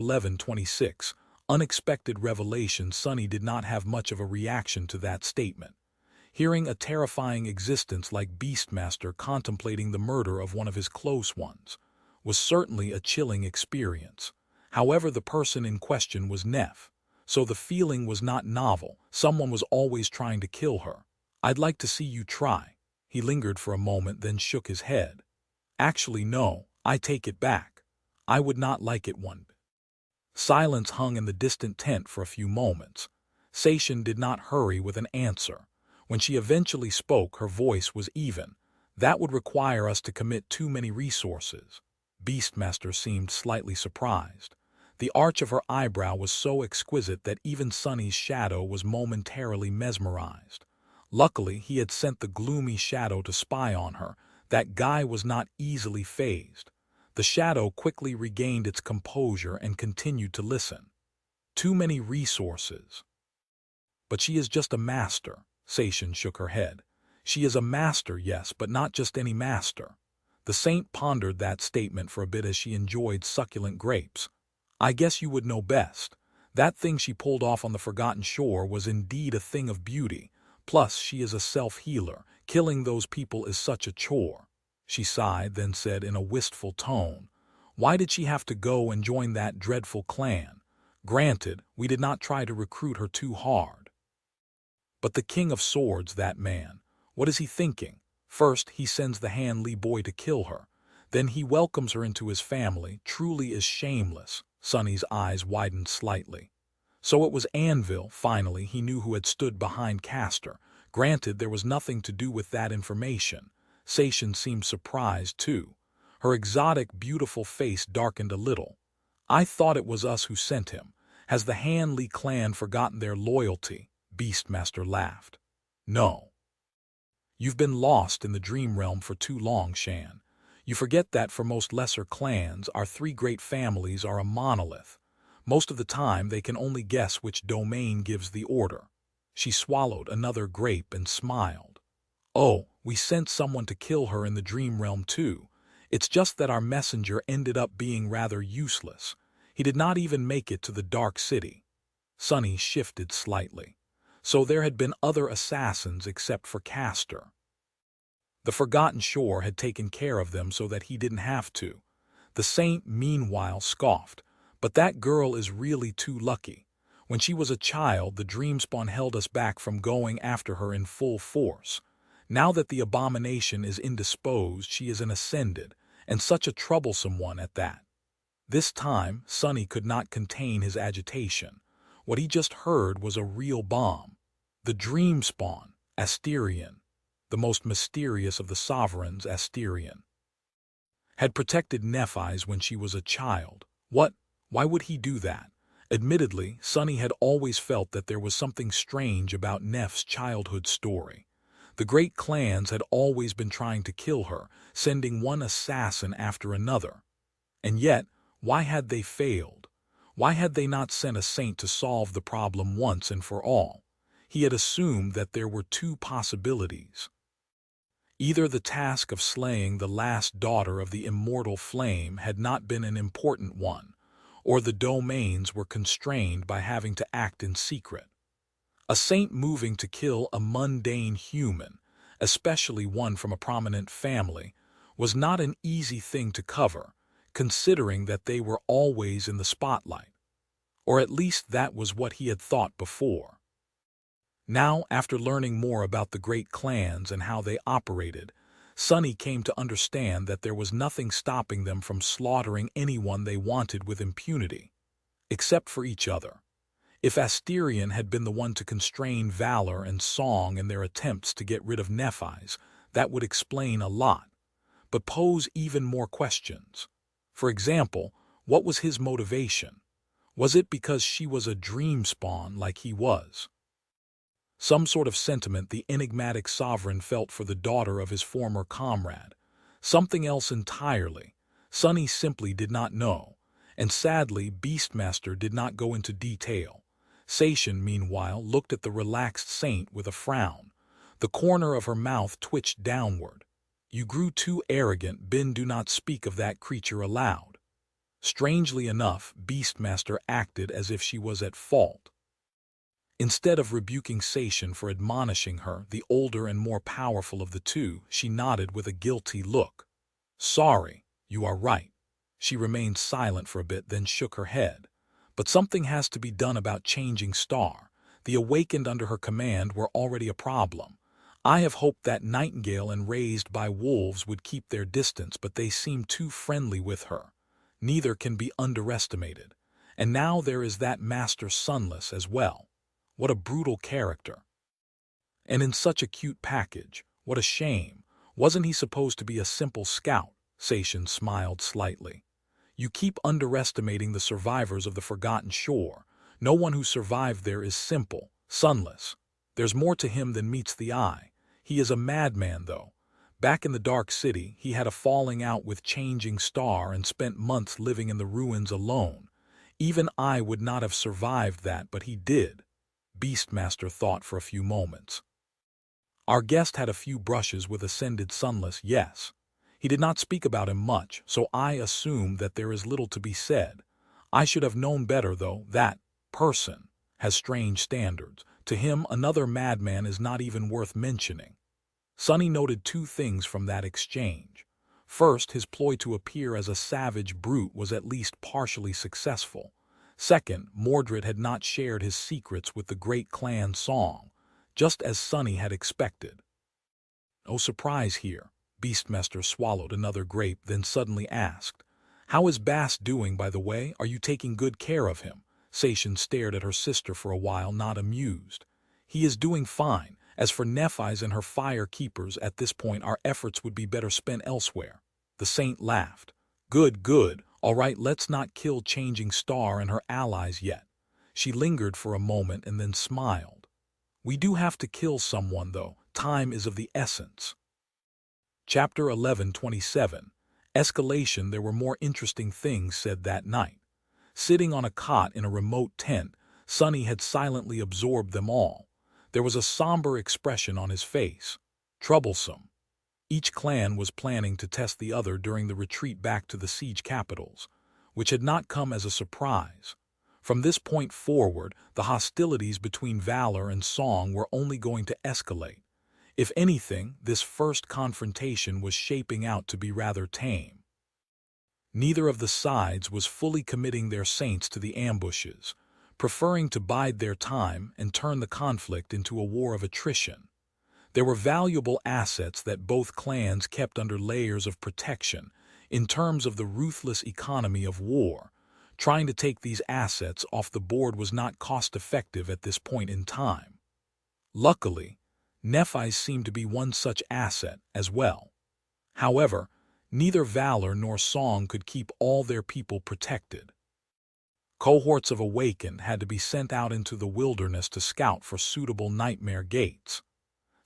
11:26. Unexpected revelation. Sunny did not have much of a reaction to that statement. Hearing a terrifying existence like Beastmaster contemplating the murder of one of his close ones was certainly a chilling experience. However, the person in question was Neff, so the feeling was not novel. Someone was always trying to kill her. "I'd like to see you try." He lingered for a moment, then shook his head. "Actually, no, I take it back. I would not like it one." Silence hung in the distant tent for a few moments. Sation did not hurry with an answer. When she eventually spoke, her voice was even. "That would require us to commit too many resources." Beastmaster seemed slightly surprised. The arch of her eyebrow was so exquisite that even Sunny's shadow was momentarily mesmerized. Luckily, he had sent the gloomy shadow to spy on her. That guy was not easily fazed. The shadow quickly regained its composure and continued to listen. "Too many resources." "But she is just a master." Sation shook her head. "She is a master, yes, but not just any master." The saint pondered that statement for a bit as she enjoyed succulent grapes. "I guess you would know best. That thing she pulled off on the Forgotten Shore was indeed a thing of beauty. Plus, she is a self-healer. Killing those people is such a chore." She sighed, then said in a wistful tone, "Why did she have to go and join that dreadful clan? Granted, we did not try to recruit her too hard. But the King of Swords, that man, what is he thinking? First, he sends the Han Lee boy to kill her. Then he welcomes her into his family. Truly is shameless." Sunny's eyes widened slightly. So it was Anvil, finally. He knew who had stood behind Castor. Granted, there was nothing to do with that information. Sation seemed surprised, too. Her exotic, beautiful face darkened a little. "I thought it was us who sent him. Has the Han Lee clan forgotten their loyalty?" Beastmaster laughed. "No. You've been lost in the dream realm for too long, Shan. You forget that for most lesser clans, our three great families are a monolith. Most of the time, they can only guess which domain gives the order." She swallowed another grape and smiled. "Oh, we sent someone to kill her in the dream realm too. It's just that our messenger ended up being rather useless. He did not even make it to the Dark City." Sunny shifted slightly. So there had been other assassins except for Castor. The Forgotten Shore had taken care of them so that he didn't have to. The saint, meanwhile, scoffed. "But that girl is really too lucky. When she was a child, the Dreamspawn held us back from going after her in full force. Now that the abomination is indisposed, she is an ascended, and such a troublesome one at that." This time, Sunny could not contain his agitation. What he just heard was a real bomb. The Dreamspawn, Asterion, the most mysterious of the sovereigns, Asterion, had protected Nephi's when she was a child. What? Why would he do that? Admittedly, Sunny had always felt that there was something strange about Neff's childhood story. The great clans had always been trying to kill her, sending one assassin after another. And yet, why had they failed? Why had they not sent a saint to solve the problem once and for all? He had assumed that there were two possibilities. Either the task of slaying the last daughter of the immortal flame had not been an important one, or the domains were constrained by having to act in secret. A saint moving to kill a mundane human, especially one from a prominent family, was not an easy thing to cover, considering that they were always in the spotlight. Or at least that was what he had thought before. Now, after learning more about the great clans and how they operated, Sunny came to understand that there was nothing stopping them from slaughtering anyone they wanted with impunity, except for each other. If Asterion had been the one to constrain valor and song in their attempts to get rid of Nephi's, that would explain a lot, but pose even more questions. For example, what was his motivation? Was it because she was a Dreamspawn like he was? Some sort of sentiment the enigmatic sovereign felt for the daughter of his former comrade. Something else entirely. Sunny simply did not know, and sadly Beastmaster did not go into detail. Sation, meanwhile, looked at the relaxed saint with a frown. The corner of her mouth twitched downward. "You grew too arrogant, Ben. Do not speak of that creature aloud." Strangely enough, Beastmaster acted as if she was at fault. Instead of rebuking Sation for admonishing her, the older and more powerful of the two, she nodded with a guilty look. "Sorry, you are right." She remained silent for a bit, then shook her head. "But something has to be done about changing Star. The awakened under her command were already a problem. I have hoped that Nightingale and Raised by Wolves would keep their distance, but they seem too friendly with her. Neither can be underestimated. And now there is that Master Sunless as well. What a brutal character. And in such a cute package. What a shame. Wasn't he supposed to be a simple scout?" Sation smiled slightly. "You keep underestimating the survivors of the Forgotten Shore. No one who survived there is simple, sunless. There's more to him than meets the eye. He is a madman, though. Back in the Dark City, he had a falling out with Changing Star and spent months living in the ruins alone. Even I would not have survived that, but he did." Beastmaster thought for a few moments. "Our guest had a few brushes with Ascended Sunless, yes. He did not speak about him much, so I assume that there is little to be said. I should have known better, though. That person has strange standards. To him, another madman is not even worth mentioning." Sunny noted two things from that exchange. First, his ploy to appear as a savage brute was at least partially successful. Second, Mordred had not shared his secrets with the great clan Song, just as Sunny had expected. "No surprise here." Beastmaster swallowed another grape, then suddenly asked, "How is Bass doing, by the way? Are you taking good care of him?" Sation stared at her sister for a while, not amused. "He is doing fine. As for Nephi's and her fire keepers, at this point our efforts would be better spent elsewhere." The saint laughed. "Good, good. All right, let's not kill Changing Star and her allies yet." She lingered for a moment and then smiled. "We do have to kill someone, though. Time is of the essence." Chapter 11:27. Escalation. There were more interesting things said that night. Sitting on a cot in a remote tent, Sunny had silently absorbed them all. There was a somber expression on his face. Troublesome. Each clan was planning to test the other during the retreat back to the siege capitals, which had not come as a surprise. From this point forward, the hostilities between Valor and Song were only going to escalate. If anything, this first confrontation was shaping out to be rather tame. Neither of the sides was fully committing their saints to the ambushes, preferring to bide their time and turn the conflict into a war of attrition. There were valuable assets that both clans kept under layers of protection. In terms of the ruthless economy of war, trying to take these assets off the board was not cost-effective at this point in time. Luckily, Nephi's seemed to be one such asset as well. However, neither Valor nor Song could keep all their people protected. Cohorts of Awakened had to be sent out into the wilderness to scout for suitable nightmare gates.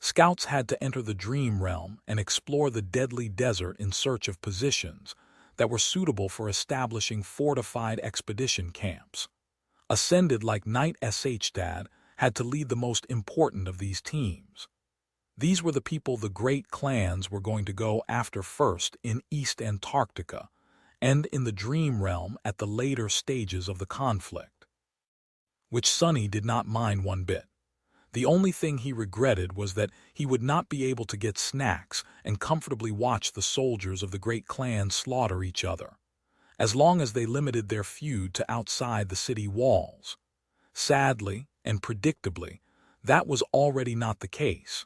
Scouts had to enter the Dream Realm and explore the deadly desert in search of positions that were suitable for establishing fortified expedition camps. Ascended like Knight Shdad had to lead the most important of these teams. These were the people the great clans were going to go after first in East Antarctica and in the Dream Realm at the later stages of the conflict, which Sunny did not mind one bit. The only thing he regretted was that he would not be able to get snacks and comfortably watch the soldiers of the great clans slaughter each other, as long as they limited their feud to outside the city walls. Sadly and predictably, that was already not the case.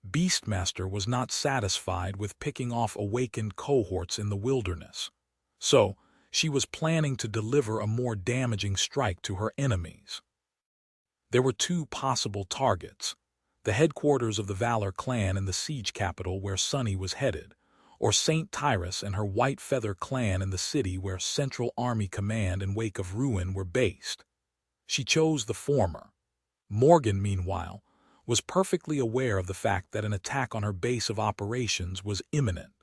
Beastmaster was not satisfied with picking off awakened cohorts in the wilderness, so she was planning to deliver a more damaging strike to her enemies. There were two possible targets: the headquarters of the Valor clan in the siege capital where Sunny was headed, or St. Tyrus and her White Feather clan in the city where Central Army Command and Wake of Ruin were based. She chose the former. Morgan, meanwhile, was perfectly aware of the fact that an attack on her base of operations was imminent.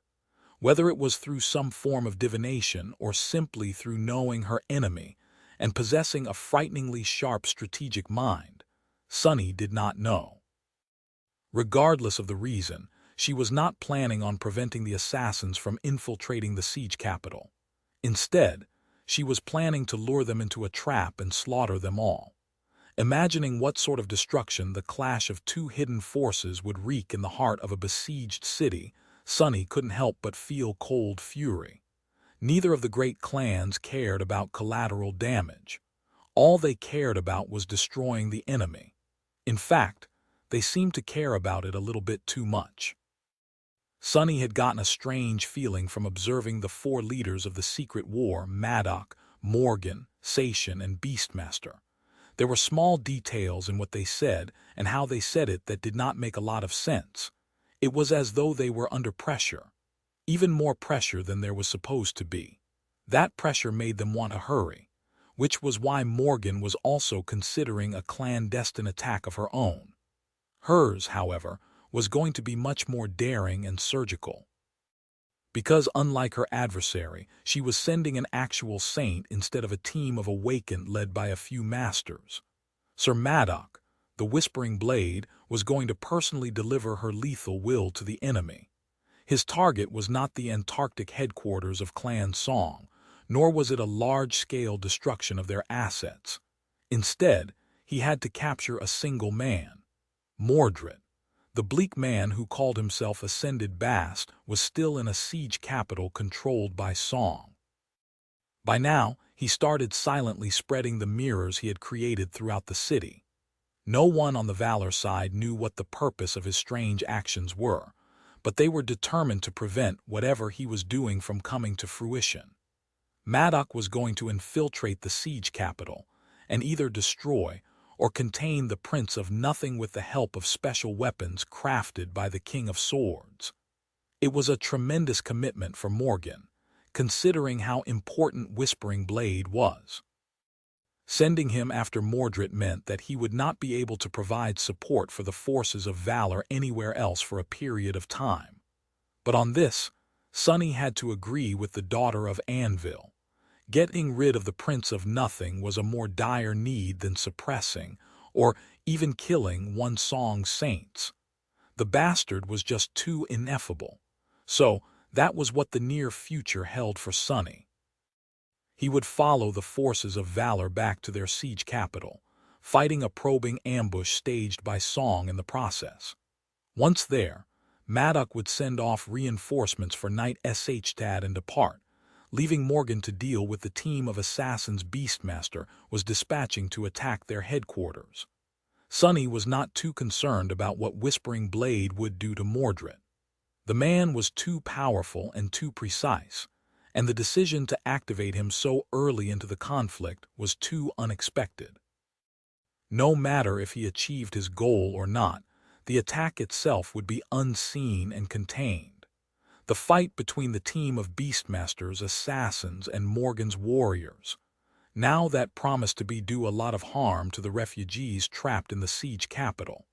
Whether it was through some form of divination or simply through knowing her enemy and possessing a frighteningly sharp strategic mind, Sunny did not know. Regardless of the reason, she was not planning on preventing the assassins from infiltrating the siege capital. Instead, She was planning to lure them into a trap and slaughter them all. Imagining what sort of destruction the clash of two hidden forces would wreak in the heart of a besieged city, Sunny couldn't help but feel cold fury. Neither of the great clans cared about collateral damage. All they cared about was destroying the enemy. In fact, they seemed to care about it a little bit too much. Sunny had gotten a strange feeling from observing the four leaders of the secret war, Maddock, Morgan, Sation, and Beastmaster. There were small details in what they said and how they said it that did not make a lot of sense. It was as though they were under pressure, even more pressure than there was supposed to be. That pressure made them want to hurry, which was why Morgan was also considering a clandestine attack of her own. Hers, however, was going to be much more daring and surgical. Because unlike her adversary, she was sending an actual saint instead of a team of awakened led by a few masters. Sir Maddock, the Whispering Blade, was going to personally deliver her lethal will to the enemy. His target was not the Antarctic headquarters of Clan Song, nor was it a large-scale destruction of their assets. Instead, he had to capture a single man. Mordred, the bleak man who called himself Ascended Bast, was still in a siege capital controlled by Song. By now, he started silently spreading the mirrors he had created throughout the city. No one on the Valor side knew what the purpose of his strange actions were, but they were determined to prevent whatever he was doing from coming to fruition. Maddock was going to infiltrate the siege capital and either destroy or contain the Prince of Nothing with the help of special weapons crafted by the King of Swords. It was a tremendous commitment for Morgan, considering how important Whispering Blade was. Sending him after Mordred meant that he would not be able to provide support for the forces of Valor anywhere else for a period of time. But on this, Sunny had to agree with the daughter of Anvil. Getting rid of the Prince of Nothing was a more dire need than suppressing, or even killing, one Song's saints. The bastard was just too ineffable. So, that was what the near future held for Sunny. He would follow the forces of Valor back to their siege capital, fighting a probing ambush staged by Song in the process. Once there, Maddock would send off reinforcements for Knight Shtad and depart, leaving Morgan to deal with the team of assassins Beastmaster was dispatching to attack their headquarters. Sunny was not too concerned about what Whispering Blade would do to Mordred. The man was too powerful and too precise, and the decision to activate him so early into the conflict was too unexpected. No matter if he achieved his goal or not, the attack itself would be unseen and contained. The fight between the team of Beastmaster's assassins and Morgan's warriors. Now that promised to do a lot of harm to the refugees trapped in the siege capital.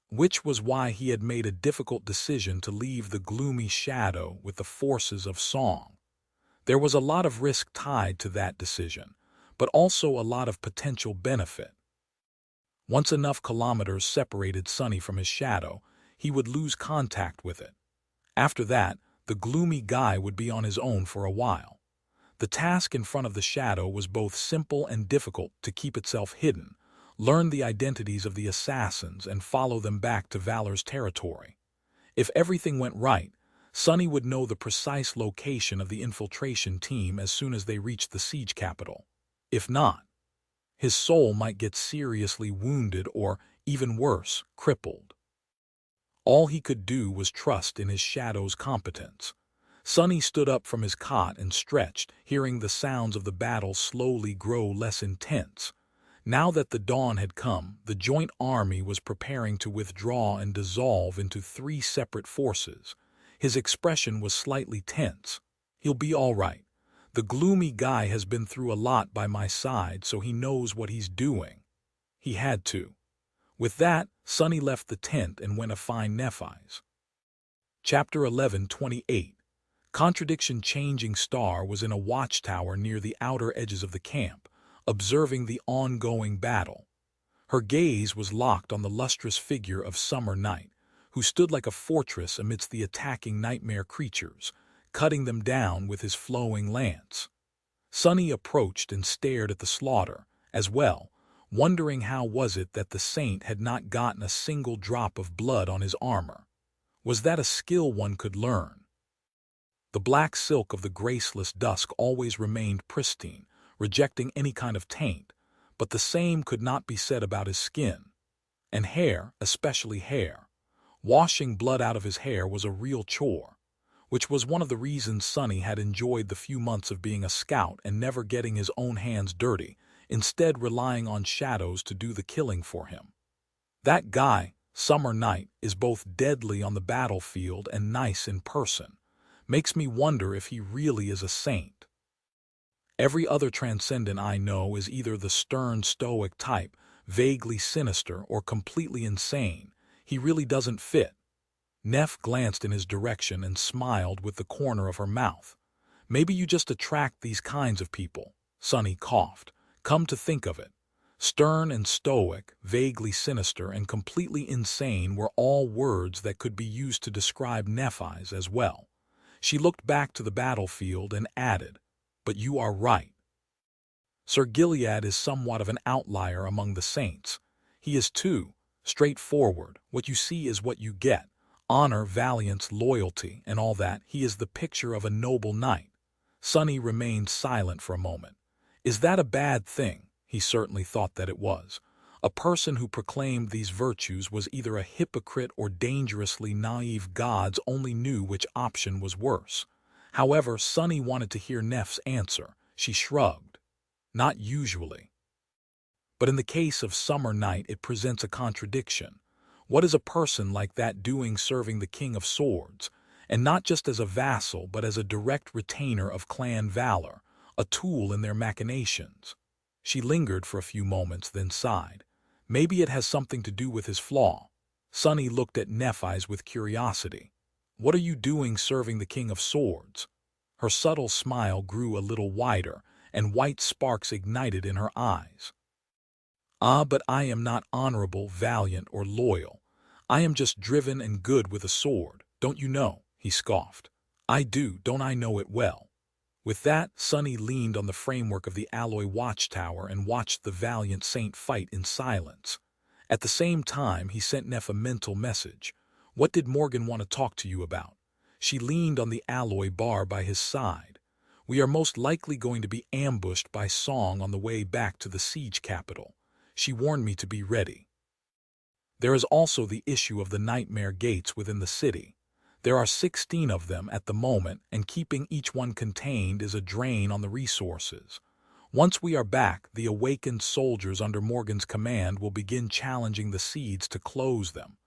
Which was why he had made a difficult decision to leave the gloomy shadow with the forces of Song. There was a lot of risk tied to that decision, but also a lot of potential benefit. Once enough kilometers separated Sunny from his shadow, he would lose contact with it. After that, the gloomy guy would be on his own for a while. The task in front of the shadow was both simple and difficult: to keep itself hidden, learn the identities of the assassins, and follow them back to Valor's territory. If everything went right, Sunny would know the precise location of the infiltration team as soon as they reached the siege capital. If not, his soul might get seriously wounded or, even worse, crippled. All he could do was trust in his shadow's competence. Sunny stood up from his cot and stretched, hearing the sounds of the battle slowly grow less intense. Now that the dawn had come, the joint army was preparing to withdraw and dissolve into three separate forces. His expression was slightly tense. He'll be all right. The gloomy guy has been through a lot by my side, so he knows what he's doing. He had to. With that, Sunny left the tent and went to find Nephi's. Chapter 11:28. Contradiction. Changing Star was in a watchtower near the outer edges of the camp, observing the ongoing battle. Her gaze was locked on the lustrous figure of Summer Night, who stood like a fortress amidst the attacking nightmare creatures, cutting them down with his flowing lance. Sunny approached and stared at the slaughter, as well, wondering how was it that the saint had not gotten a single drop of blood on his armor. Was that a skill one could learn? The black silk of the graceless dusk always remained pristine, rejecting any kind of taint, but the same could not be said about his skin. And hair, especially hair. Washing blood out of his hair was a real chore, which was one of the reasons Sunny had enjoyed the few months of being a scout and never getting his own hands dirty, instead relying on shadows to do the killing for him. That guy, Summer Night, is both deadly on the battlefield and nice in person. Makes me wonder if he really is a saint. Every other transcendent I know is either the stern stoic type, vaguely sinister, or completely insane. He really doesn't fit. Neff glanced in his direction and smiled with the corner of her mouth. Maybe you just attract these kinds of people. Sunny coughed. Come to think of it, stern and stoic, vaguely sinister, and completely insane were all words that could be used to describe Nephi's as well. She looked back to the battlefield and added, "But you are right. Sir Gilead is somewhat of an outlier among the saints. He is too straightforward. What you see is what you get. Honor, valiance, loyalty, and all that. He is the picture of a noble knight." Sunny remained silent for a moment. Is that a bad thing? He certainly thought that it was. A person who proclaimed these virtues was either a hypocrite or dangerously naive. Gods only knew which option was worse. However, Sunny wanted to hear Neff's answer. She shrugged. Not usually. But in the case of Summer Night, it presents a contradiction. What is a person like that doing serving the King of Swords, and not just as a vassal but as a direct retainer of clan valor, a tool in their machinations? She lingered for a few moments, then sighed. Maybe it has something to do with his flaw. Sunny looked at Nephi's with curiosity. What are you doing serving the King of Swords? Her subtle smile grew a little wider, and white sparks ignited in her eyes. Ah, but I am not honorable, valiant, or loyal. I am just driven and good with a sword, don't you know? He scoffed. I do, don't I know it well? With that, Sunny leaned on the framework of the alloy watchtower and watched the valiant saint fight in silence. At the same time, he sent Neff a mental message. What did Morgan want to talk to you about? She leaned on the alloy bar by his side. We are most likely going to be ambushed by Song on the way back to the siege capital. She warned me to be ready. There is also the issue of the nightmare gates within the city. There are 16 of them at the moment, and keeping each one contained is a drain on the resources. Once we are back, the awakened soldiers under Morgan's command will begin challenging the seeds to close them,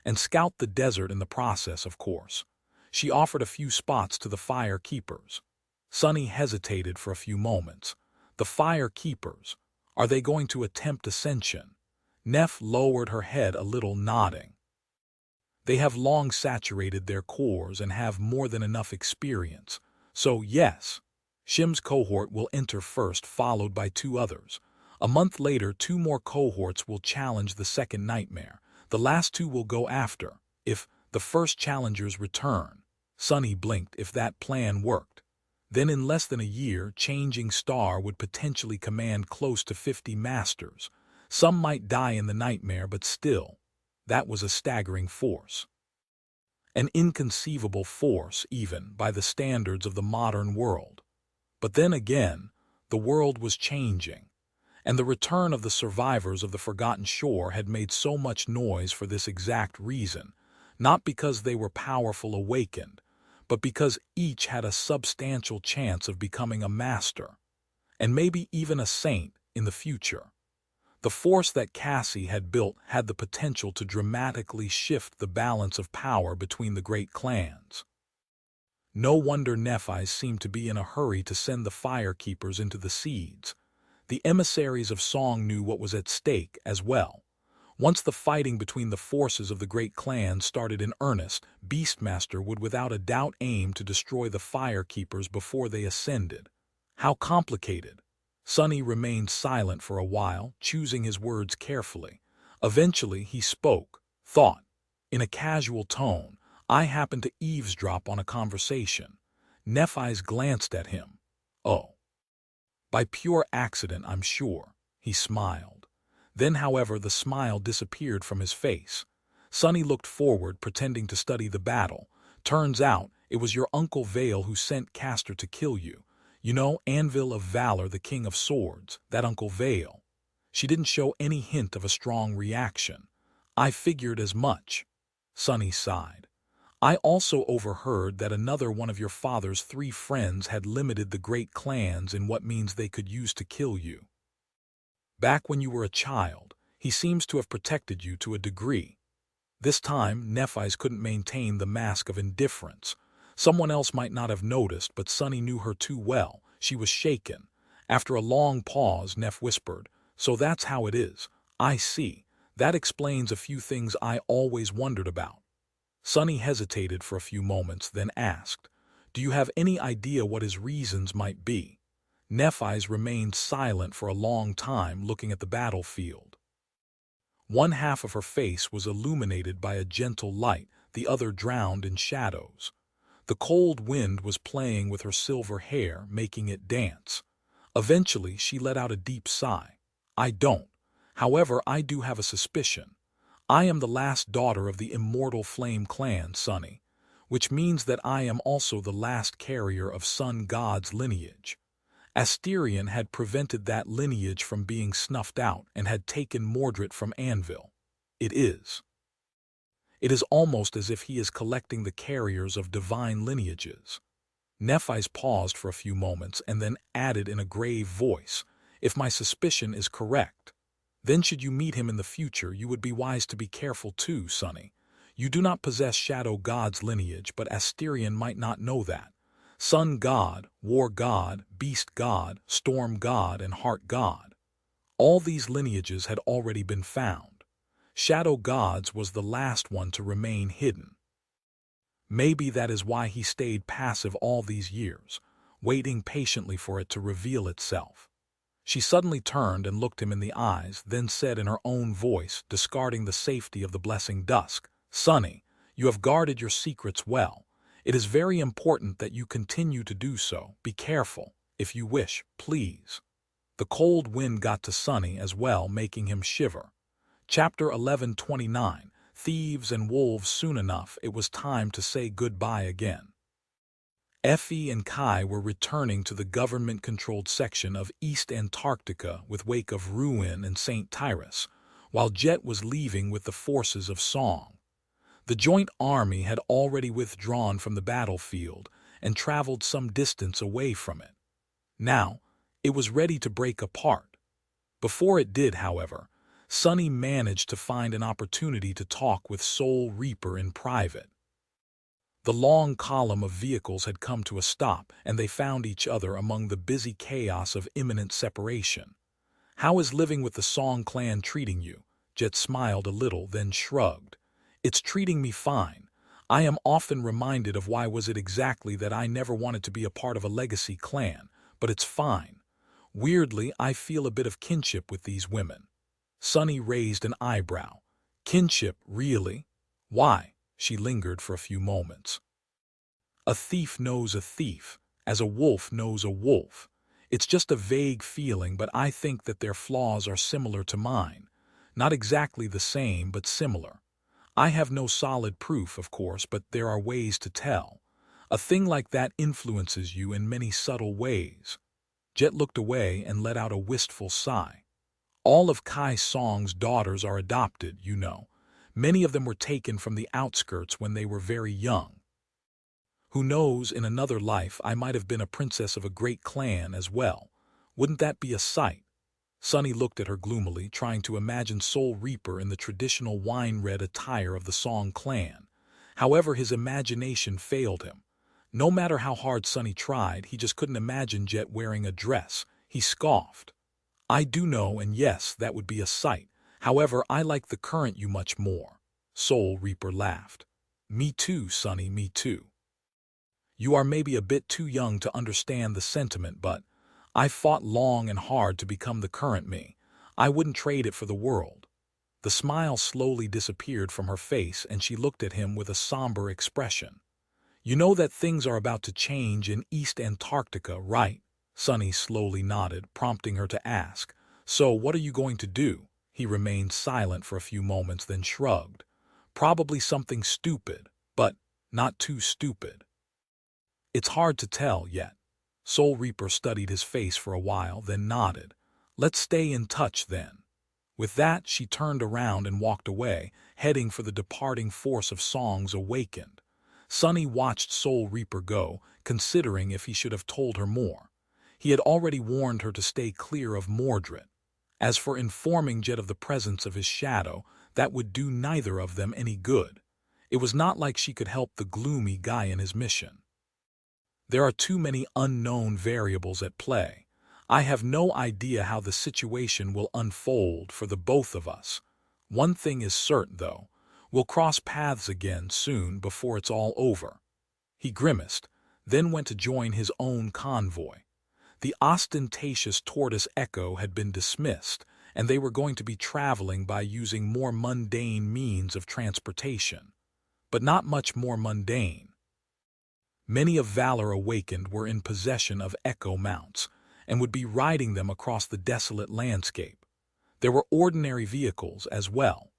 and scout the desert in the process, of course. She offered a few spots to the fire keepers. Sunny hesitated for a few moments. The fire keepers, are they going to attempt ascension? Neff lowered her head a little, nodding. They have long saturated their cores and have more than enough experience. So, yes, Shim's cohort will enter first, followed by 2 others. A month later, 2 more cohorts will challenge the second nightmare. The last 2 will go after, if the first challengers return. Sunny blinked. If that plan worked, then in less than a year, Changing Star would potentially command close to 50 masters. Some might die in the nightmare, but still, that was a staggering force. An inconceivable force, even by the standards of the modern world. But then again, the world was changing, and the return of the survivors of the Forgotten Shore had made so much noise for this exact reason, not because they were powerful awakened, but because each had a substantial chance of becoming a master, and maybe even a saint in the future. The force that Cassie had built had the potential to dramatically shift the balance of power between the great clans. No wonder Nephi seemed to be in a hurry to send the firekeepers into the seeds. The emissaries of Song knew what was at stake as well. Once the fighting between the forces of the great clans started in earnest, Beastmaster would without a doubt aim to destroy the firekeepers before they ascended. How complicated. Sunny remained silent for a while, choosing his words carefully. Eventually he spoke, thought, in a casual tone. I happened to eavesdrop on a conversation. Nephi's glanced at him. Oh. By pure accident, I'm sure. He smiled. Then, however, the smile disappeared from his face. Sonny looked forward, pretending to study the battle. Turns out, it was your Uncle Vale who sent Castor to kill you. You know, Anvil of Valor, the King of Swords, that Uncle Vale. She didn't show any hint of a strong reaction. I figured as much. Sonny sighed. I also overheard that another one of your father's 3 friends had limited the great clans in what means they could use to kill you. Back when you were a child, he seems to have protected you to a degree. This time, Nephis couldn't maintain the mask of indifference. Someone else might not have noticed, but Sonny knew her too well. She was shaken. After a long pause, Neph whispered, "So that's how it is. I see. That explains a few things I always wondered about." Sonny hesitated for a few moments, then asked, "Do you have any idea what his reasons might be?" Nephis remained silent for a long time, looking at the battlefield. One half of her face was illuminated by a gentle light, the other drowned in shadows. The cold wind was playing with her silver hair, making it dance. Eventually, she let out a deep sigh. "I don't. However, I do have a suspicion. I am the last daughter of the immortal Flame clan, Sonny, which means that I am also the last carrier of Sun God's lineage. Asterion had prevented that lineage from being snuffed out and had taken Mordred from Anvil. It is almost as if he is collecting the carriers of divine lineages." Nephis paused for a few moments and then added in a grave voice, "If my suspicion is correct, then should you meet him in the future, you would be wise to be careful too, Sonny. You do not possess Shadow God's lineage, but Asterion might not know that. Sun God, War God, Beast God, Storm God, and Heart God. All these lineages had already been found. Shadow God's was the last one to remain hidden. Maybe that is why he stayed passive all these years, waiting patiently for it to reveal itself." She suddenly turned and looked him in the eyes, then said in her own voice, discarding the safety of the blessing dusk, "Sonny, you have guarded your secrets well. It is very important that you continue to do so. Be careful, if you wish, please." The cold wind got to Sonny as well, making him shiver. Chapter 11:29. Thieves and Wolves. Soon enough, it was time to say goodbye again. Effie and Kai were returning to the government-controlled section of East Antarctica with wake of Ruin and St. Tyrus, while Jet was leaving with the forces of Song. The joint army had already withdrawn from the battlefield and traveled some distance away from it. Now, it was ready to break apart. Before it did, however, Sonny managed to find an opportunity to talk with Soul Reaper in private. The long column of vehicles had come to a stop, and they found each other among the busy chaos of imminent separation. "How is living with the Song clan treating you?" Jet smiled a little, then shrugged. "It's treating me fine. I am often reminded of why was it exactly that I never wanted to be a part of a legacy clan, but it's fine. Weirdly, I feel a bit of kinship with these women." Sonny raised an eyebrow. "Kinship, really? Why?" She lingered for a few moments. "A thief knows a thief, as a wolf knows a wolf. It's just a vague feeling, but I think that their flaws are similar to mine. Not exactly the same, but similar. I have no solid proof, of course, but there are ways to tell. A thing like that influences you in many subtle ways." Jet looked away and let out a wistful sigh. "All of Kai Song's daughters are adopted, you know. Many of them were taken from the outskirts when they were very young. Who knows, in another life I might have been a princess of a great clan as well. Wouldn't that be a sight?" Sonny looked at her gloomily, trying to imagine Soul Reaper in the traditional wine-red attire of the Song clan. However, his imagination failed him. No matter how hard Sonny tried, he just couldn't imagine Jet wearing a dress. He scoffed. "I do know, and yes, that would be a sight. However, I like the current you much more." Soul Reaper laughed. "Me too, Sonny, me too. You are maybe a bit too young to understand the sentiment, but I fought long and hard to become the current me. I wouldn't trade it for the world." The smile slowly disappeared from her face, and she looked at him with a somber expression. "You know that things are about to change in East Antarctica, right?" Sunny slowly nodded, prompting her to ask, "So, what are you going to do?" He remained silent for a few moments, then shrugged. "Probably something stupid, but not too stupid." "It's hard to tell yet." Soul Reaper studied his face for a while, then nodded. "Let's stay in touch then." With that, she turned around and walked away, heading for the departing force of songs awakened. Sunny watched Soul Reaper go, considering if he should have told her more. He had already warned her to stay clear of Mordred. As for informing Jet of the presence of his shadow, that would do neither of them any good. It was not like she could help the gloomy guy in his mission. There are too many unknown variables at play. I have no idea how the situation will unfold for the both of us. One thing is certain, though. We'll cross paths again soon before it's all over. He grimaced, then went to join his own convoy. The ostentatious tortoise Echo had been dismissed, and they were going to be traveling by using more mundane means of transportation. But not much more mundane. Many of Valor Awakened were in possession of Echo mounts, and would be riding them across the desolate landscape. There were ordinary vehicles as well.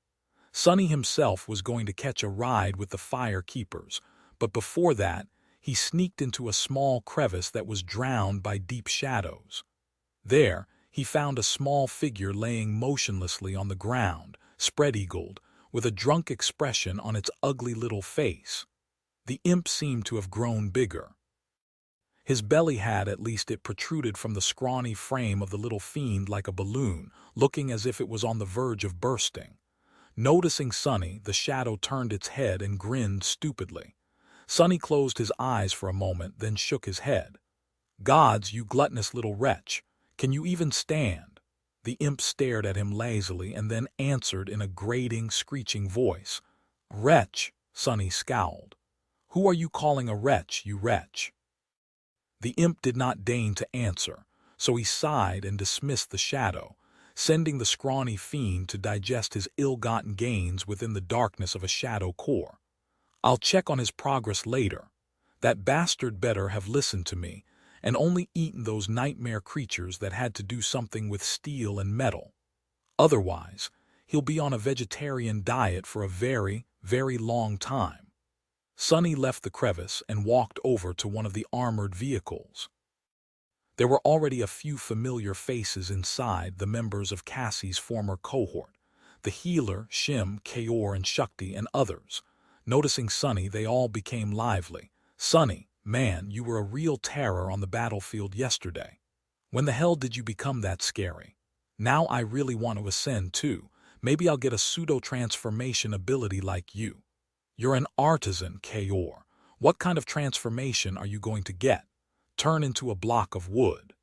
Sunny himself was going to catch a ride with the Fire Keepers, but before that, he sneaked into a small crevice that was drowned by deep shadows. There, he found a small figure laying motionlessly on the ground, spread-eagled, with a drunk expression on its ugly little face. The imp seemed to have grown bigger. His belly had, at least it protruded from the scrawny frame of the little fiend like a balloon, looking as if it was on the verge of bursting. Noticing Sunny, the shadow turned its head and grinned stupidly. Sunny closed his eyes for a moment, then shook his head. "Gods, you gluttonous little wretch! Can you even stand?" The imp stared at him lazily and then answered in a grating, screeching voice. "Wretch," Sunny scowled. "Who are you calling a wretch, you wretch?" The imp did not deign to answer, so he sighed and dismissed the shadow, sending the scrawny fiend to digest his ill-gotten gains within the darkness of a shadow core. "I'll check on his progress later. That bastard better have listened to me, and only eaten those nightmare creatures that had to do something with steel and metal. Otherwise, he'll be on a vegetarian diet for a very, very long time." Sunny left the crevice and walked over to one of the armored vehicles. There were already a few familiar faces inside, the members of Cassie's former cohort, the healer, Shim, Kaor, and Shakti, and others. Noticing Sunny, they all became lively. "Sunny, man, you were a real terror on the battlefield yesterday. When the hell did you become that scary? Now I really want to ascend too. Maybe I'll get a pseudo-transformation ability like you." "You're an artisan, Kaor. What kind of transformation are you going to get? Turn into a block of wood."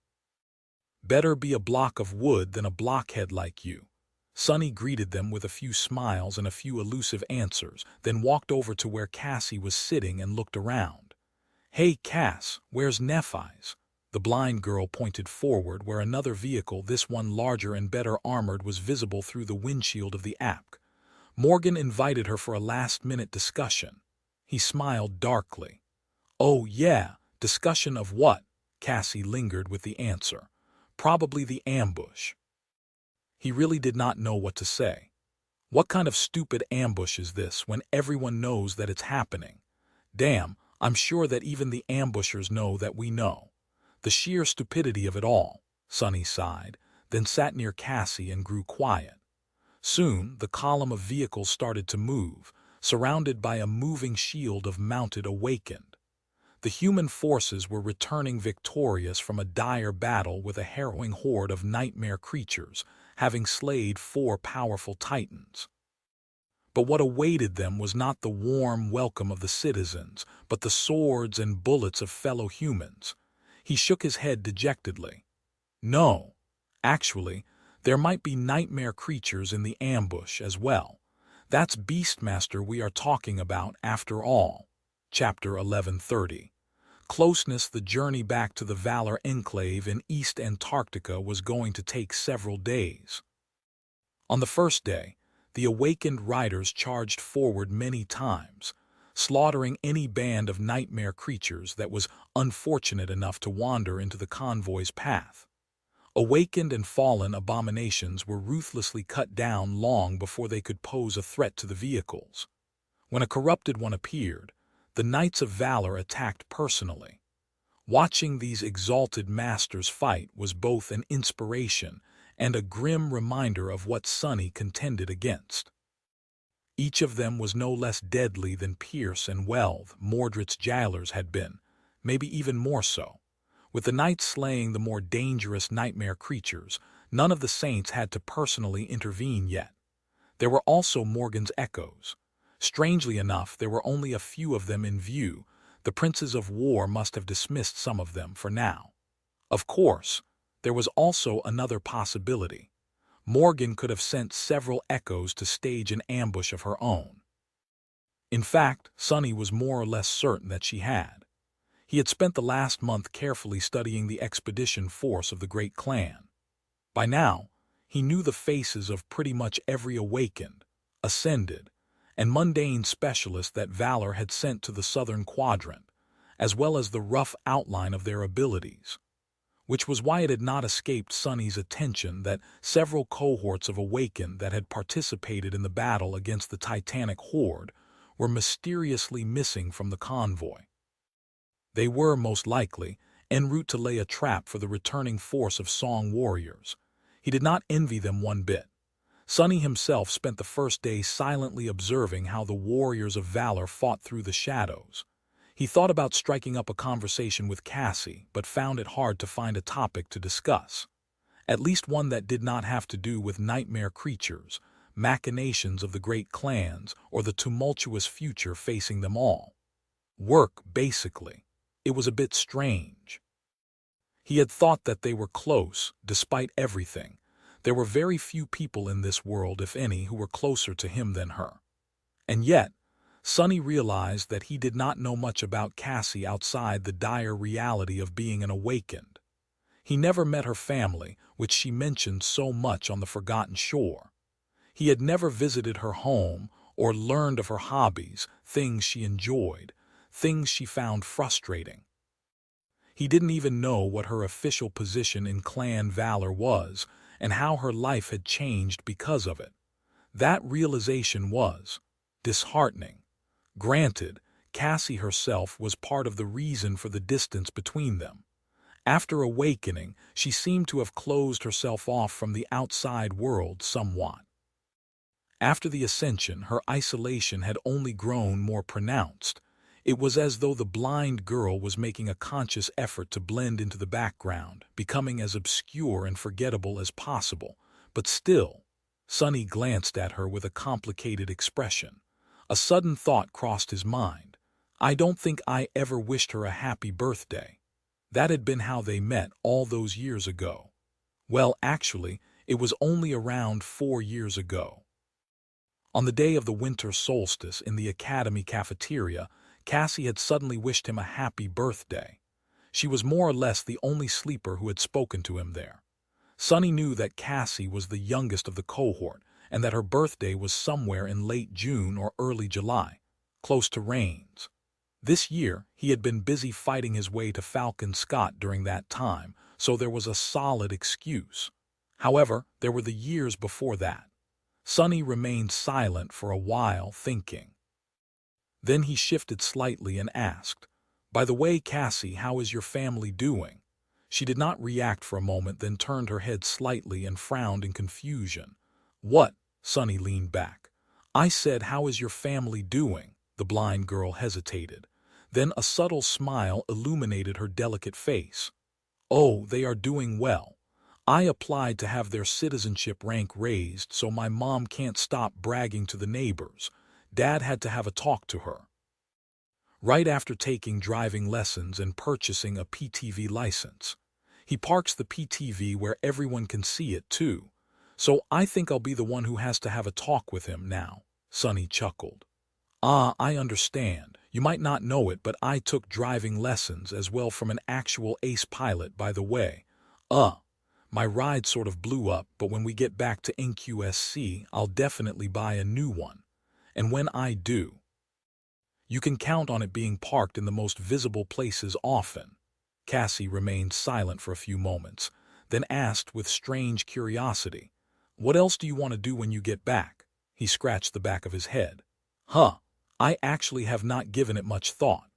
"Better be a block of wood than a blockhead like you." Sunny greeted them with a few smiles and a few elusive answers, then walked over to where Cassie was sitting and looked around. "Hey, Cass, where's Nephi's?" The blind girl pointed forward where another vehicle, this one larger and better armored, was visible through the windshield of the app. Morgan invited her for a last-minute discussion. He smiled darkly. "Oh, yeah, discussion of what?" Cassie lingered with the answer. "Probably the ambush." He really did not know what to say. What kind of stupid ambush is this when everyone knows that it's happening? Damn, I'm sure that even the ambushers know that we know. The sheer stupidity of it all. Sunny sighed, then sat near Cassie and grew quiet. Soon, the column of vehicles started to move, surrounded by a moving shield of mounted awakened. The human forces were returning victorious from a dire battle with a harrowing horde of nightmare creatures, having slayed 4 powerful titans. But what awaited them was not the warm welcome of the citizens, but the swords and bullets of fellow humans. He shook his head dejectedly. "No, actually, there might be nightmare creatures in the ambush as well. That's Beastmaster we are talking about after all." Chapter 1130. Closeness. The journey back to the Valor Enclave in East Antarctica was going to take several days. On the first day, the awakened riders charged forward many times. slaughtering any band of nightmare creatures that was unfortunate enough to wander into the convoy's path. Awakened and fallen abominations were ruthlessly cut down long before they could pose a threat to the vehicles. When a corrupted one appeared, the Knights of Valor attacked personally. Watching these exalted masters fight was both an inspiration and a grim reminder of what Sunny contended against. Each of them was no less deadly than Pierce and Welve, Mordred's jailers, had been, maybe even more so. With the knights slaying the more dangerous nightmare creatures, none of the saints had to personally intervene yet. There were also Morgan's echoes. Strangely enough, there were only a few of them in view. The princes of war must have dismissed some of them for now. Of course, there was also another possibility. Morgan could have sent several echoes to stage an ambush of her own. In fact, Sunny was more or less certain that she had. He had spent the last month carefully studying the expedition force of the Great Clan. By now, he knew the faces of pretty much every awakened, ascended, and mundane specialist that Valor had sent to the southern quadrant, as well as the rough outline of their abilities. Which was why it had not escaped Sunny's attention that several cohorts of awakened that had participated in the battle against the Titanic Horde were mysteriously missing from the convoy. They were, most likely, en route to lay a trap for the returning force of Song warriors. He did not envy them one bit. Sunny himself spent the first day silently observing how the warriors of Valor fought through the shadows. He thought about striking up a conversation with Cassie, but found it hard to find a topic to discuss. At least one that did not have to do with nightmare creatures, machinations of the great clans, or the tumultuous future facing them all. Work, basically. It was a bit strange. He had thought that they were close, despite everything. There were very few people in this world, if any, who were closer to him than her. And yet, Sunny realized that he did not know much about Cassie outside the dire reality of being an awakened. He never met her family, which she mentioned so much on the Forgotten Shore. He had never visited her home or learned of her hobbies, things she enjoyed, things she found frustrating. He didn't even know what her official position in Clan Valor was and how her life had changed because of it. That realization was disheartening. Granted, Cassie herself was part of the reason for the distance between them. After awakening, she seemed to have closed herself off from the outside world somewhat. After the ascension, her isolation had only grown more pronounced. It was as though the blind girl was making a conscious effort to blend into the background, becoming as obscure and forgettable as possible. But still, Sunny glanced at her with a complicated expression. A sudden thought crossed his mind. I don't think I ever wished her a happy birthday. That had been how they met all those years ago. Well, actually, it was only around 4 years ago. On the day of the winter solstice in the academy cafeteria, Cassie had suddenly wished him a happy birthday. She was more or less the only sleeper who had spoken to him there. Sunny knew that Cassie was the youngest of the cohort and that her birthday was somewhere in late June or early July, close to Rains. This year, he had been busy fighting his way to Falcon Scott during that time, so there was a solid excuse. However, there were the years before that. Sunny remained silent for a while, thinking. Then he shifted slightly and asked, "By the way, Cassie, how is your family doing?" She did not react for a moment, then turned her head slightly and frowned in confusion. "What?" Sunny leaned back. "I said, how is your family doing?" The blind girl hesitated. Then a subtle smile illuminated her delicate face. "Oh, they are doing well. I applied to have their citizenship rank raised, so my mom can't stop bragging to the neighbors. Dad had to have a talk to her. Right after taking driving lessons and purchasing a PTV license. He parks the PTV where everyone can see it too. So I think I'll be the one who has to have a talk with him now." Sunny chuckled. "Ah, I understand. You might not know it, but I took driving lessons as well from an actual ace pilot, by the way. My ride sort of blew up, but when we get back to NQSC, I'll definitely buy a new one. And when I do..." You can count on it being parked in the most visible places often. Cassie remained silent for a few moments, then asked with strange curiosity, "What else do you want to do when you get back?" He scratched the back of his head. I actually have not given it much thought.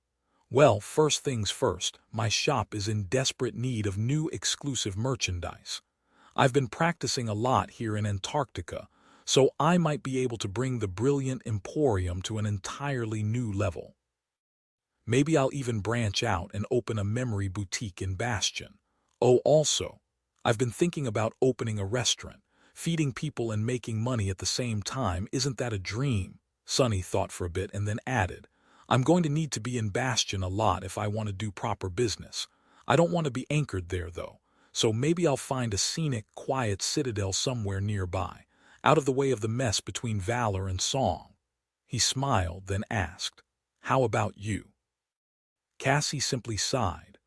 Well, first things first, my shop is in desperate need of new exclusive merchandise. I've been practicing a lot here in Antarctica, so I might be able to bring the brilliant emporium to an entirely new level. Maybe I'll even branch out and open a memory boutique in Bastion. Oh, also, I've been thinking about opening a restaurant. Feeding people and making money at the same time, isn't that a dream? Sonny thought for a bit and then added, I'm going to need to be in Bastion a lot if I want to do proper business. I don't want to be anchored there, though, so maybe I'll find a scenic, quiet citadel somewhere nearby, out of the way of the mess between valor and song. He smiled, then asked, How about you? Cassie simply sighed.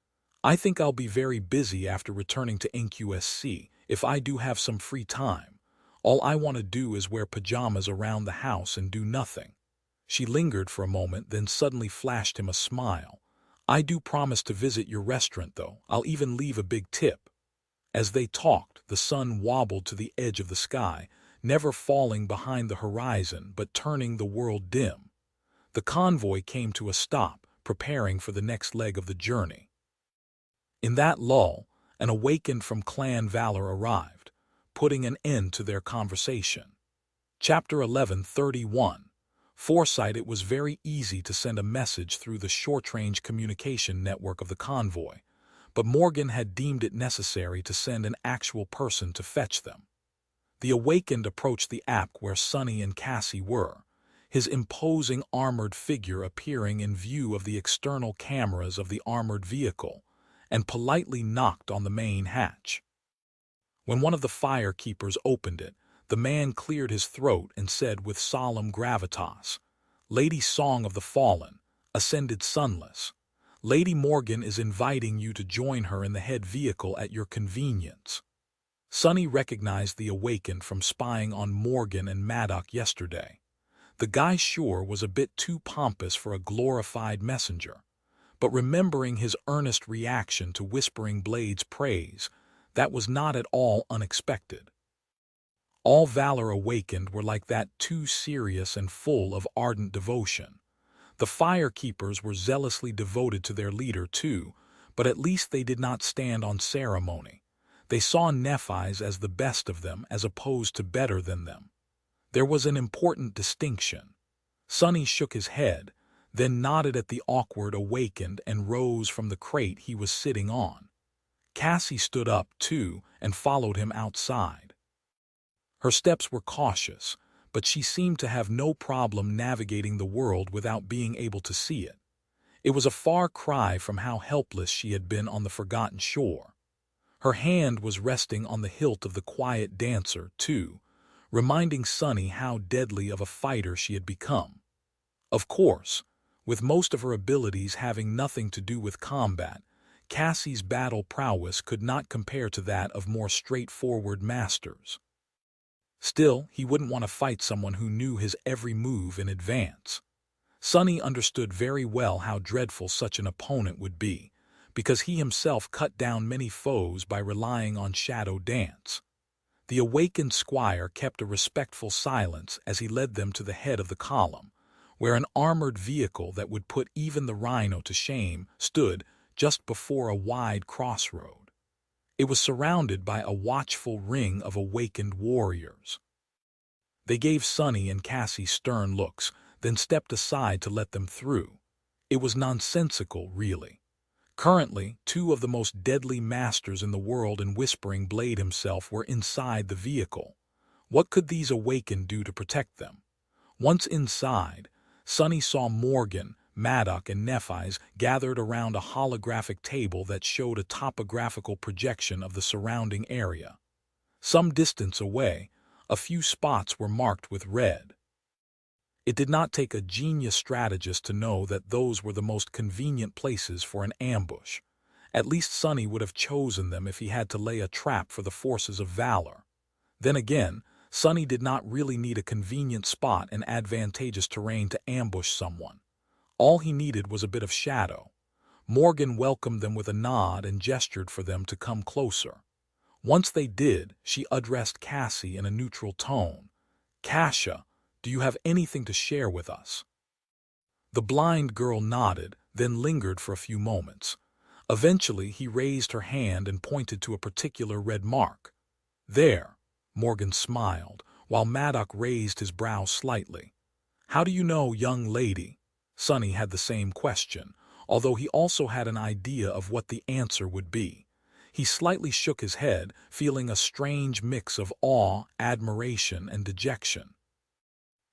I think I'll be very busy after returning to NQSC if I do have some free time. All I want to do is wear pajamas around the house and do nothing. She lingered for a moment, then suddenly flashed him a smile. I do promise to visit your restaurant, though. I'll even leave a big tip. As they talked, the sun wobbled to the edge of the sky, never falling behind the horizon but turning the world dim. The convoy came to a stop, preparing for the next leg of the journey. In that lull, an awakened from clan valor arrived, putting an end to their conversation. Chapter 11:31. Foresight. It was very easy to send a message through the short-range communication network of the convoy, but Morgan had deemed it necessary to send an actual person to fetch them. The awakened approached the app where Sonny and Cassie were, his imposing armored figure appearing in view of the external cameras of the armored vehicle, and politely knocked on the main hatch. When one of the firekeepers opened it, the man cleared his throat and said with solemn gravitas, Lady Song of the Fallen, ascended sunless. Lady Morgan is inviting you to join her in the head vehicle at your convenience. Sonny recognized the awakened from spying on Morgan and Maddock yesterday. The guy sure was a bit too pompous for a glorified messenger, but remembering his earnest reaction to Whispering Blade's praise, that was not at all unexpected. All valor awakened were like that, too serious and full of ardent devotion. The firekeepers were zealously devoted to their leader too, but at least they did not stand on ceremony. They saw Nephi's as the best of them as opposed to better than them. There was an important distinction. Sonny shook his head, then nodded at the awkward awakened and rose from the crate he was sitting on. Cassie stood up too and followed him outside. Her steps were cautious, but she seemed to have no problem navigating the world without being able to see it. It was a far cry from how helpless she had been on the forgotten shore. Her hand was resting on the hilt of the quiet dancer, too, reminding Sonny how deadly of a fighter she had become. Of course, with most of her abilities having nothing to do with combat, Cassie's battle prowess could not compare to that of more straightforward masters. Still, he wouldn't want to fight someone who knew his every move in advance. Sonny understood very well how dreadful such an opponent would be, because he himself cut down many foes by relying on shadow dance. The awakened squire kept a respectful silence as he led them to the head of the column, where an armored vehicle that would put even the rhino to shame stood just before a wide crossroad. It was surrounded by a watchful ring of awakened warriors. They gave Sonny and Cassie stern looks, then stepped aside to let them through. It was nonsensical, really. Currently, two of the most deadly masters in the world and Whispering Blade himself were inside the vehicle. What could these awakened do to protect them? Once inside, Sonny saw Morgan, Maddock, and Nephi's gathered around a holographic table that showed a topographical projection of the surrounding area. Some distance away, a few spots were marked with red. It did not take a genius strategist to know that those were the most convenient places for an ambush. At least Sonny would have chosen them if he had to lay a trap for the forces of valor. Then again, Sonny did not really need a convenient spot and advantageous terrain to ambush someone. All he needed was a bit of shadow. Morgan welcomed them with a nod and gestured for them to come closer. Once they did, she addressed Cassie in a neutral tone. "Cassia, do you have anything to share with us?" The blind girl nodded, then lingered for a few moments. Eventually, he raised her hand and pointed to a particular red mark. "There," Morgan smiled, while Maddox raised his brow slightly. "How do you know, young lady?" Sonny had the same question, although he also had an idea of what the answer would be. He slightly shook his head, feeling a strange mix of awe, admiration, and dejection.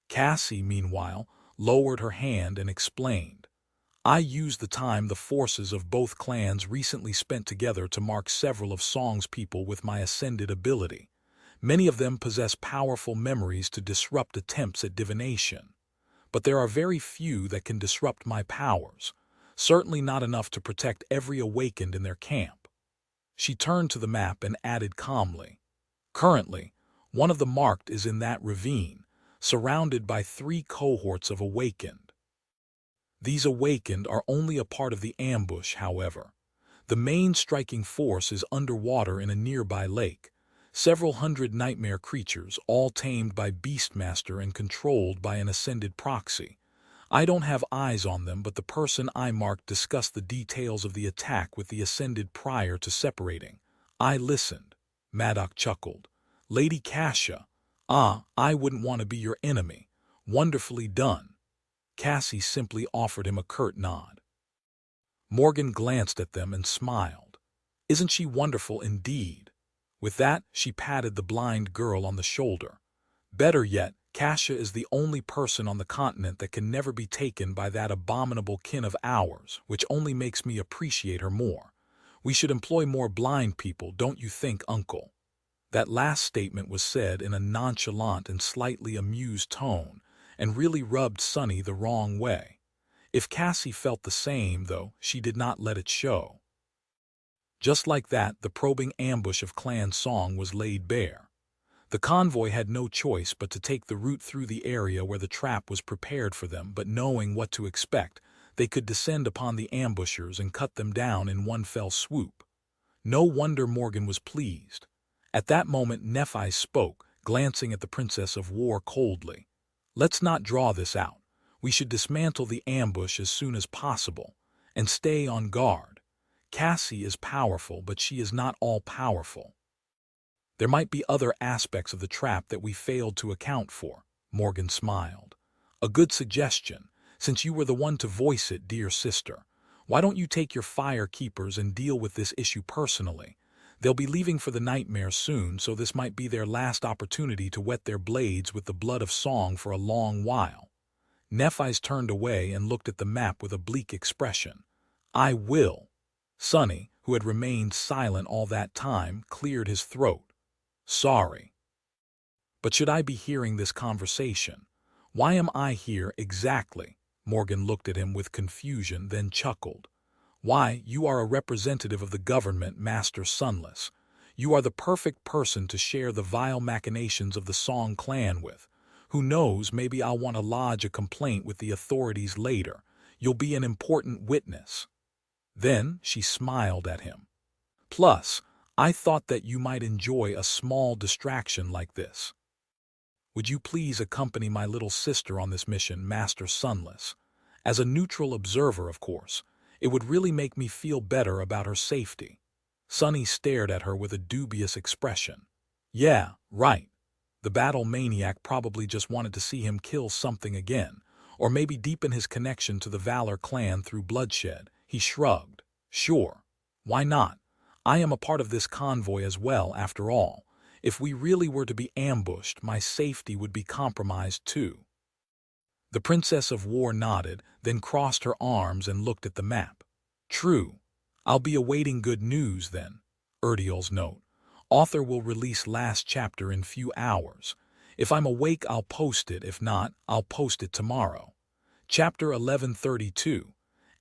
Cassie, meanwhile, lowered her hand and explained, "I used the time the forces of both clans recently spent together to mark several of Song's people with my ascended ability. Many of them possess powerful memories to disrupt attempts at divination. But there are very few that can disrupt my powers, certainly not enough to protect every awakened in their camp." She turned to the map and added calmly, "Currently, one of the marked is in that ravine, surrounded by 3 cohorts of awakened. These awakened are only a part of the ambush, however. The main striking force is underwater in a nearby lake. Several hundred nightmare creatures, all tamed by Beastmaster and controlled by an ascended proxy. I don't have eyes on them, but the person I marked discussed the details of the attack with the ascended prior to separating. I listened." Maddox chuckled. "Lady Cassia, I wouldn't want to be your enemy. Wonderfully done." Cassie simply offered him a curt nod. Morgan glanced at them and smiled. "Isn't she wonderful indeed?" With that, she patted the blind girl on the shoulder. "Better yet, Cassia is the only person on the continent that can never be taken by that abominable kin of ours, which only makes me appreciate her more. We should employ more blind people, don't you think, Uncle?" That last statement was said in a nonchalant and slightly amused tone, and really rubbed Sonny the wrong way. If Cassie felt the same, though, she did not let it show. Just like that, the probing ambush of Clan Song was laid bare. The convoy had no choice but to take the route through the area where the trap was prepared for them, but knowing what to expect, they could descend upon the ambushers and cut them down in one fell swoop. No wonder Morgan was pleased. At that moment Nephi spoke, glancing at the Princess of War coldly. "Let's not draw this out. We should dismantle the ambush as soon as possible, and stay on guard. Cassie is powerful, but she is not all-powerful. There might be other aspects of the trap that we failed to account for." Morgan smiled. "A good suggestion, since you were the one to voice it, dear sister. Why don't you take your fire keepers and deal with this issue personally? They'll be leaving for the nightmare soon, so this might be their last opportunity to wet their blades with the blood of Song for a long while." Nephi's turned away and looked at the map with a bleak expression. "I will." Sonny, who had remained silent all that time, cleared his throat. "Sorry. But should I be hearing this conversation? Why am I here exactly?" Morgan looked at him with confusion, then chuckled. "Why, you are a representative of the government, Master Sunless. You are the perfect person to share the vile machinations of the Song clan with. Who knows, maybe I'll want to lodge a complaint with the authorities later. You'll be an important witness." Then she smiled at him. "Plus, I thought that you might enjoy a small distraction like this. Would you please accompany my little sister on this mission, Master Sunless? As a neutral observer, of course. It would really make me feel better about her safety." Sonny stared at her with a dubious expression. "Yeah, right. The battle maniac probably just wanted to see him kill something again, or maybe deepen his connection to the Valor clan through bloodshed." He shrugged. "Sure. Why not? I am a part of this convoy as well, after all. If we really were to be ambushed, my safety would be compromised too." The Princess of War nodded, then crossed her arms and looked at the map. "True. I'll be awaiting good news then." Urdiel's note. "Author will release last chapter in few hours. If I'm awake, I'll post it. If not, I'll post it tomorrow." Chapter 1132.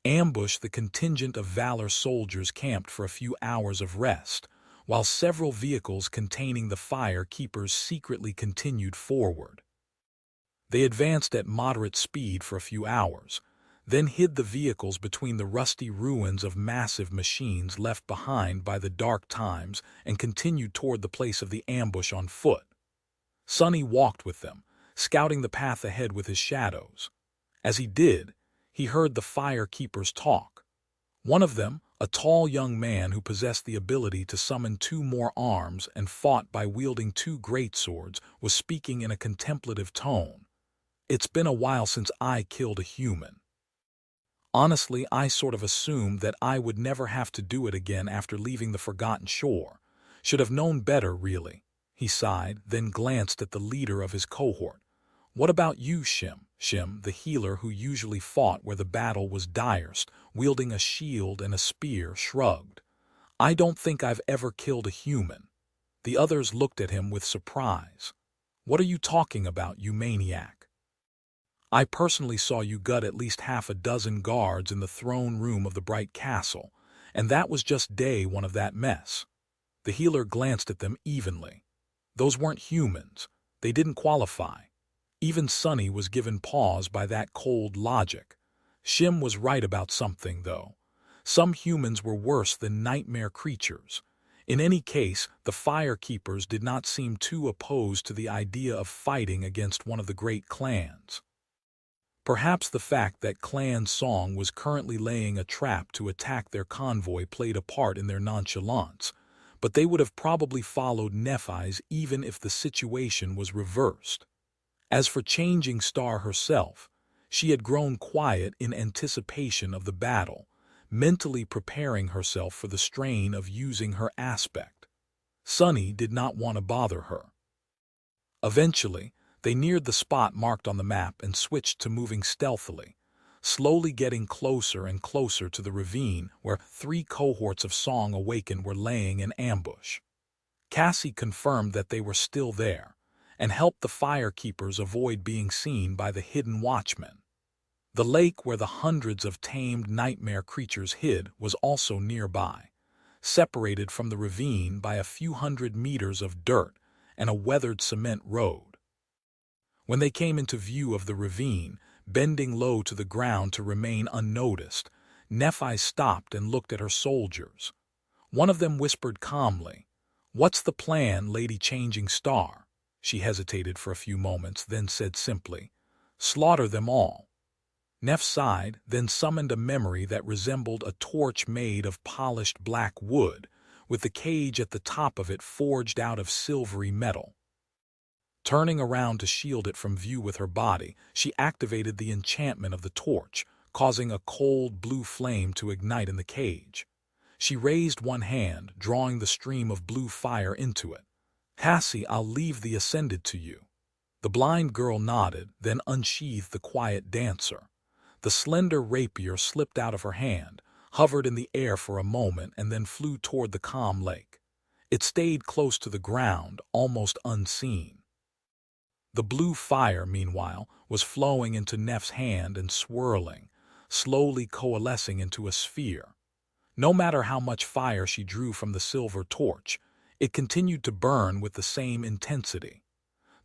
Ambush. The contingent of Valor soldiers camped for a few hours of rest, while several vehicles containing the fire keepers secretly continued forward. They advanced at moderate speed for a few hours. then hid the vehicles between the rusty ruins of massive machines left behind by the dark times and continued toward the place of the ambush on foot. Sonny walked with them, scouting the path ahead with his shadows. As he did, he heard the fire keepers talk. One of them, a tall young man who possessed the ability to summon 2 more arms and fought by wielding 2 greatswords, was speaking in a contemplative tone. "It's been a while since I killed a human. Honestly, I sort of assumed that I would never have to do it again after leaving the Forgotten Shore. Should have known better, really." He sighed, then glanced at the leader of his cohort. "What about you, Shim?" Shim, the healer who usually fought where the battle was direst, wielding a shield and a spear, shrugged. "I don't think I've ever killed a human." The others looked at him with surprise. "What are you talking about, you maniac?" "I personally saw you gut at least half a dozen guards in the throne room of the Bright Castle, and that was just day 1 of that mess." The healer glanced at them evenly. Those weren't humans. They didn't qualify. Even Sonny was given pause by that cold logic. Shim was right about something, though. Some humans were worse than nightmare creatures. In any case, the firekeepers did not seem too opposed to the idea of fighting against one of the great clans. Perhaps the fact that Clan Song was currently laying a trap to attack their convoy played a part in their nonchalance, but they would have probably followed Nephi's even if the situation was reversed. As for Changing Star herself, she had grown quiet in anticipation of the battle, mentally preparing herself for the strain of using her aspect. Sonny did not want to bother her. Eventually, they neared the spot marked on the map and switched to moving stealthily, slowly getting closer and closer to the ravine where 3 cohorts of Song Awakened were laying in ambush. Cassie confirmed that they were still there, and helped the firekeepers avoid being seen by the hidden watchmen. The lake where the hundreds of tamed nightmare creatures hid was also nearby, separated from the ravine by a few hundred meters of dirt and a weathered cement road. When they came into view of the ravine, bending low to the ground to remain unnoticed, Nephi stopped and looked at her soldiers. One of them whispered calmly, "What's the plan, Lady Changing Star?" She hesitated for a few moments, then said simply, "Slaughter them all." Neph sighed, then summoned a memory that resembled a torch made of polished black wood, with the cage at the top of it forged out of silvery metal. Turning around to shield it from view with her body, she activated the enchantment of the torch, causing a cold blue flame to ignite in the cage. She raised one hand, drawing the stream of blue fire into it. "Cassie, I'll leave the ascended to you." The blind girl nodded, then unsheathed the quiet dancer. The slender rapier slipped out of her hand, hovered in the air for a moment, and then flew toward the calm lake. It stayed close to the ground, almost unseen. The blue fire, meanwhile, was flowing into Neph's hand and swirling, slowly coalescing into a sphere. No matter how much fire she drew from the silver torch, it continued to burn with the same intensity.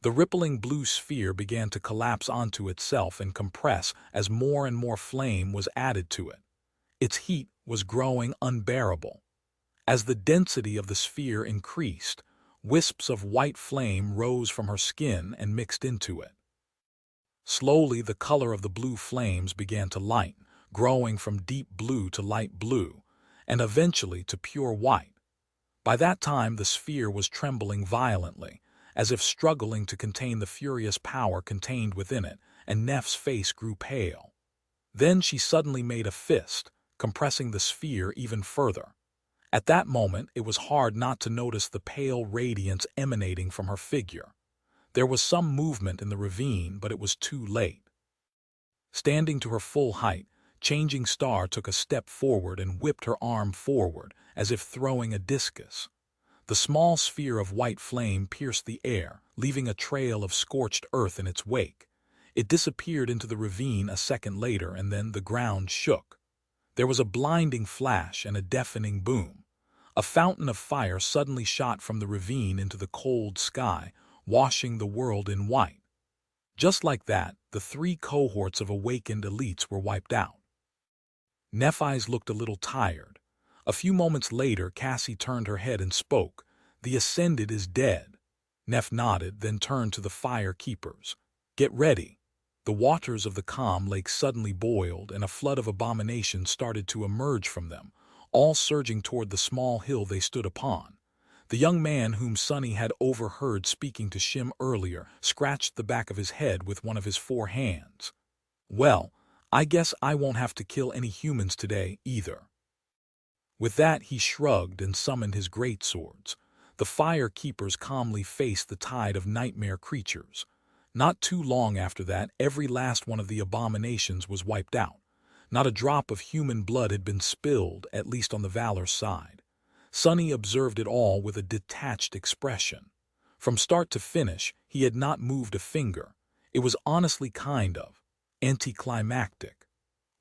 The rippling blue sphere began to collapse onto itself and compress as more and more flame was added to it. Its heat was growing unbearable. As the density of the sphere increased, wisps of white flame rose from her skin and mixed into it. Slowly, the color of the blue flames began to lighten, growing from deep blue to light blue, and eventually to pure white. By that time, the sphere was trembling violently, as if struggling to contain the furious power contained within it, and Neph's face grew pale. Then she suddenly made a fist, compressing the sphere even further. At that moment, it was hard not to notice the pale radiance emanating from her figure. There was some movement in the ravine, but it was too late. Standing to her full height, Changing Star took a step forward and whipped her arm forward, as if throwing a discus. The small sphere of white flame pierced the air, leaving a trail of scorched earth in its wake. It disappeared into the ravine a second later, and then the ground shook. There was a blinding flash and a deafening boom. A fountain of fire suddenly shot from the ravine into the cold sky, washing the world in white. Just like that, the 3 cohorts of awakened elites were wiped out. Nephi's looked a little tired. A few moments later, Cassie turned her head and spoke. "The Ascended is dead." Neph nodded, then turned to the fire keepers. "Get ready." The waters of the calm lake suddenly boiled, and a flood of abominations started to emerge from them, all surging toward the small hill they stood upon. The young man whom Sonny had overheard speaking to Shim earlier scratched the back of his head with one of his 4 hands. "Well, I guess I won't have to kill any humans today, either." With that, he shrugged and summoned his greatswords. The fire keepers calmly faced the tide of nightmare creatures. Not too long after that, every last one of the abominations was wiped out. Not a drop of human blood had been spilled, at least on the Valor side. Sonny observed it all with a detached expression. From start to finish, he had not moved a finger. It was honestly kind of anticlimactic.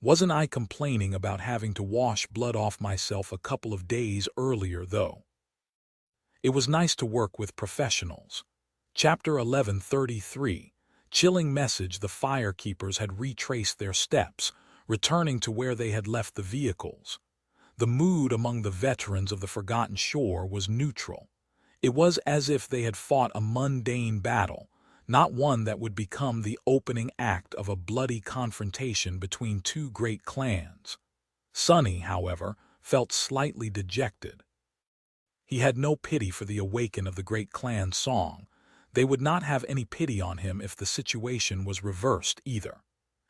Wasn't I complaining about having to wash blood off myself a couple of days earlier, though? It was nice to work with professionals. Chapter 1133. Chilling message. The firekeepers had retraced their steps, returning to where they had left the vehicles. The mood among the veterans of the Forgotten Shore was neutral. It was as if they had fought a mundane battle, not one that would become the opening act of a bloody confrontation between 2 great clans. Sonny, however, felt slightly dejected. He had no pity for the awaken of the great clan Song. They would not have any pity on him if the situation was reversed either.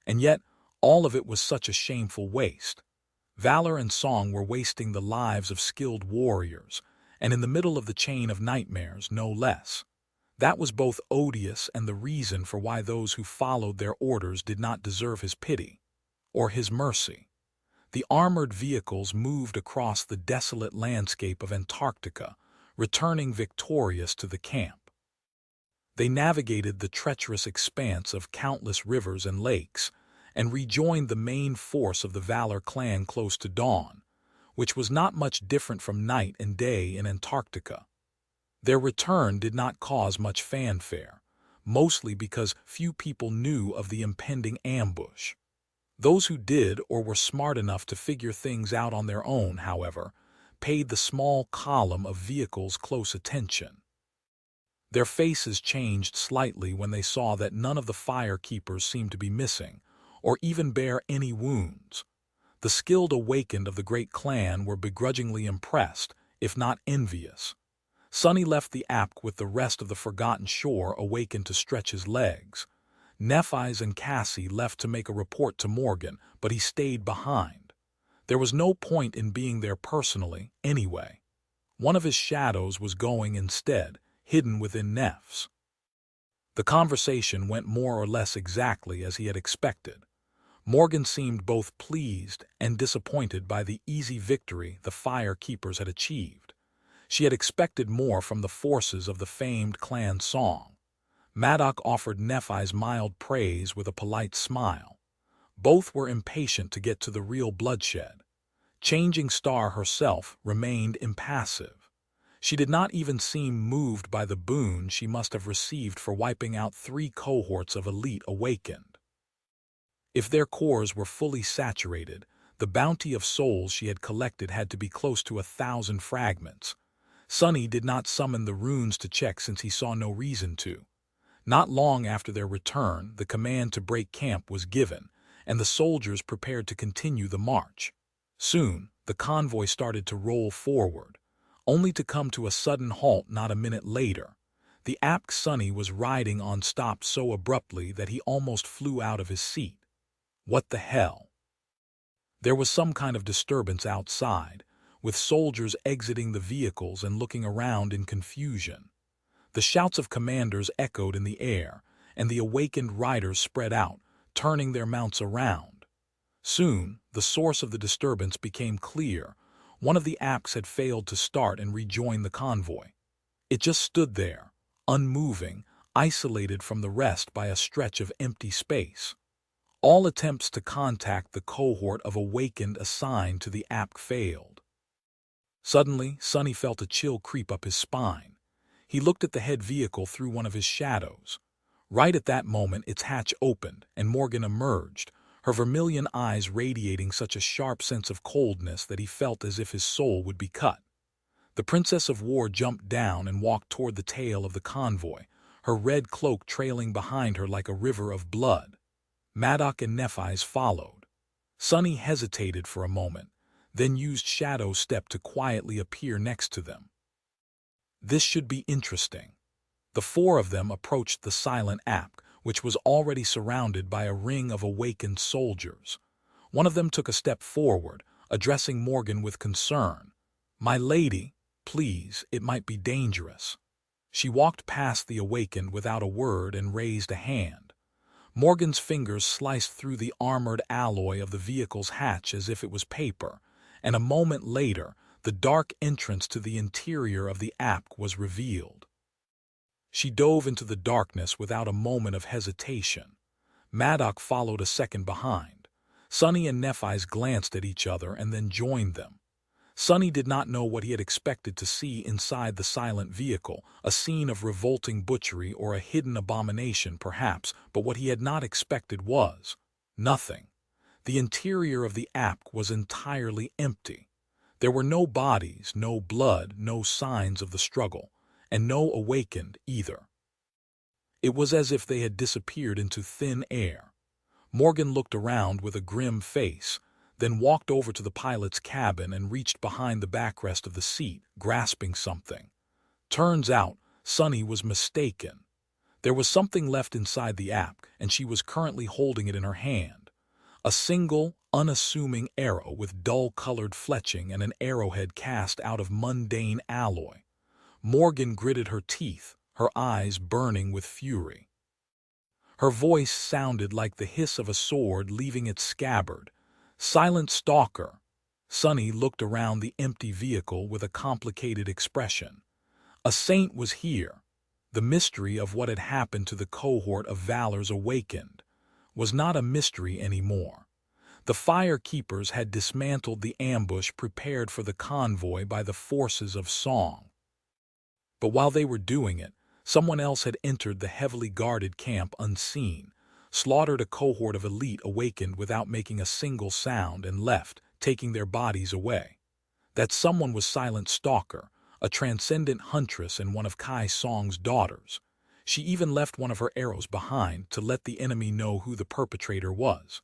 And yet, all of it was such a shameful waste. Valor and Song were wasting the lives of skilled warriors, and in the middle of the chain of nightmares, no less. That was both odious and the reason for why those who followed their orders did not deserve his pity, or his mercy. The armored vehicles moved across the desolate landscape of Antarctica, returning victorious to the camp. They navigated the treacherous expanse of countless rivers and lakes, and rejoined the main force of the Valor clan close to dawn, which was not much different from night and day in Antarctica. Their return did not cause much fanfare, mostly because few people knew of the impending ambush. Those who did or were smart enough to figure things out on their own, however, paid the small column of vehicles close attention. Their faces changed slightly when they saw that none of the fire keepers seemed to be missing, or even bear any wounds. The skilled awakened of the great clan were begrudgingly impressed, if not envious. Sonny left the Apk with the rest of the Forgotten Shore awakened to stretch his legs. Nephi's and Cassie left to make a report to Morgan, but he stayed behind. There was no point in being there personally, anyway. One of his shadows was going instead, hidden within Neph's. The conversation went more or less exactly as he had expected. Morgan seemed both pleased and disappointed by the easy victory the fire keepers had achieved. She had expected more from the forces of the famed clan Song. Maddock offered Nephi's mild praise with a polite smile. Both were impatient to get to the real bloodshed. Changing Star herself remained impassive. She did not even seem moved by the boon she must have received for wiping out 3 cohorts of elite awakened. If their cores were fully saturated, the bounty of souls she had collected had to be close to 1,000 fragments. Sonny did not summon the runes to check since he saw no reason to. Not long after their return, the command to break camp was given, and the soldiers prepared to continue the march. Soon, the convoy started to roll forward, only to come to a sudden halt not a minute later. The Apk Sonny was riding on stopped so abruptly that he almost flew out of his seat. What the hell? There was some kind of disturbance outside, with soldiers exiting the vehicles and looking around in confusion. The shouts of commanders echoed in the air, and the awakened riders spread out, turning their mounts around. Soon, the source of the disturbance became clear. One of the Apks had failed to start and rejoin the convoy. It just stood there, unmoving, isolated from the rest by a stretch of empty space. All attempts to contact the cohort of awakened assigned to the Apk failed. Suddenly, Sonny felt a chill creep up his spine. He looked at the head vehicle through one of his shadows. Right at that moment, its hatch opened, and Morgan emerged, her vermilion eyes radiating such a sharp sense of coldness that he felt as if his soul would be cut. The Princess of War jumped down and walked toward the tail of the convoy, her red cloak trailing behind her like a river of blood. Madoc and Nephi's followed. Sunny hesitated for a moment, then used Shadow Step to quietly appear next to them. This should be interesting. The four of them approached the silent app, which was already surrounded by a ring of awakened soldiers. One of them took a step forward, addressing Morgan with concern. "My lady, please, it might be dangerous." She walked past the awakened without a word and raised a hand. Morgan's fingers sliced through the armored alloy of the vehicle's hatch as if it was paper, and a moment later, the dark entrance to the interior of the app was revealed. She dove into the darkness without a moment of hesitation. Madoc followed a second behind. Sunny and Nephi's glanced at each other and then joined them. Sunny did not know what he had expected to see inside the silent vehicle, a scene of revolting butchery or a hidden abomination perhaps, but what he had not expected was nothing. The interior of the app was entirely empty. There were no bodies, no blood, no signs of the struggle, and no awakened either. It was as if they had disappeared into thin air. Morgan looked around with a grim face, then walked over to the pilot's cabin and reached behind the backrest of the seat, grasping something. Turns out, Sunny was mistaken. There was something left inside the app, and she was currently holding it in her hand. A single, unassuming arrow with dull-colored fletching and an arrowhead cast out of mundane alloy. Morgan gritted her teeth, her eyes burning with fury. Her voice sounded like the hiss of a sword leaving its scabbard. "Silent Stalker." Sunny looked around the empty vehicle with a complicated expression. A saint was here. The mystery of what had happened to the cohort of Valor's awakened was not a mystery anymore. The Fire Keepers had dismantled the ambush prepared for the convoy by the forces of Song. But while they were doing it, someone else had entered the heavily guarded camp unseen, slaughtered a cohort of elite awakened without making a single sound, and left, taking their bodies away. That someone was Silent Stalker, a transcendent huntress and one of Kai Song's daughters. She even left one of her arrows behind to let the enemy know who the perpetrator was.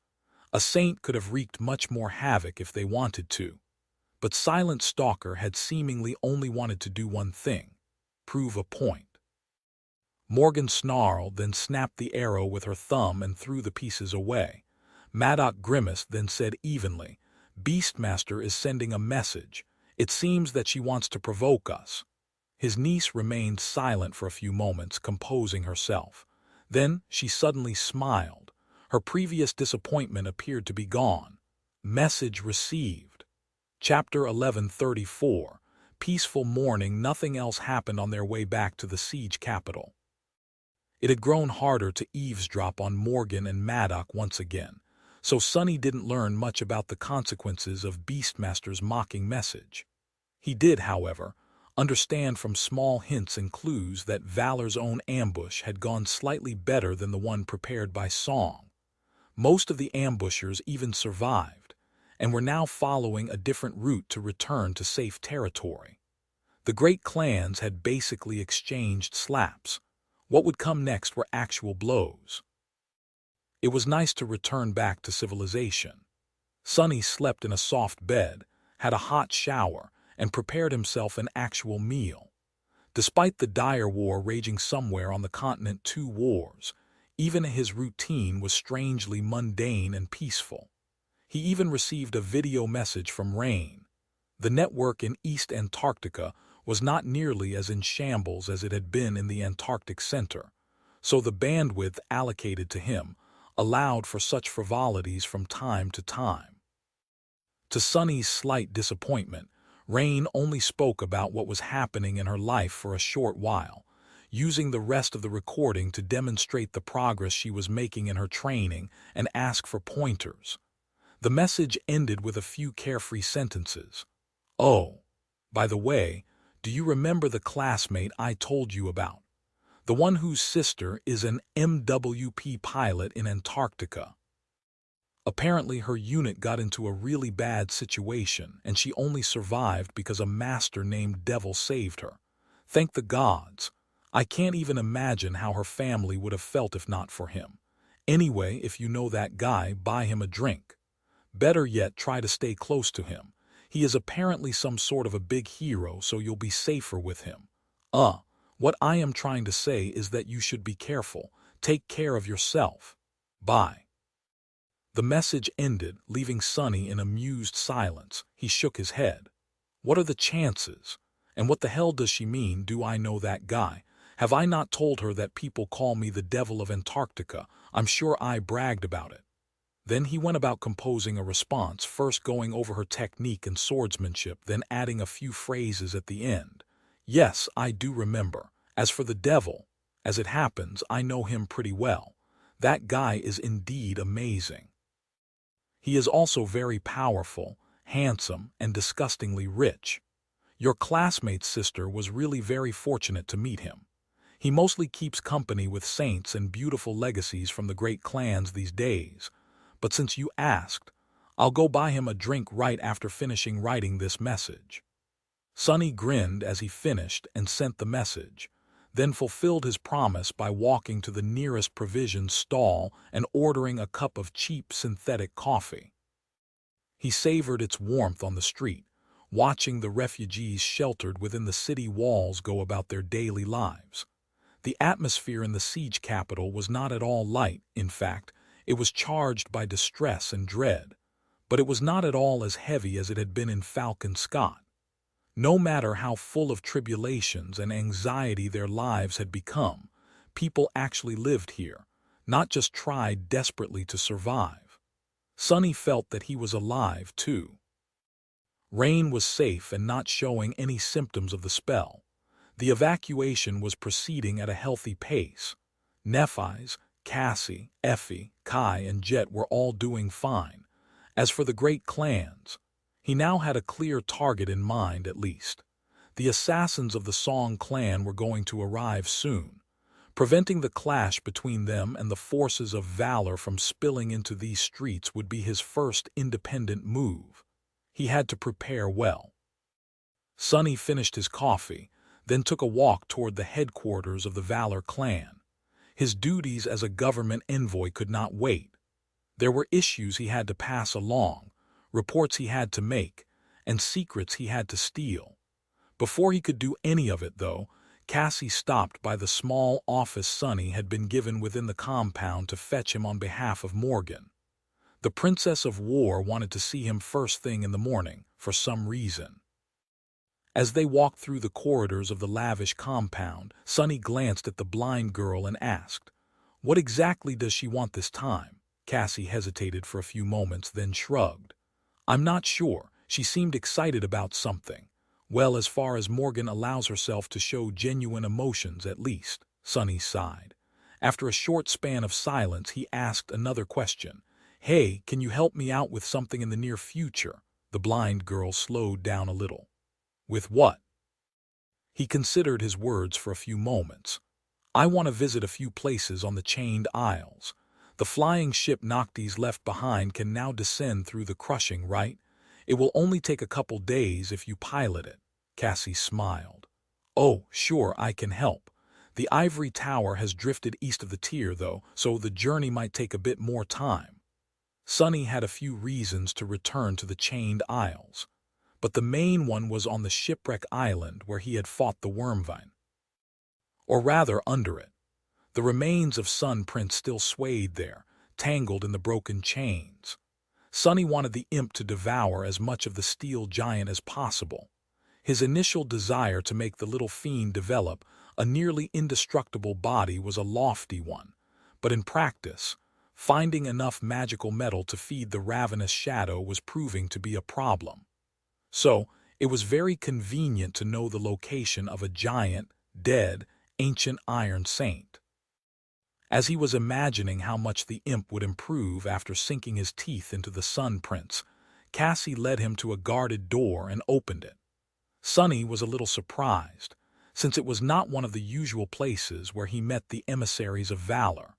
A saint could have wreaked much more havoc if they wanted to. But Silent Stalker had seemingly only wanted to do one thing: prove a point. Morgan snarled, then snapped the arrow with her thumb and threw the pieces away. Madoc grimaced, then said evenly, "Beastmaster is sending a message. It seems that she wants to provoke us." His niece remained silent for a few moments, composing herself. Then she suddenly smiled. Her previous disappointment appeared to be gone. Message received. Chapter 1134. Peaceful morning. Nothing else happened on their way back to the siege capital. It had grown harder to eavesdrop on Morgan and Madoc once again, so Sunny didn't learn much about the consequences of Beastmaster's mocking message. He did, however, understand from small hints and clues that Valor's own ambush had gone slightly better than the one prepared by Song. Most of the ambushers even survived, and were now following a different route to return to safe territory. The great clans had basically exchanged slaps. What would come next were actual blows. It was nice to return back to civilization. Sunny slept in a soft bed, had a hot shower, and prepared himself an actual meal. Despite the dire war raging somewhere on the continent, 2 wars, even his routine was strangely mundane and peaceful. He even received a video message from Rain. The network in East Antarctica was not nearly as in shambles as it had been in the Antarctic Center, so the bandwidth allocated to him allowed for such frivolities from time to time. To Sunny's slight disappointment, Rain only spoke about what was happening in her life for a short while, using the rest of the recording to demonstrate the progress she was making in her training and ask for pointers. The message ended with a few carefree sentences. "Oh, by the way, do you remember the classmate I told you about? The one whose sister is an MWP pilot in Antarctica. Apparently her unit got into a really bad situation and she only survived because a master named Devil saved her. Thank the gods. I can't even imagine how her family would have felt if not for him. Anyway, if you know that guy, buy him a drink. Better yet, try to stay close to him. He is apparently some sort of a big hero, so you'll be safer with him. What I am trying to say is that you should be careful. Take care of yourself. Bye. The message ended, leaving Sonny in amused silence. He shook his head. What are the chances? And what the hell does she mean, do I know that guy? Have I not told her that people call me the Devil of Antarctica? I'm sure I bragged about it. Then he went about composing a response, first going over her technique and swordsmanship, then adding a few phrases at the end. Yes, I do remember. As for the devil, as it happens, I know him pretty well. That guy is indeed amazing. He is also very powerful, handsome, and disgustingly rich. Your classmate's sister was really very fortunate to meet him. He mostly keeps company with saints and beautiful legacies from the great clans these days. But since you asked, I'll go buy him a drink right after finishing writing this message. Sonny grinned as he finished and sent the message, then fulfilled his promise by walking to the nearest provision stall and ordering a cup of cheap synthetic coffee. He savored its warmth on the street, watching the refugees sheltered within the city walls go about their daily lives. The atmosphere in the siege capital was not at all light. In fact, it was charged by distress and dread, but it was not at all as heavy as it had been in Falcon Scott. No matter how full of tribulations and anxiety their lives had become, people actually lived here, not just tried desperately to survive. Sonny felt that he was alive, too. Rain was safe and not showing any symptoms of the spell. The evacuation was proceeding at a healthy pace. Nephi's, Cassie, Effie, Kai, and Jet were all doing fine. As for the great clans, he now had a clear target in mind, at least. The assassins of the Song clan were going to arrive soon. Preventing the clash between them and the forces of valor from spilling into these streets would be his first independent move. He had to prepare well. Sonny finished his coffee, then took a walk toward the headquarters of the Valor clan. His duties as a government envoy could not wait. There were issues he had to pass along, reports he had to make, and secrets he had to steal. Before he could do any of it, though, Cassie stopped by the small office Sonny had been given within the compound to fetch him on behalf of Morgan. The Princess of War wanted to see him first thing in the morning, for some reason. As they walked through the corridors of the lavish compound, Sonny glanced at the blind girl and asked, "What exactly does she want this time?" Cassie hesitated for a few moments, then shrugged. "I'm not sure. She seemed excited about something. Well, as far as Morgan allows herself to show genuine emotions, at least," Sonny sighed. After a short span of silence, he asked another question. "Hey, can you help me out with something in the near future?" The blind girl slowed down a little. "With what?" He considered his words for a few moments. "I want to visit a few places on the Chained Isles. The flying ship Noctis left behind can now descend through the crushing, right? It will only take a couple days if you pilot it." Cassie smiled. "Oh, sure, I can help. The ivory tower has drifted east of the tier, though, so the journey might take a bit more time." Sonny had a few reasons to return to the Chained Isles, but the main one was on the Shipwreck Island where he had fought the Wormvine. Or rather, under it. The remains of Sun Prince still swayed there, tangled in the broken chains. Sonny wanted the imp to devour as much of the steel giant as possible. His initial desire to make the little fiend develop a nearly indestructible body was a lofty one, but in practice, finding enough magical metal to feed the ravenous shadow was proving to be a problem. So, it was very convenient to know the location of a giant, dead, ancient iron saint. As he was imagining how much the imp would improve after sinking his teeth into the Sun Prince, Cassie led him to a guarded door and opened it. Sonny was a little surprised. since it was not one of the usual places where he met the emissaries of valor.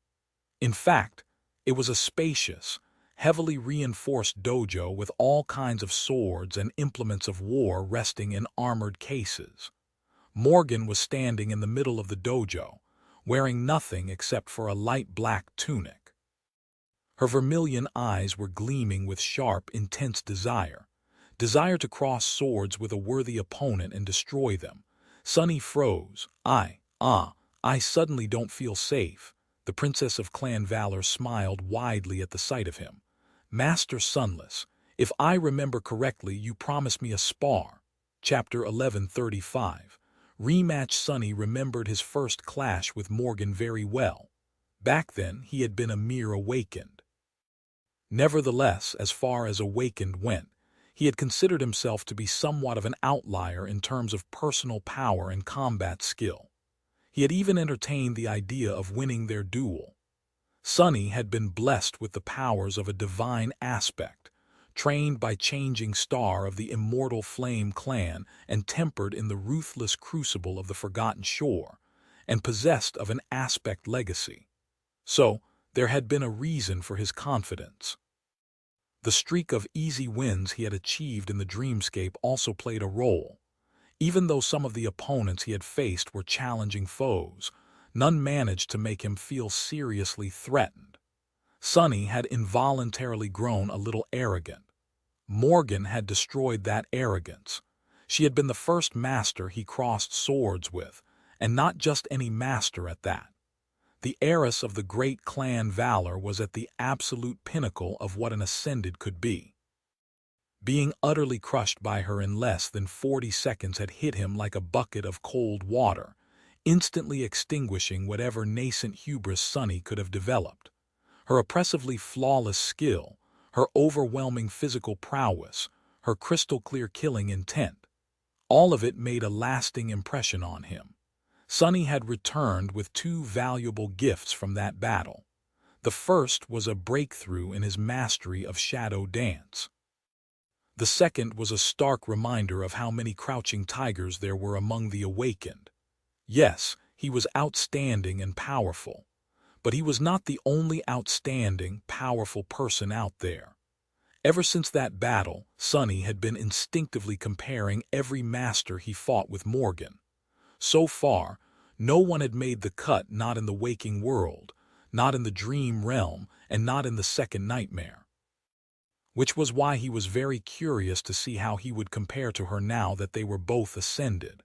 In fact, it was a spacious, heavily reinforced dojo with all kinds of swords and implements of war resting in armored cases. Morgan was standing in the middle of the dojo, wearing nothing except for a light black tunic. Her vermilion eyes were gleaming with sharp, intense desire to cross swords with a worthy opponent and destroy them. Sunny froze. I suddenly don't feel safe. The Princess of Clan Valor smiled widely at the sight of him. Master Sunless, if I remember correctly, you promised me a spar. Chapter 1135. Rematch. Sunny remembered his first clash with Morgan very well. Back then, he had been a mere awakened. Nevertheless, as far as awakened went, he had considered himself to be somewhat of an outlier in terms of personal power and combat skill. He had even entertained the idea of winning their duel. Sunny had been blessed with the powers of a divine aspect, trained by Changing Star of the Immortal Flame clan and tempered in the ruthless crucible of the Forgotten Shore, and possessed of an aspect legacy. So, there had been a reason for his confidence. The streak of easy wins he had achieved in the dreamscape also played a role. Even though some of the opponents he had faced were challenging foes, none managed to make him feel seriously threatened. Sunny had involuntarily grown a little arrogant. Morgan had destroyed that arrogance. She had been the first master he crossed swords with, and not just any master at that. The heiress of the great clan Valor was at the absolute pinnacle of what an ascended could be. Being utterly crushed by her in less than 40 seconds had hit him like a bucket of cold water, instantly extinguishing whatever nascent hubris Sunny could have developed. Her oppressively flawless skill, her overwhelming physical prowess, her crystal-clear killing intent, all of it made a lasting impression on him. Sunny had returned with 2 valuable gifts from that battle. The first was a breakthrough in his mastery of shadow dance. The second was a stark reminder of how many crouching tigers there were among the awakened. Yes, he was outstanding and powerful, but he was not the only outstanding, powerful person out there. Ever since that battle, Sunny had been instinctively comparing every master he fought with Morgan. So far, no one had made the cut, not in the waking world, not in the dream realm, and not in the second nightmare. Which was why he was very curious to see how he would compare to her now that they were both ascended.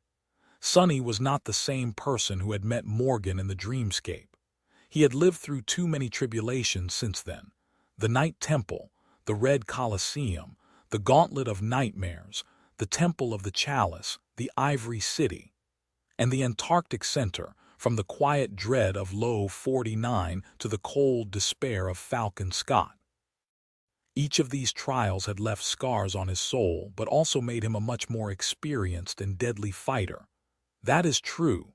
Sunny was not the same person who had met Morgan in the dreamscape. He had lived through too many tribulations since then. The Night Temple, the Red Colosseum, the Gauntlet of Nightmares, the Temple of the Chalice, the Ivory City, and the Antarctic Center, from the quiet dread of Low 49 to the cold despair of Falcon Scott. Each of these trials had left scars on his soul, but also made him a much more experienced and deadly fighter. That is true,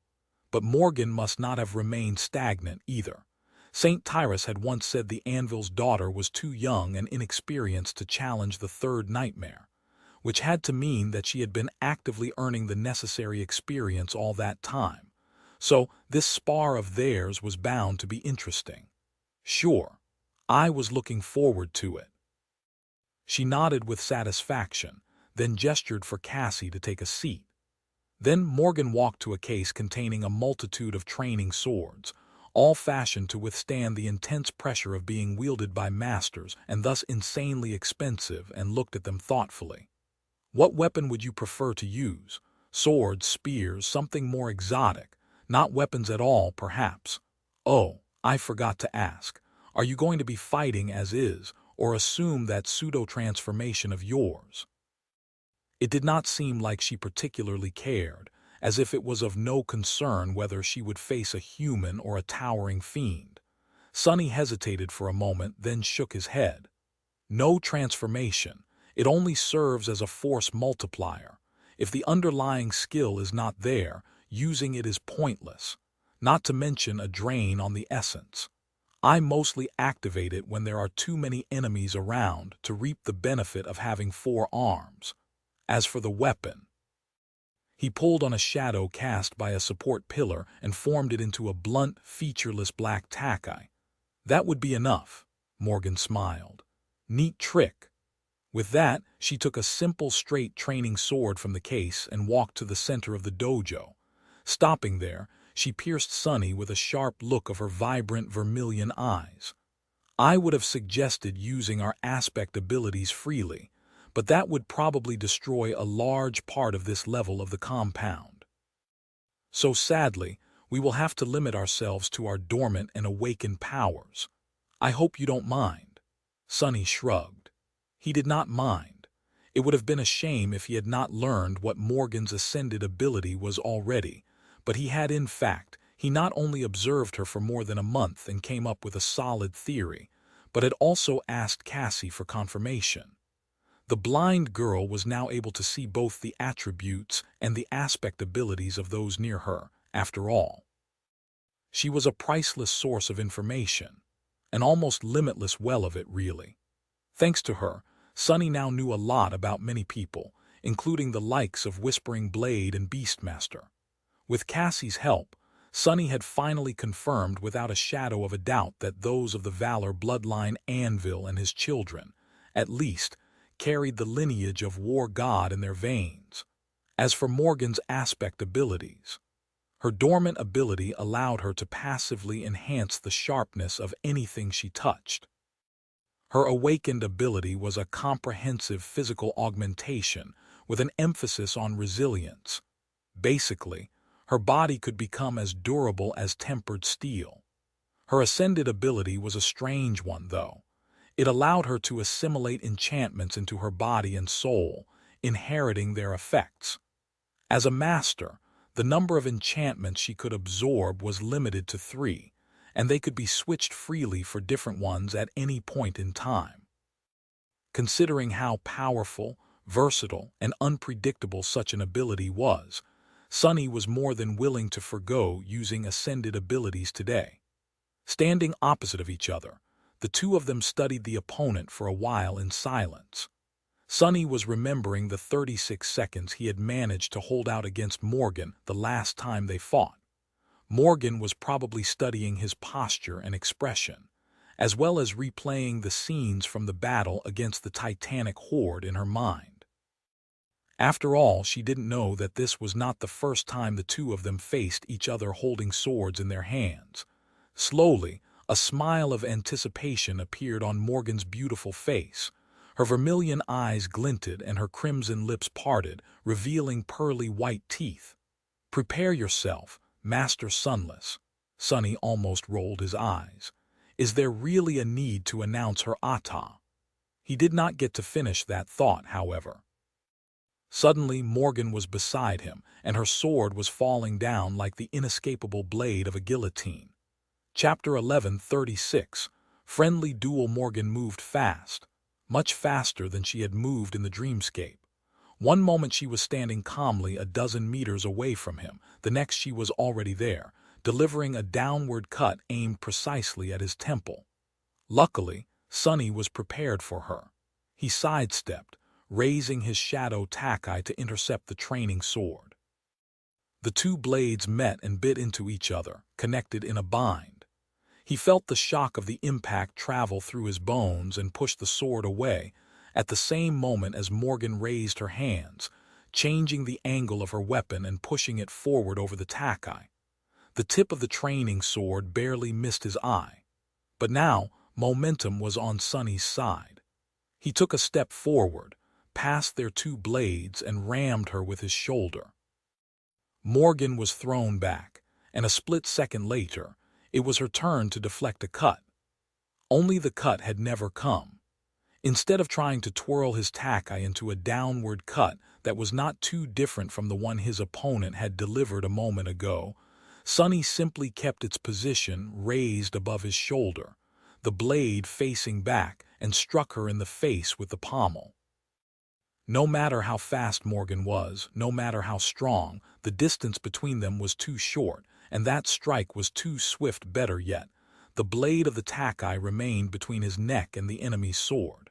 but Morgan must not have remained stagnant either. St. Tyrus had once said the Anvil's daughter was too young and inexperienced to challenge the third nightmare, which had to mean that she had been actively earning the necessary experience all that time. So this spar of theirs was bound to be interesting. Sure, I was looking forward to it. She nodded with satisfaction, then gestured for Cassie to take a seat. Then Morgan walked to a case containing a multitude of training swords, all fashioned to withstand the intense pressure of being wielded by masters and thus insanely expensive, and looked at them thoughtfully. What weapon would you prefer to use? Swords, spears, something more exotic, not weapons at all, perhaps? Oh, I forgot to ask. Are you going to be fighting as is, or assume that pseudo-transformation of yours? It did not seem like she particularly cared, as if it was of no concern whether she would face a human or a towering fiend. Sunny hesitated for a moment, then shook his head. No transformation. It only serves as a force multiplier. If the underlying skill is not there, using it is pointless, not to mention a drain on the essence. I mostly activate it when there are too many enemies around to reap the benefit of having 4 arms. As for the weapon, He pulled on a shadow cast by a support pillar and formed it into a blunt, featureless black tack-eye. That would be enough, Morgan smiled. Neat trick. With that, she took a simple straight training sword from the case and walked to the center of the dojo. Stopping there, she pierced Sunny with a sharp look of her vibrant vermilion eyes. I would have suggested using our aspect abilities freely, but that would probably destroy a large part of this level of the compound. So sadly, we will have to limit ourselves to our dormant and awakened powers. I hope you don't mind. Sunny shrugged. He did not mind. It would have been a shame if he had not learned what Morgan's ascended ability was already, but he had in fact. He not only observed her for more than a month and came up with a solid theory, but had also asked Cassie for confirmation. The blind girl was now able to see both the attributes and the aspect abilities of those near her, after all. She was a priceless source of information, an almost limitless well of it, really. Thanks to her, Sunny now knew a lot about many people, including the likes of Whispering Blade and Beastmaster. With Cassie's help, Sunny had finally confirmed without a shadow of a doubt that those of the Valor bloodline Anvil and his children, at least, carried the lineage of War God in their veins. As for Morgan's aspect abilities, her dormant ability allowed her to passively enhance the sharpness of anything she touched. Her awakened ability was a comprehensive physical augmentation with an emphasis on resilience. Basically, her body could become as durable as tempered steel. Her ascended ability was a strange one, though. It allowed her to assimilate enchantments into her body and soul, inheriting their effects. As a master, the number of enchantments she could absorb was limited to 3, and they could be switched freely for different ones at any point in time. Considering how powerful, versatile, and unpredictable such an ability was, Sunny was more than willing to forgo using ascended abilities today. Standing opposite of each other, the two of them studied the opponent for a while in silence. Sunny was remembering the 36 seconds he had managed to hold out against Morgan the last time they fought. Morgan was probably studying his posture and expression, as well as replaying the scenes from the battle against the Titanic horde in her mind. After all, she didn't know that this was not the first time the two of them faced each other holding swords in their hands. Slowly, a smile of anticipation appeared on Morgan's beautiful face. Her vermilion eyes glinted and her crimson lips parted, revealing pearly white teeth. "Prepare yourself, Master Sunless." Sunny almost rolled his eyes. Is there really a need to announce her ata? He did not get to finish that thought, however. Suddenly, Morgan was beside him, and her sword was falling down like the inescapable blade of a guillotine. Chapter 11:36. Friendly Duel. Morgan moved fast, much faster than she had moved in the dreamscape. One moment she was standing calmly a dozen meters away from him, the next she was already there, delivering a downward cut aimed precisely at his temple. Luckily, Sunny was prepared for her. He sidestepped, raising his shadow tack-eye to intercept the training sword. The two blades met and bit into each other, connected in a bind. He felt the shock of the impact travel through his bones and pushed the sword away, at the same moment as Morgan raised her hands, changing the angle of her weapon and pushing it forward over the tack-eye. The tip of the training sword barely missed his eye. But now, momentum was on Sunny's side. He took a step forward, past their two blades, and rammed her with his shoulder. Morgan was thrown back, and a split second later, it was her turn to deflect a cut. Only the cut had never come. Instead of trying to twirl his tack-eye into a downward cut that was not too different from the one his opponent had delivered a moment ago, Sunny simply kept its position raised above his shoulder, the blade facing back, and struck her in the face with the pommel. No matter how fast Morgan was, no matter how strong, the distance between them was too short, and that strike was too swift. Better yet, the blade of the tack-eye remained between his neck and the enemy's sword.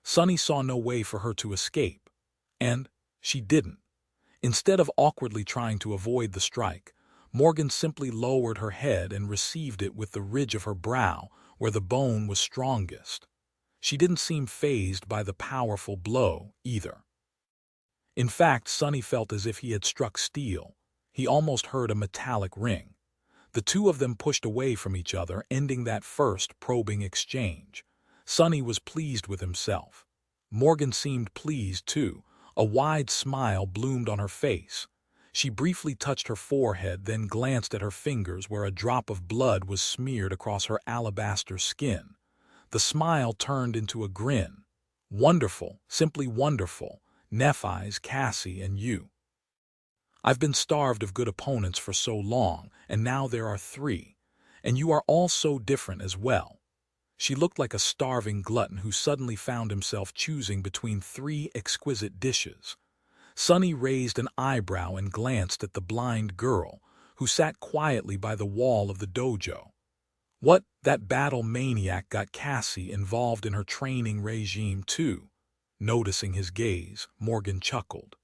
Sunny saw no way for her to escape, and she didn't. Instead of awkwardly trying to avoid the strike, Morgan simply lowered her head and received it with the ridge of her brow where the bone was strongest. She didn't seem fazed by the powerful blow, either. In fact, Sonny felt as if he had struck steel. He almost heard a metallic ring. The two of them pushed away from each other, ending that first probing exchange. Sonny was pleased with himself. Morgan seemed pleased, too. A wide smile bloomed on her face. She briefly touched her forehead, then glanced at her fingers where a drop of blood was smeared across her alabaster skin. The smile turned into a grin. Wonderful, simply wonderful. Nephi's, Cassie, and you. I've been starved of good opponents for so long, and now there are 3. And you are all so different as well. She looked like a starving glutton who suddenly found himself choosing between 3 exquisite dishes. Sonny raised an eyebrow and glanced at the blind girl, who sat quietly by the wall of the dojo. What, that battle maniac got Cassie involved in her training regime too? Noticing his gaze, Morgan chuckled.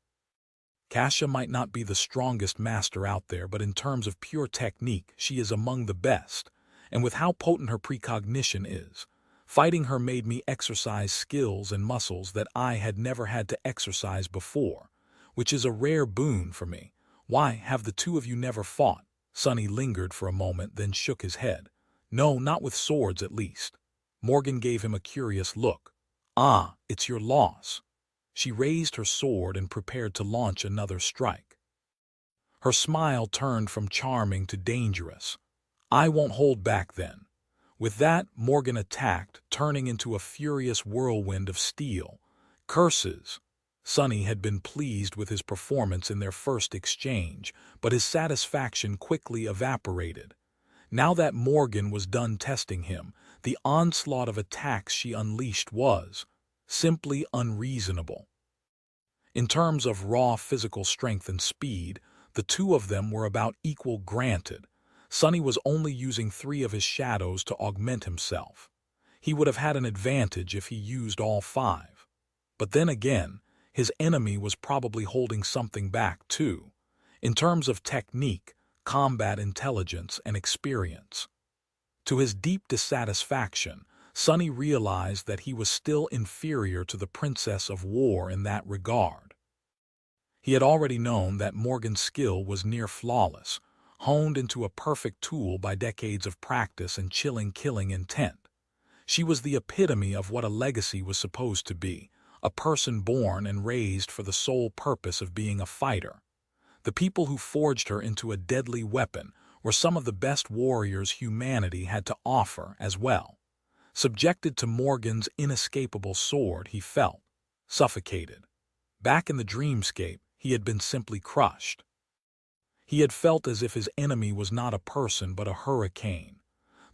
Kasia might not be the strongest master out there, but in terms of pure technique, she is among the best. And with how potent her precognition is, fighting her made me exercise skills and muscles that I had never had to exercise before, which is a rare boon for me. Why, have the two of you never fought? Sonny lingered for a moment, then shook his head. No, not with swords at least. Morgan gave him a curious look. Ah, it's your loss. She raised her sword and prepared to launch another strike. Her smile turned from charming to dangerous. I won't hold back then. With that, Morgan attacked, turning into a furious whirlwind of steel. Curses! Sonny had been pleased with his performance in their first exchange, but his satisfaction quickly evaporated. Now that Morgan was done testing him, the onslaught of attacks she unleashed was simply unreasonable. In terms of raw physical strength and speed, the two of them were about equal. Granted, Sonny was only using 3 of his shadows to augment himself. He would have had an advantage if he used all 5. But then again, his enemy was probably holding something back too, in terms of technique, combat intelligence, and experience. To his deep dissatisfaction, Sonny realized that he was still inferior to the Princess of War in that regard. He had already known that Morgan's skill was near flawless, honed into a perfect tool by decades of practice and chilling killing intent. She was the epitome of what a legacy was supposed to be, a person born and raised for the sole purpose of being a fighter. The people who forged her into a deadly weapon were some of the best warriors humanity had to offer as well. Subjected to Morgan's inescapable sword, he felt suffocated. Back in the dreamscape, he had been simply crushed. He had felt as if his enemy was not a person but a hurricane.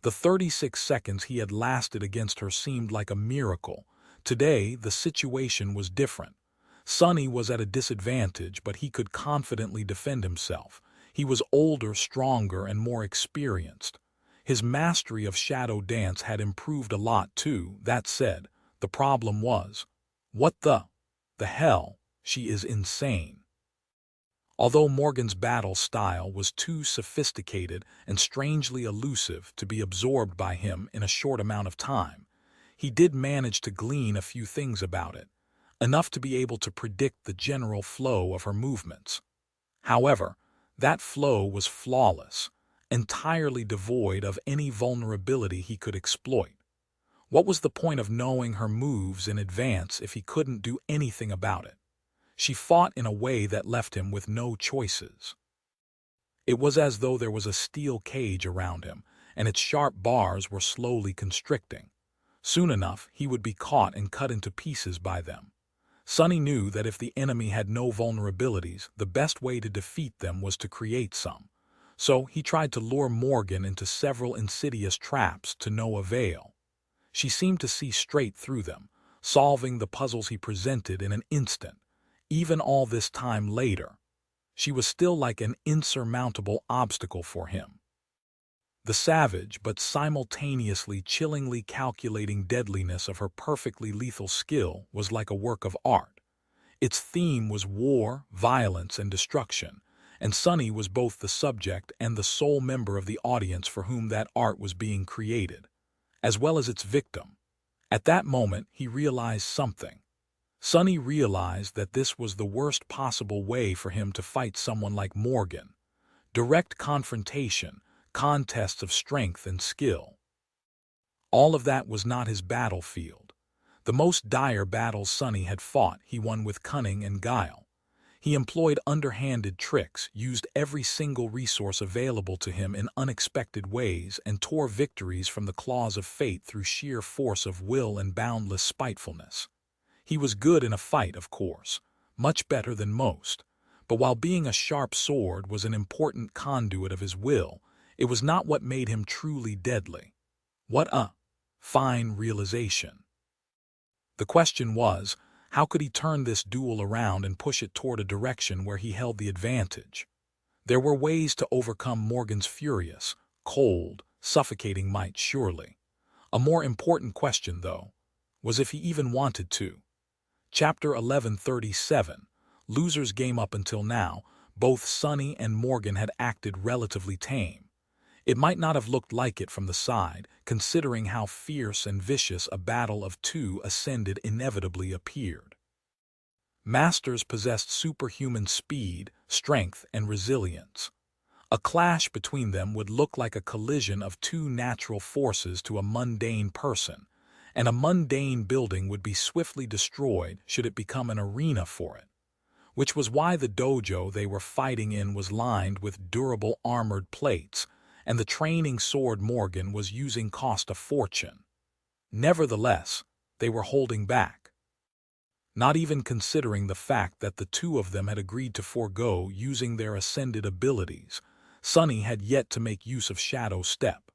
The 36 seconds he had lasted against her seemed like a miracle. Today, the situation was different. Sonny was at a disadvantage, but he could confidently defend himself. He was older, stronger, and more experienced. His mastery of shadow dance had improved a lot too. That said, the problem was, what the hell? She is insane. Although Morgan's battle style was too sophisticated and strangely elusive to be absorbed by him in a short amount of time, he did manage to glean a few things about it, enough to be able to predict the general flow of her movements. However, that flow was flawless, entirely devoid of any vulnerability he could exploit. What was the point of knowing her moves in advance if he couldn't do anything about it? She fought in a way that left him with no choices. It was as though there was a steel cage around him, and its sharp bars were slowly constricting. Soon enough, he would be caught and cut into pieces by them. Sonny knew that if the enemy had no vulnerabilities, the best way to defeat them was to create some. So he tried to lure Morgan into several insidious traps to no avail. She seemed to see straight through them, solving the puzzles he presented in an instant. Even all this time later, she was still like an insurmountable obstacle for him. The savage but simultaneously chillingly calculating deadliness of her perfectly lethal skill was like a work of art. Its theme was war, violence, and destruction, and Sunny was both the subject and the sole member of the audience for whom that art was being created, as well as its victim. At that moment, he realized something. Sunny realized that this was the worst possible way for him to fight someone like Morgan. Direct confrontation, contests of strength and skill. All of that was not his battlefield. The most dire battles Sunny had fought he won with cunning and guile. He employed underhanded tricks, used every single resource available to him in unexpected ways, and tore victories from the claws of fate through sheer force of will and boundless spitefulness. He was good in a fight, of course, much better than most, but while being a sharp sword was an important conduit of his will, it was not what made him truly deadly. What a fine realization. The question was, how could he turn this duel around and push it toward a direction where he held the advantage? There were ways to overcome Morgan's furious, cold, suffocating might, surely. A more important question, though, was if he even wanted to. Chapter 1137, Loser's Game. Up until now, both Sunny and Morgan had acted relatively tame. It might not have looked like it from the side, considering how fierce and vicious a battle of two ascended inevitably appeared. Masters possessed superhuman speed, strength, and resilience. A clash between them would look like a collision of two natural forces to a mundane person, and a mundane building would be swiftly destroyed should it become an arena for it. Which was why the dojo they were fighting in was lined with durable armored plates, and the training sword Morgan was using cost a fortune. Nevertheless, they were holding back. Not even considering the fact that the two of them had agreed to forego using their ascended abilities, Sunny had yet to make use of Shadow Step.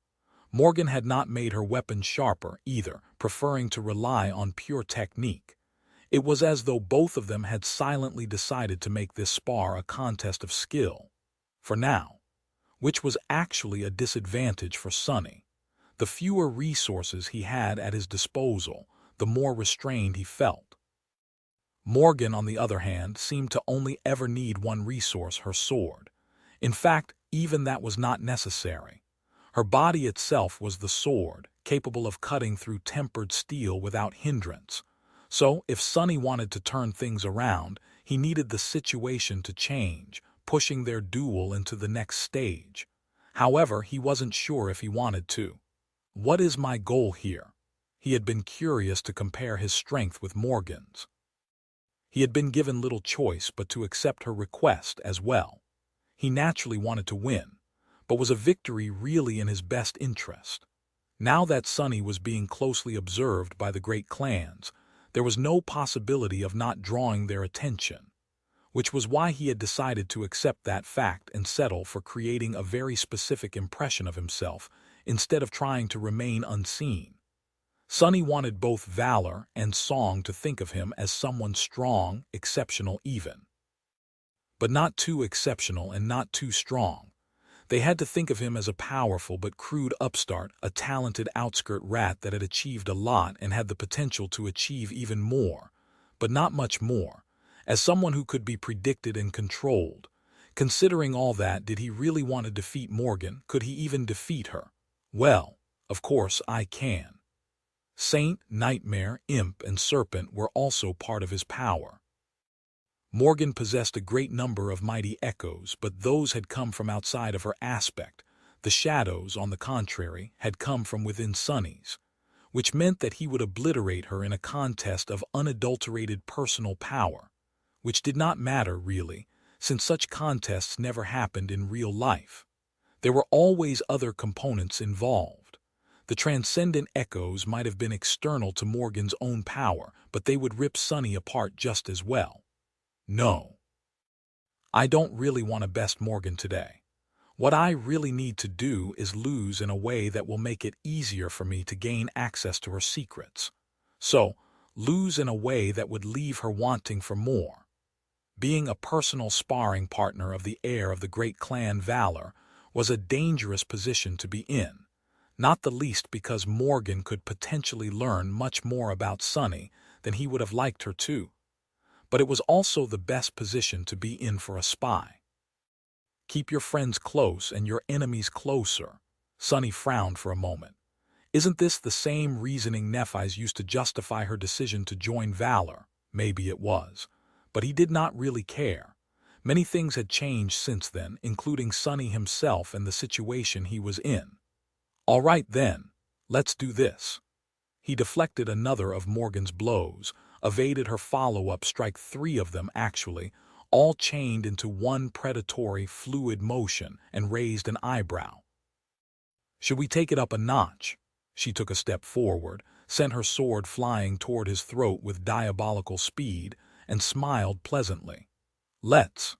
Morgan had not made her weapon sharper either, preferring to rely on pure technique. It was as though both of them had silently decided to make this spar a contest of skill. For now. Which was actually a disadvantage for Sunny. The fewer resources he had at his disposal, the more restrained he felt. Morgan, on the other hand, seemed to only ever need one resource, her sword. In fact, even that was not necessary. Her body itself was the sword, capable of cutting through tempered steel without hindrance. So, if Sunny wanted to turn things around, he needed the situation to change, pushing their duel into the next stage. However, he wasn't sure if he wanted to. What is my goal here? He had been curious to compare his strength with Morgan's. He had been given little choice but to accept her request as well. He naturally wanted to win, but was a victory really in his best interest? Now that Sunny was being closely observed by the great clans, there was no possibility of not drawing their attention. Which was why he had decided to accept that fact and settle for creating a very specific impression of himself instead of trying to remain unseen. Sunny wanted both Valor and Song to think of him as someone strong, exceptional even. But not too exceptional and not too strong. They had to think of him as a powerful but crude upstart, a talented outskirt rat that had achieved a lot and had the potential to achieve even more, but not much more. As someone who could be predicted and controlled. Considering all that, did he really want to defeat Morgan? Could he even defeat her? Well, of course I can. Saint, Nightmare, Imp, and Serpent were also part of his power. Morgan possessed a great number of mighty echoes, but those had come from outside of her aspect. The shadows, on the contrary, had come from within Sunny's, which meant that he would obliterate her in a contest of unadulterated personal power. Which did not matter, really, since such contests never happened in real life. There were always other components involved. The transcendent echoes might have been external to Morgan's own power, but they would rip Sunny apart just as well. No. I don't really want to best Morgan today. What I really need to do is lose in a way that will make it easier for me to gain access to her secrets. So, lose in a way that would leave her wanting for more. Being a personal sparring partner of the heir of the great clan Valor was a dangerous position to be in, not the least because Morgan could potentially learn much more about Sunny than he would have liked her to. but it was also the best position to be in for a spy. Keep your friends close and your enemies closer. Sunny frowned for a moment. Isn't this the same reasoning Nephis used to justify her decision to join Valor? Maybe it was. But he did not really care. Many things had changed since then, including Sunny himself and the situation he was in. All right then, let's do this. He deflected another of Morgan's blows, evaded her follow-up strike, 3 of them actually, all chained into one predatory, fluid motion, and raised an eyebrow. Should we take it up a notch? She took a step forward, sent her sword flying toward his throat with diabolical speed, and smiled pleasantly. Let's.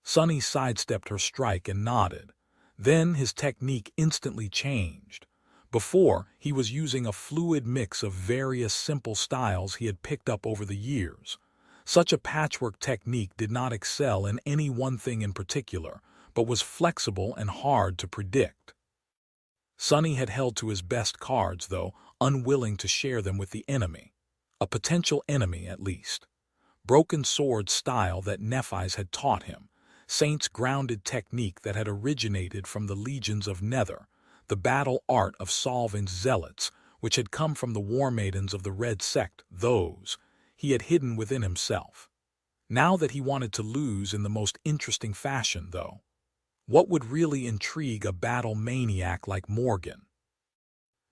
Sunny sidestepped her strike and nodded. Then his technique instantly changed. Before, he was using a fluid mix of various simple styles he had picked up over the years. Such a patchwork technique did not excel in any one thing in particular, but was flexible and hard to predict. Sunny had held to his best cards, though, unwilling to share them with the enemy. A potential enemy, at least. Broken sword style that Nephis had taught him. Saint's grounded technique that had originated from the legions of Nether. The battle art of Solvin's zealots, which had come from the war maidens of the Red Sect, those he had hidden within himself. Now that he wanted to lose in the most interesting fashion, though. What would really intrigue a battle maniac like Morgan?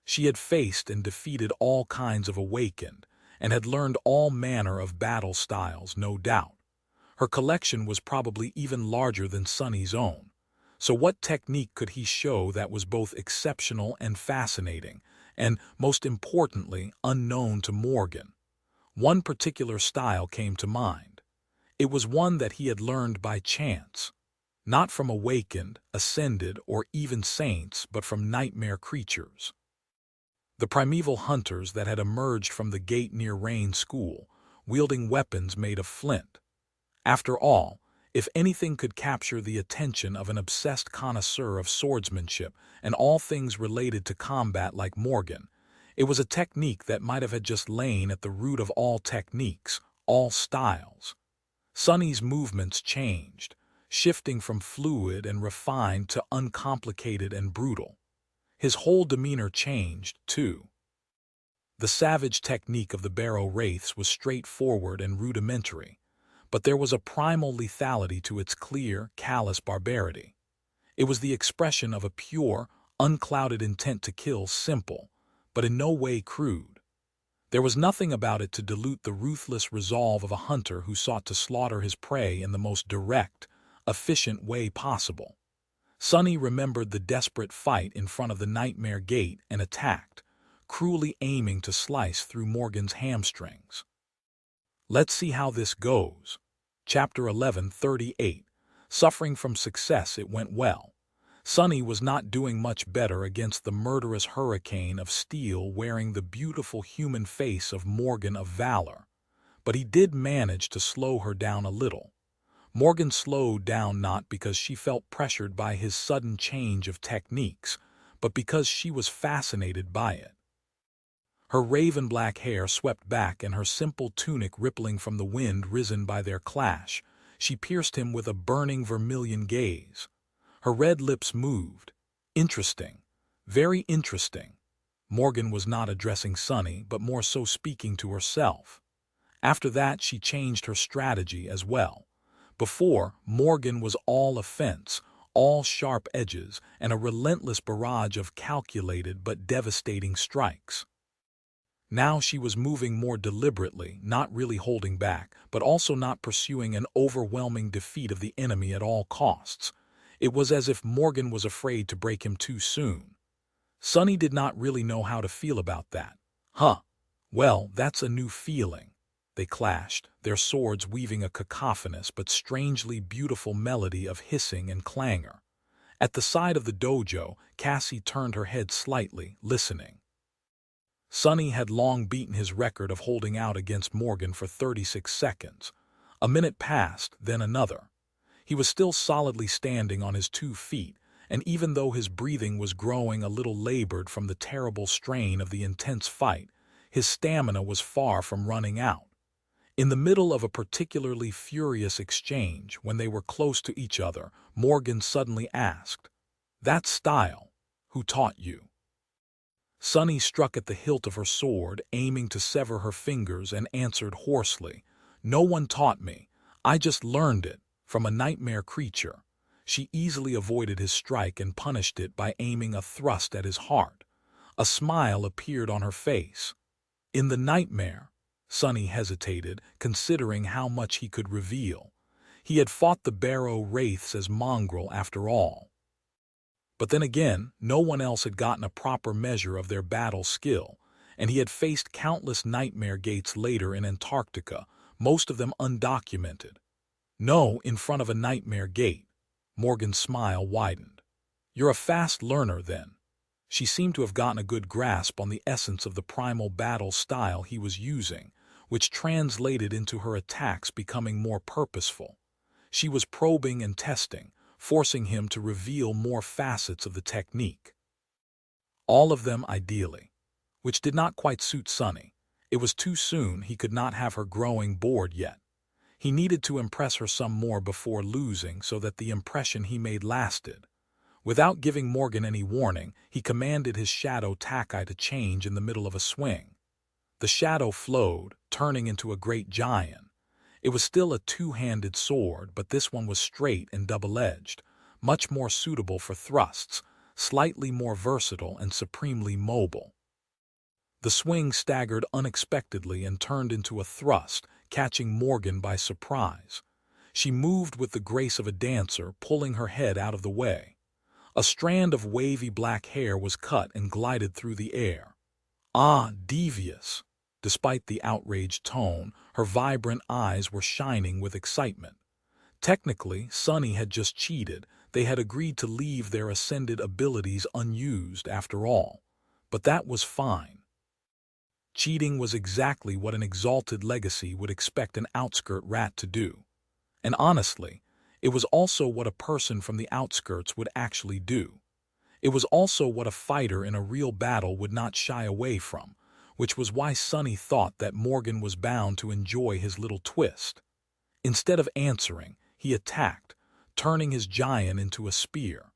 She had faced and defeated all kinds of awakened, and had learned all manner of battle styles, no doubt. Her collection was probably even larger than Sunny's own. So what technique could he show that was both exceptional and fascinating, and, most importantly, unknown to Morgan? One particular style came to mind. It was one that he had learned by chance. Not from awakened, ascended, or even saints, but from nightmare creatures. The primeval hunters that had emerged from the gate near Rain School, wielding weapons made of flint. After all, if anything could capture the attention of an obsessed connoisseur of swordsmanship and all things related to combat like Morgan, it was a technique that might have had just lain at the root of all techniques, all styles. Sunny's movements changed, shifting from fluid and refined to uncomplicated and brutal. His whole demeanor changed, too. The savage technique of the Barrow Wraiths was straightforward and rudimentary, but there was a primal lethality to its clear, callous barbarity. It was the expression of a pure, unclouded intent to kill, simple, but in no way crude. There was nothing about it to dilute the ruthless resolve of a hunter who sought to slaughter his prey in the most direct, efficient way possible. Sunny remembered the desperate fight in front of the Nightmare Gate and attacked, cruelly aiming to slice through Morgan's hamstrings. Let's see how this goes. Chapter 11:38. Suffering from success, it went well. Sunny was not doing much better against the murderous hurricane of steel wearing the beautiful human face of Morgan of Valor, but he did manage to slow her down a little. Morgan slowed down not because she felt pressured by his sudden change of techniques, but because she was fascinated by it. Her raven-black hair swept back and her simple tunic rippling from the wind risen by their clash, she pierced him with a burning vermilion gaze. Her red lips moved. Interesting. Very interesting. Morgan was not addressing Sunny, but more so speaking to herself. After that, she changed her strategy as well. Before, Morgan was all offense, all sharp edges, and a relentless barrage of calculated but devastating strikes. Now she was moving more deliberately, not really holding back, but also not pursuing an overwhelming defeat of the enemy at all costs. It was as if Morgan was afraid to break him too soon. Sunny did not really know how to feel about that. Well, that's a new feeling. They clashed, their swords weaving a cacophonous but strangely beautiful melody of hissing and clangor. At the side of the dojo, Cassie turned her head slightly, listening. Sunny had long beaten his record of holding out against Morgan for 36 seconds. A minute passed, then another. He was still solidly standing on his 2 feet, and even though his breathing was growing a little labored from the terrible strain of the intense fight, his stamina was far from running out. In the middle of a particularly furious exchange, when they were close to each other, Morgan suddenly asked, "That style, who taught you?" Sunny struck at the hilt of her sword, aiming to sever her fingers, and answered hoarsely, "No one taught me. I just learned it, from a nightmare creature." She easily avoided his strike and punished it by aiming a thrust at his heart. A smile appeared on her face. "In the nightmare," Sunny hesitated, considering how much he could reveal. He had fought the Barrow Wraiths as mongrel after all. But then again, no one else had gotten a proper measure of their battle skill, and he had faced countless nightmare gates later in Antarctica, most of them undocumented. "No, in front of a nightmare gate." Morgan's smile widened. "You're a fast learner, then." She seemed to have gotten a good grasp on the essence of the primal battle style he was using, which translated into her attacks becoming more purposeful. She was probing and testing, forcing him to reveal more facets of the technique. All of them ideally, which did not quite suit Sunny. It was too soon, he could not have her growing bored yet. He needed to impress her some more before losing so that the impression he made lasted. Without giving Morgan any warning, he commanded his shadow Takai to change in the middle of a swing. The shadow flowed, turning into a great giant. It was still a two-handed sword, but this one was straight and double-edged, much more suitable for thrusts, slightly more versatile and supremely mobile. The swing staggered unexpectedly and turned into a thrust, catching Morgan by surprise. She moved with the grace of a dancer, pulling her head out of the way. A strand of wavy black hair was cut and glided through the air. "Ah, devious!" Despite the outraged tone, her vibrant eyes were shining with excitement. Technically, Sunny had just cheated. They had agreed to leave their ascended abilities unused after all. But that was fine. Cheating was exactly what an exalted legacy would expect an outskirt rat to do. And honestly, it was also what a person from the outskirts would actually do. It was also what a fighter in a real battle would not shy away from, which was why Sunny thought that Morgan was bound to enjoy his little twist. Instead of answering, he attacked, turning his giant into a spear.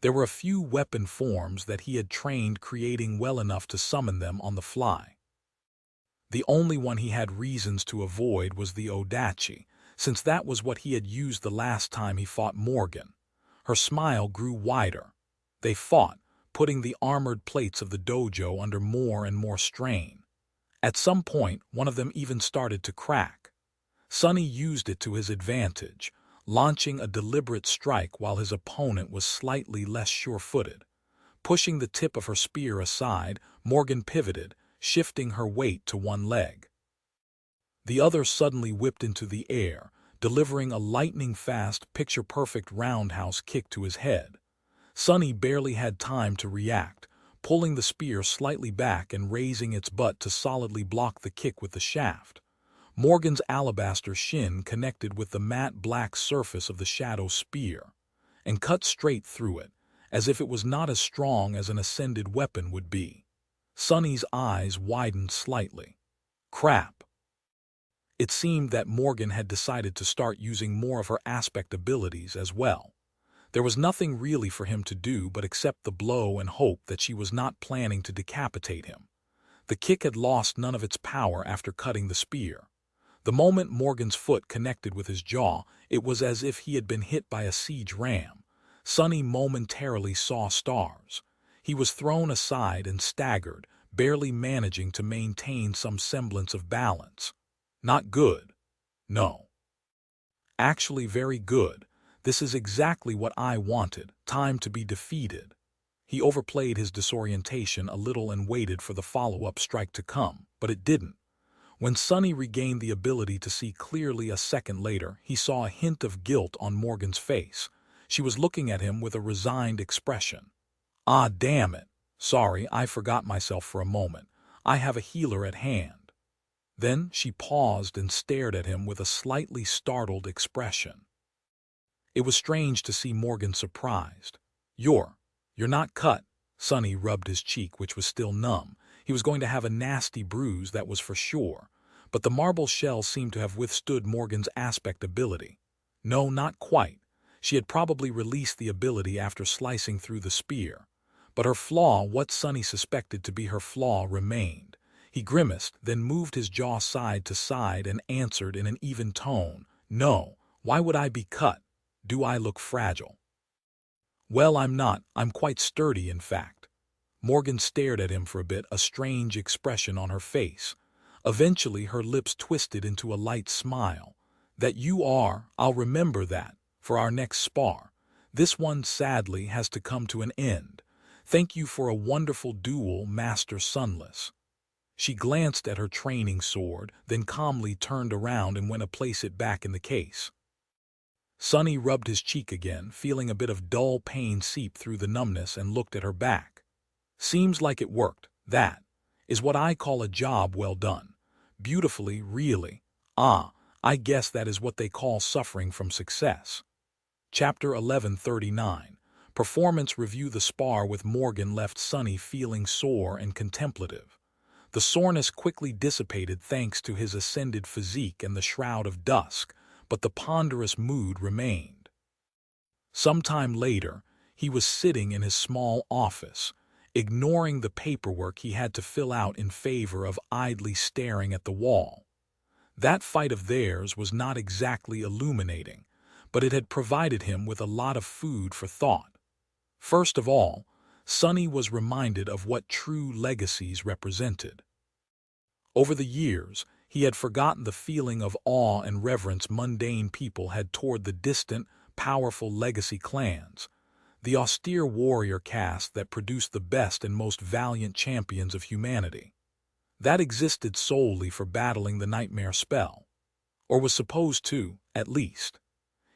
There were a few weapon forms that he had trained, creating well enough to summon them on the fly. The only one he had reasons to avoid was the Odachi, since that was what he had used the last time he fought Morgan. Her smile grew wider. They fought, putting the armored plates of the dojo under more and more strain. At some point, one of them even started to crack. Sunny used it to his advantage, launching a deliberate strike while his opponent was slightly less sure-footed. Pushing the tip of her spear aside, Morgan pivoted, shifting her weight to one leg. The other suddenly whipped into the air, delivering a lightning-fast, picture-perfect roundhouse kick to his head. Sunny barely had time to react, pulling the spear slightly back and raising its butt to solidly block the kick with the shaft. Morgan's alabaster shin connected with the matte black surface of the shadow spear, and cut straight through it, as if it was not as strong as an ascended weapon would be. Sunny's eyes widened slightly. Crap. It seemed that Morgan had decided to start using more of her aspect abilities as well. There was nothing really for him to do but accept the blow and hope that she was not planning to decapitate him. The kick had lost none of its power after cutting the spear. The moment Morgan's foot connected with his jaw, it was as if he had been hit by a siege ram. Sunny momentarily saw stars. He was thrown aside and staggered, barely managing to maintain some semblance of balance. Not good. No. Actually very good. This is exactly what I wanted. Time to be defeated. He overplayed his disorientation a little and waited for the follow-up strike to come, but it didn't. When Sunny regained the ability to see clearly a second later, he saw a hint of guilt on Morgan's face. She was looking at him with a resigned expression. "Ah, damn it. Sorry, I forgot myself for a moment. I have a healer at hand." Then she paused and stared at him with a slightly startled expression. It was strange to see Morgan surprised. You're not cut." Sunny rubbed his cheek, which was still numb. He was going to have a nasty bruise, that was for sure. but the marble shell seemed to have withstood Morgan's aspect ability. No, not quite. She had probably released the ability after slicing through the spear. But her flaw, what Sonny suspected to be her flaw, remained. He grimaced, then moved his jaw side to side and answered in an even tone, "No, why would I be cut? Do I look fragile?" "Well, I'm not. I'm quite sturdy, in fact." Morgan stared at him for a bit, a strange expression on her face. Eventually, her lips twisted into a light smile. "That you are, I'll remember that, for our next spar. This one, sadly, has to come to an end. Thank you for a wonderful duel, Master Sunless." She glanced at her training sword, then calmly turned around and went to place it back in the case. Sonny rubbed his cheek again, feeling a bit of dull pain seep through the numbness, and looked at her back. "Seems like it worked. That is what I call a job well done. Beautifully, really. Ah, I guess that is what they call suffering from success." Chapter 1139. Performance Review. The spar with Morgan left Sonny feeling sore and contemplative. The soreness quickly dissipated thanks to his ascended physique and the shroud of dusk, but the ponderous mood remained. Sometime later, he was sitting in his small office, ignoring the paperwork he had to fill out in favor of idly staring at the wall. That fight of theirs was not exactly illuminating, but it had provided him with a lot of food for thought. First of all, Sonny was reminded of what true legacies represented. Over the years, he had forgotten the feeling of awe and reverence mundane people had toward the distant, powerful legacy clans, the austere warrior caste that produced the best and most valiant champions of humanity. That existed solely for battling the nightmare spell. Or was supposed to, at least.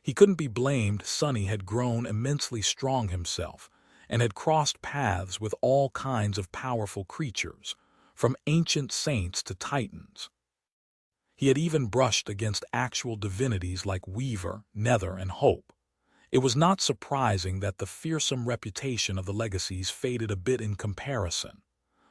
He couldn't be blamed. Sonny had grown immensely strong himself, and had crossed paths with all kinds of powerful creatures, from ancient saints to titans. He had even brushed against actual divinities like Weaver, Nether, and Hope. It was not surprising that the fearsome reputation of the legacies faded a bit in comparison.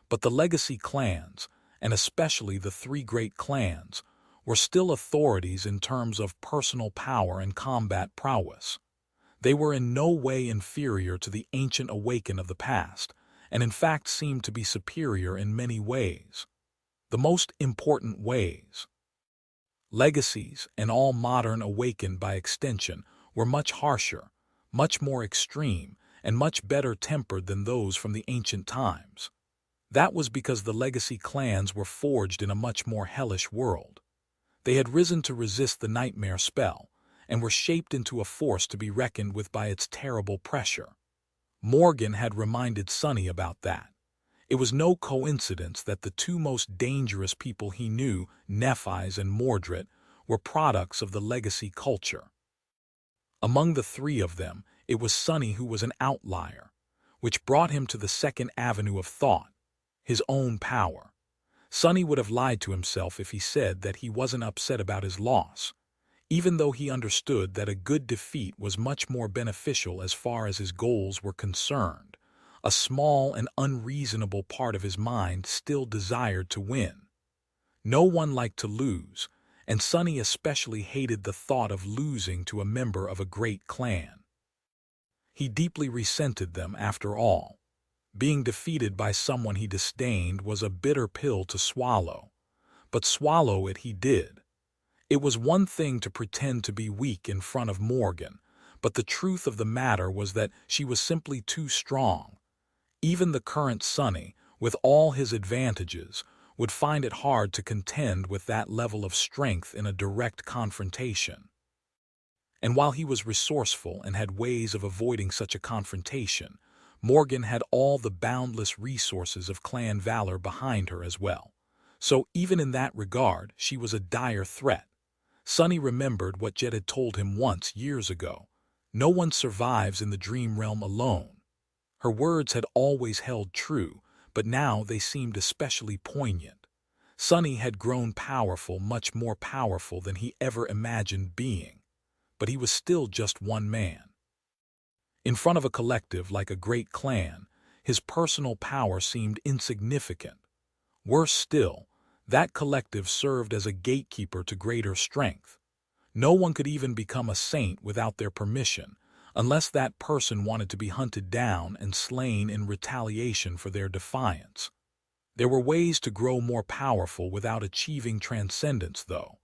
But the legacy clans, and especially the three great clans, were still authorities in terms of personal power and combat prowess. They were in no way inferior to the ancient Awaken of the past, and in fact seemed to be superior in many ways. The most important ways. Legacies, and all modern Awakened by extension, were much harsher, much more extreme, and much better tempered than those from the ancient times. That was because the legacy clans were forged in a much more hellish world. They had risen to resist the nightmare spell, and were shaped into a force to be reckoned with by its terrible pressure. Morgan had reminded Sonny about that. It was no coincidence that the two most dangerous people he knew, Nephi's and Mordred, were products of the legacy culture. Among the three of them, it was Sonny who was an outlier, which brought him to the second avenue of thought, his own power. Sonny would have lied to himself if he said that he wasn't upset about his loss, even though he understood that a good defeat was much more beneficial as far as his goals were concerned. A small and unreasonable part of his mind still desired to win. No one liked to lose, and Sonny especially hated the thought of losing to a member of a great clan. He deeply resented them, after all. Being defeated by someone he disdained was a bitter pill to swallow, but swallow it he did. It was one thing to pretend to be weak in front of Morgan, but the truth of the matter was that she was simply too strong. Even the current Sonny, with all his advantages, would find it hard to contend with that level of strength in a direct confrontation. And while he was resourceful and had ways of avoiding such a confrontation, Morgan had all the boundless resources of clan valor behind her as well. So even in that regard, she was a dire threat. Sonny remembered what Jet had told him once years ago. No one survives in the dream realm alone. Her words had always held true, but now they seemed especially poignant. Sonny had grown powerful, much more powerful than he ever imagined being. But he was still just one man. In front of a collective like a great clan, his personal power seemed insignificant. Worse still, That collective served as a gatekeeper to greater strength. No one could even become a saint without their permission, unless that person wanted to be hunted down and slain in retaliation for their defiance. There were ways to grow more powerful without achieving transcendence, though.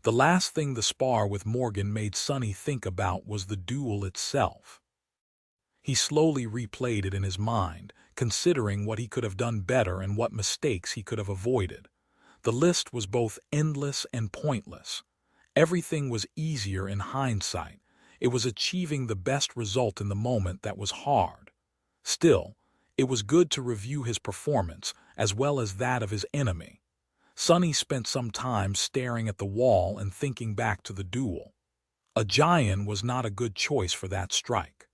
The last thing the spar with Morgan made Sonny think about was the duel itself. He slowly replayed it in his mind, considering what he could have done better and what mistakes he could have avoided. The list was both endless and pointless. Everything was easier in hindsight. It was achieving the best result in the moment that was hard. Still, it was good to review his performance as well as that of his enemy. Sonny spent some time staring at the wall and thinking back to the duel. A giant was not a good choice for that strike.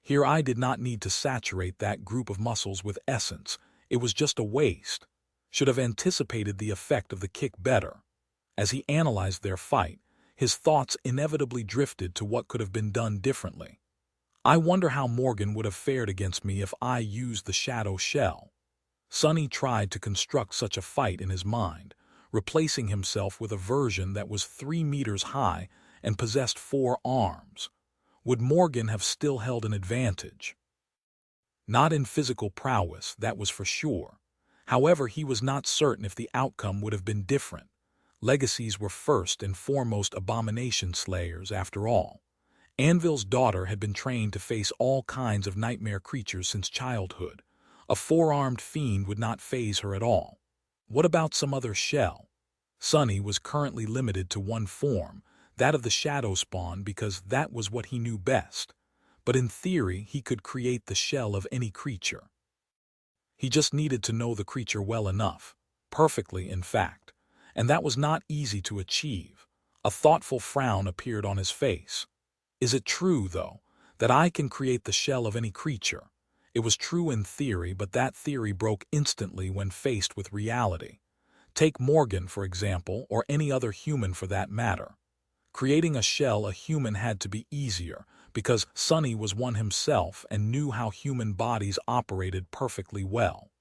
Here I did not need to saturate that group of muscles with essence. It was just a waste. Should have anticipated the effect of the kick better. As he analyzed their fight, his thoughts inevitably drifted to what could have been done differently. I wonder how Morgan would have fared against me if I used the shadow shell. Sonny tried to construct such a fight in his mind, replacing himself with a version that was 3 meters high and possessed 4 arms. Would Morgan have still held an advantage? Not in physical prowess, that was for sure. However, he was not certain if the outcome would have been different. Legacies were first and foremost abomination slayers, after all. Anvil's daughter had been trained to face all kinds of nightmare creatures since childhood. A 4-armed fiend would not faze her at all. What about some other shell? Sonny was currently limited to one form, that of the shadow spawn, because that was what he knew best. But in theory, he could create the shell of any creature. He just needed to know the creature well enough, perfectly in fact, and that was not easy to achieve. A thoughtful frown appeared on his face. Is it true, though, that I can create the shell of any creature? It was true in theory, but that theory broke instantly when faced with reality. Take Morgan, for example, or any other human for that matter. Creating a shell a human had to be easier, because Sonny was one himself and knew how human bodies operated perfectly well.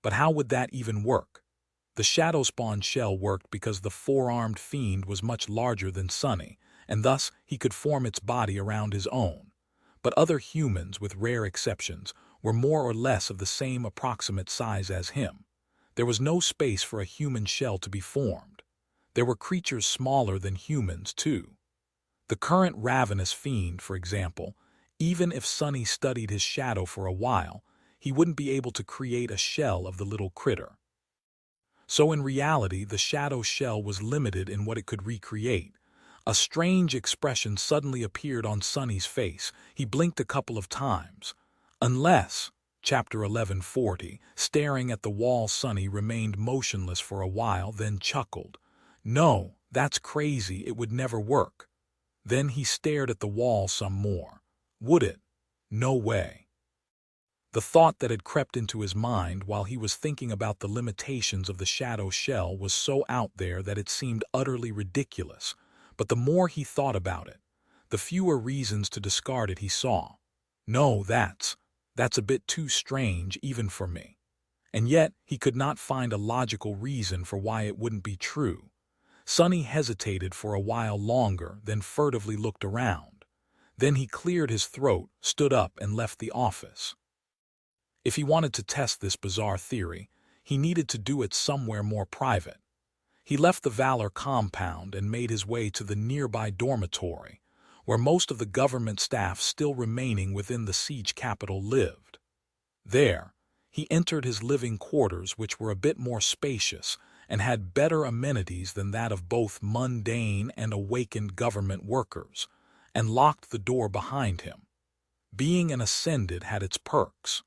But how would that even work? The shadow spawn shell worked because the 4-armed fiend was much larger than Sonny, and thus he could form its body around his own. But other humans, with rare exceptions, were more or less of the same approximate size as him. There was no space for a human shell to be formed. There were creatures smaller than humans, too. The current ravenous fiend, for example, even if Sonny studied his shadow for a while, he wouldn't be able to create a shell of the little critter. So in reality, the shadow shell was limited in what it could recreate. A strange expression suddenly appeared on Sonny's face. He blinked a couple of times. Unless, Chapter 1140, staring at the wall, Sonny remained motionless for a while, then chuckled. No, that's crazy, it would never work. Then he stared at the wall some more. Would it? No way. The thought that had crept into his mind while he was thinking about the limitations of the shadow shell was so out there that it seemed utterly ridiculous. But the more he thought about it, the fewer reasons to discard it he saw. No, that's a bit too strange even for me. And yet he could not find a logical reason for why it wouldn't be true. Sonny hesitated for a while longer, then furtively looked around. Then he cleared his throat, stood up, and left the office. If he wanted to test this bizarre theory, he needed to do it somewhere more private. He left the Valor compound and made his way to the nearby dormitory, where most of the government staff still remaining within the siege capital lived. There, he entered his living quarters, which were a bit more spacious and had better amenities than that of both mundane and awakened government workers, and locked the door behind him. Being an Ascended had its perks.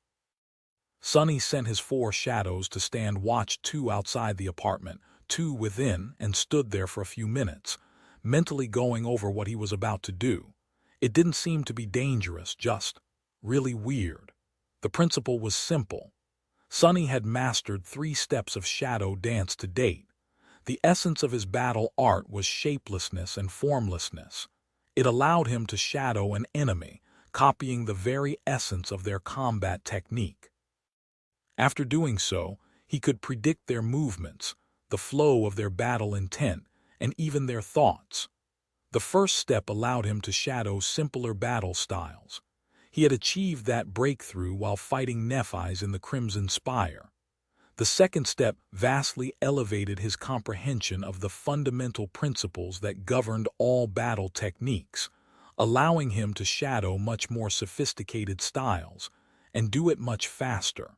Sonny sent his 4 shadows to stand watch, 2 outside the apartment, 2 within, and stood there for a few minutes, mentally going over what he was about to do. It didn't seem to be dangerous, just really weird. The principle was simple. Sonny had mastered 3 steps of shadow dance to date. The essence of his battle art was shapelessness and formlessness. It allowed him to shadow an enemy, copying the very essence of their combat technique. After doing so, He could predict their movements, the flow of their battle intent, and even their thoughts. The first step allowed him to shadow simpler battle styles. He had achieved that breakthrough while fighting Nephi's in the Crimson Spire. The second step vastly elevated his comprehension of the fundamental principles that governed all battle techniques, allowing him to shadow much more sophisticated styles and do it much faster.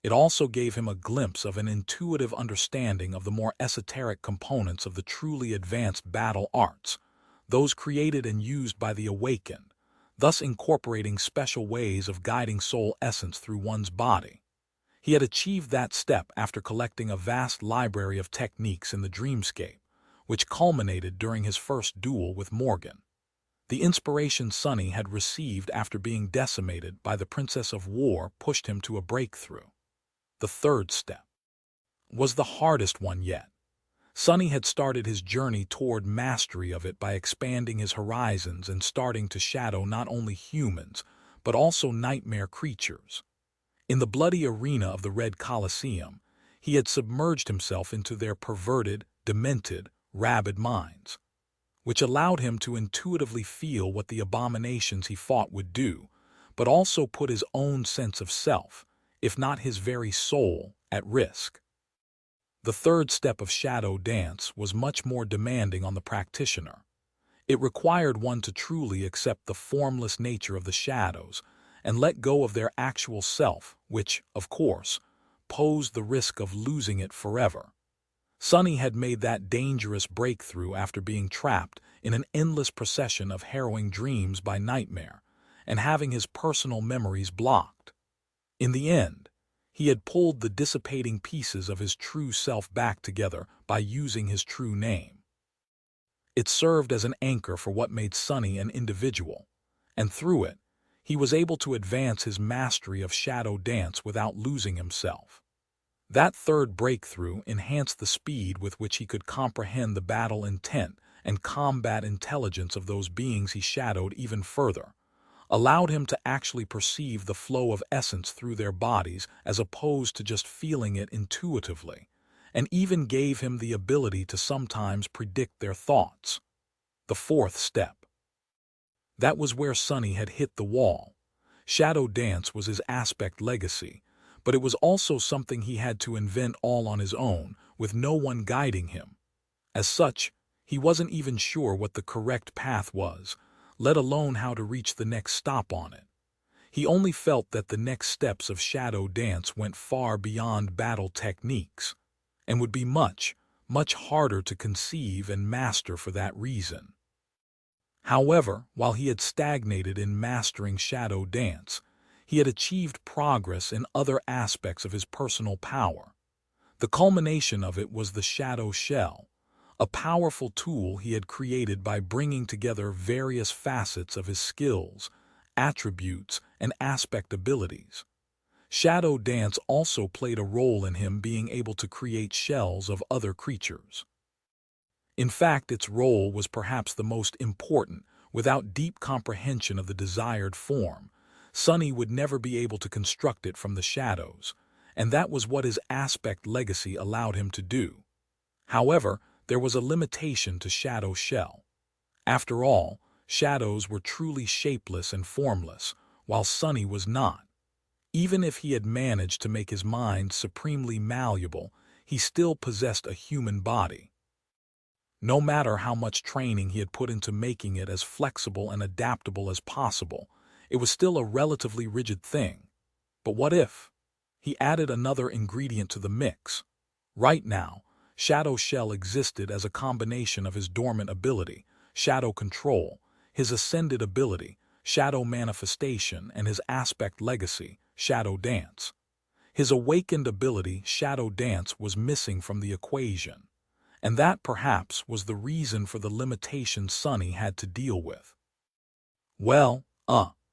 It also gave him a glimpse of an intuitive understanding of the more esoteric components of the truly advanced battle arts, those created and used by the awakened, thus incorporating special ways of guiding soul essence through one's body. He had achieved that step after collecting a vast library of techniques in the dreamscape, which culminated during his first duel with Morgan. The inspiration Sonny had received after being decimated by the Princess of War pushed him to a breakthrough. The third step was the hardest one yet. Sonny had started his journey toward mastery of it by expanding his horizons and starting to shadow not only humans, but also nightmare creatures. In the bloody arena of the Red Colosseum, he had submerged himself into their perverted, demented, rabid minds, which allowed him to intuitively feel what the abominations he fought would do, but also put his own sense of self, if not his very soul, at risk. The third step of shadow dance was much more demanding on the practitioner. It required one to truly accept the formless nature of the shadows and let go of their actual self, which, of course, posed the risk of losing it forever. Sonny had made that dangerous breakthrough after being trapped in an endless procession of harrowing dreams by nightmare and having his personal memories blocked. In the end, he had pulled the dissipating pieces of his true self back together by using his true name. It served as an anchor for what made Sonny an individual, and through it, he was able to advance his mastery of shadow dance without losing himself. That third breakthrough enhanced the speed with which he could comprehend the battle intent and combat intelligence of those beings he shadowed even further, allowed him to actually perceive the flow of essence through their bodies as opposed to just feeling it intuitively, and even gave him the ability to sometimes predict their thoughts. The fourth step. That was where Sonny had hit the wall. Shadow dance was his aspect legacy, but it was also something he had to invent all on his own, with no one guiding him. As such, he wasn't even sure what the correct path was, let alone how to reach the next stop on it. He only felt that the next steps of shadow dance went far beyond battle techniques, and would be much, much harder to conceive and master for that reason. However, while he had stagnated in mastering shadow dance, he had achieved progress in other aspects of his personal power. The culmination of it was the shadow shell, a powerful tool he had created by bringing together various facets of his skills, attributes, and aspect abilities. Shadow dance also played a role in him being able to create shells of other creatures. In fact, its role was perhaps the most important. Without deep comprehension of the desired form, Sonny would never be able to construct it from the shadows, and that was what his aspect legacy allowed him to do. However, there was a limitation to Shadow Shell. After all, shadows were truly shapeless and formless, while Sonny was not. Even if he had managed to make his mind supremely malleable, he still possessed a human body. No matter how much training he had put into making it as flexible and adaptable as possible, it was still a relatively rigid thing. But what if? He added another ingredient to the mix. Right now, Shadow Shell existed as a combination of his dormant ability, Shadow Control, his ascended ability, Shadow Manifestation, and his aspect legacy, Shadow Dance. His awakened ability, Shadow Dance, was missing from the equation. And that perhaps was the reason for the limitations Sonny had to deal with. Well,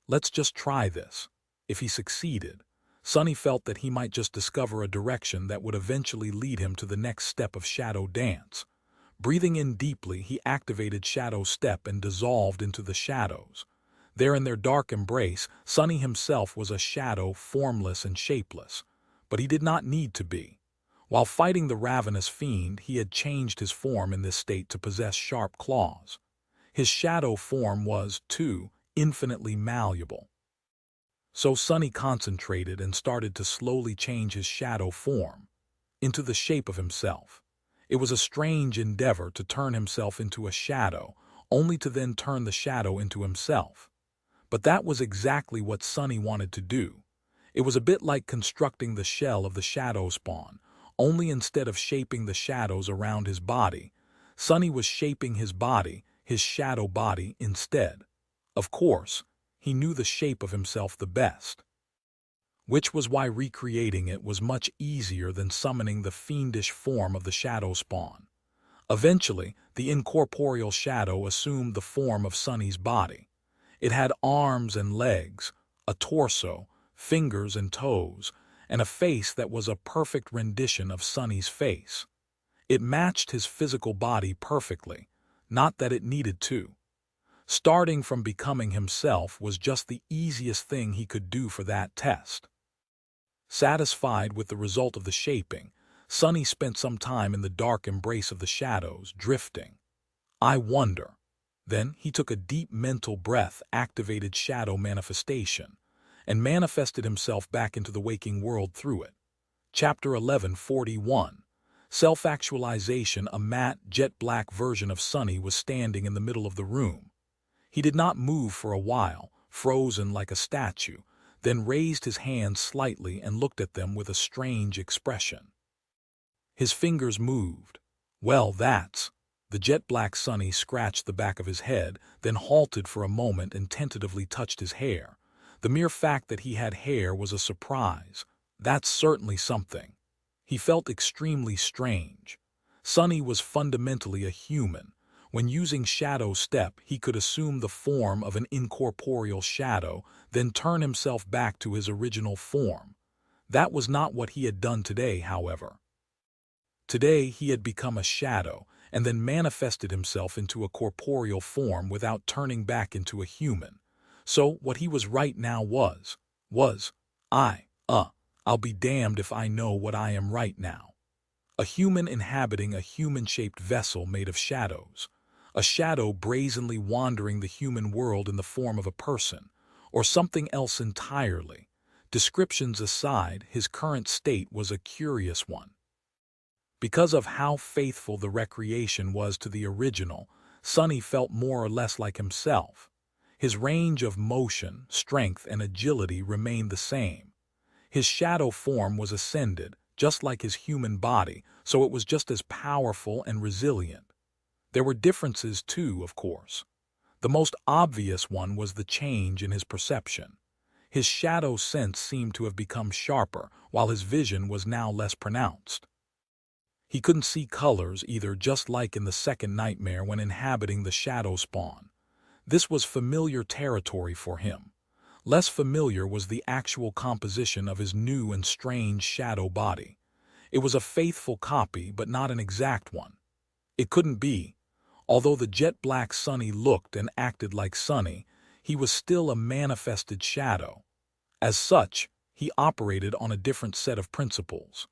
let's just try this. If he succeeded, Sonny felt that he might just discover a direction that would eventually lead him to the next step of shadow dance. Breathing in deeply, he activated Shadow Step and dissolved into the shadows. There in their dark embrace, Sonny himself was a shadow, formless and shapeless. But he did not need to be. While fighting the ravenous fiend, he had changed his form in this state to possess sharp claws. His shadow form was, too, infinitely malleable. So Sonny concentrated and started to slowly change his shadow form into the shape of himself. It was a strange endeavor to turn himself into a shadow, only to then turn the shadow into himself. But that was exactly what Sonny wanted to do. It was a bit like constructing the shell of the shadow spawn, only instead of shaping the shadows around his body, Sonny was shaping his body, his shadow body, instead. Of course, he knew the shape of himself the best, which was why recreating it was much easier than summoning the fiendish form of the shadow spawn. Eventually, the incorporeal shadow assumed the form of Sonny's body. It had arms and legs, a torso, fingers and toes, and a face that was a perfect rendition of Sonny's face. It matched his physical body perfectly, not that it needed to. Starting from becoming himself was just the easiest thing he could do for that test. Satisfied with the result of the shaping, Sonny spent some time in the dark embrace of the shadows, drifting. I wonder. Then he took a deep mental breath, activated shadow manifestation, and manifested himself back into the waking world through it. Chapter 1141. Self-Actualization. A matte, jet-black version of Sonny was standing in the middle of the room. He did not move for a while, frozen like a statue, then raised his hands slightly and looked at them with a strange expression. His fingers moved. Well, that's... The jet-black Sonny scratched the back of his head, then halted for a moment and tentatively touched his hair. The mere fact that he had hair was a surprise. That's certainly something. He felt extremely strange. Sonny was fundamentally a human. When using Shadow Step, he could assume the form of an incorporeal shadow, then turn himself back to his original form. That was not what he had done today, however. Today he had become a shadow, and then manifested himself into a corporeal form without turning back into a human. So what he was right now was, I'll be damned if I know what I am right now. A human inhabiting a human-shaped vessel made of shadows. A shadow brazenly wandering the human world in the form of a person, or something else entirely. Descriptions aside, his current state was a curious one. Because of how faithful the recreation was to the original, Sonny felt more or less like himself. His range of motion, strength, and agility remained the same. His shadow form was ascended, just like his human body, so it was just as powerful and resilient. There were differences too, of course. The most obvious one was the change in his perception. His shadow sense seemed to have become sharper, while his vision was now less pronounced. He couldn't see colors either, just like in the second nightmare when inhabiting the shadow spawn. This was familiar territory for him. Less familiar was the actual composition of his new and strange shadow body. It was a faithful copy, but not an exact one. It couldn't be. Although the jet-black Sonny looked and acted like Sonny, he was still a manifested shadow. As such, he operated on a different set of principles.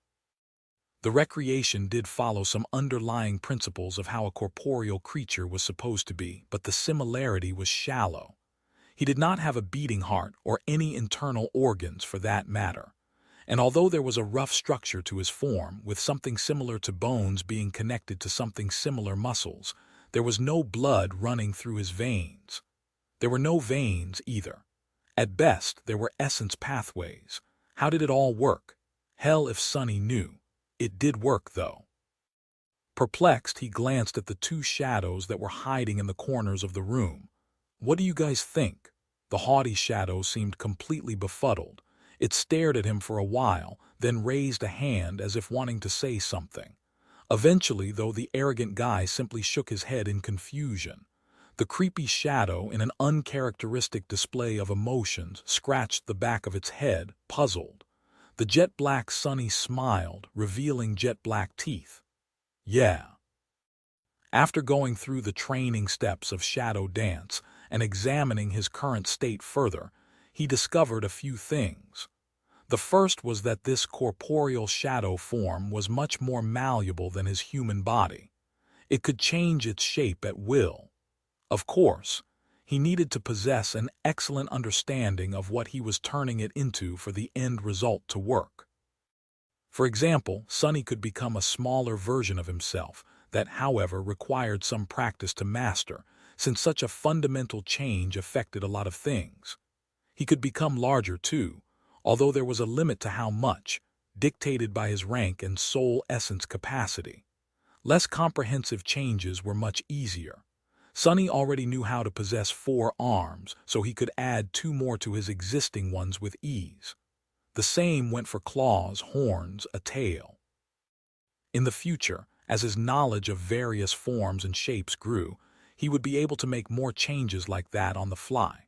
The recreation did follow some underlying principles of how a corporeal creature was supposed to be, but the similarity was shallow. He did not have a beating heart or any internal organs for that matter. And although there was a rough structure to his form, with something similar to bones being connected to something similar muscles, there was no blood running through his veins. There were no veins either. At best, there were essence pathways. How did it all work? Hell if Sonny knew. It did work, though. Perplexed, he glanced at the two shadows that were hiding in the corners of the room. What do you guys think? The haughty shadow seemed completely befuddled. It stared at him for a while, then raised a hand as if wanting to say something. Eventually, though, the arrogant guy simply shook his head in confusion. The creepy shadow, in an uncharacteristic display of emotions, scratched the back of its head, puzzled. The jet-black Sonny smiled, revealing jet-black teeth. Yeah. After going through the training steps of shadow dance and examining his current state further, he discovered a few things. The first was that this corporeal shadow form was much more malleable than his human body. It could change its shape at will. Of course, he needed to possess an excellent understanding of what he was turning it into for the end result to work. For example, Sonny could become a smaller version of himself that, however, required some practice to master, since such a fundamental change affected a lot of things. He could become larger too, although there was a limit to how much, dictated by his rank and soul essence capacity. Less comprehensive changes were much easier. Sonny already knew how to possess 4 arms, so he could add 2 more to his existing ones with ease. The same went for claws, horns, a tail. In the future, as his knowledge of various forms and shapes grew, he would be able to make more changes like that on the fly.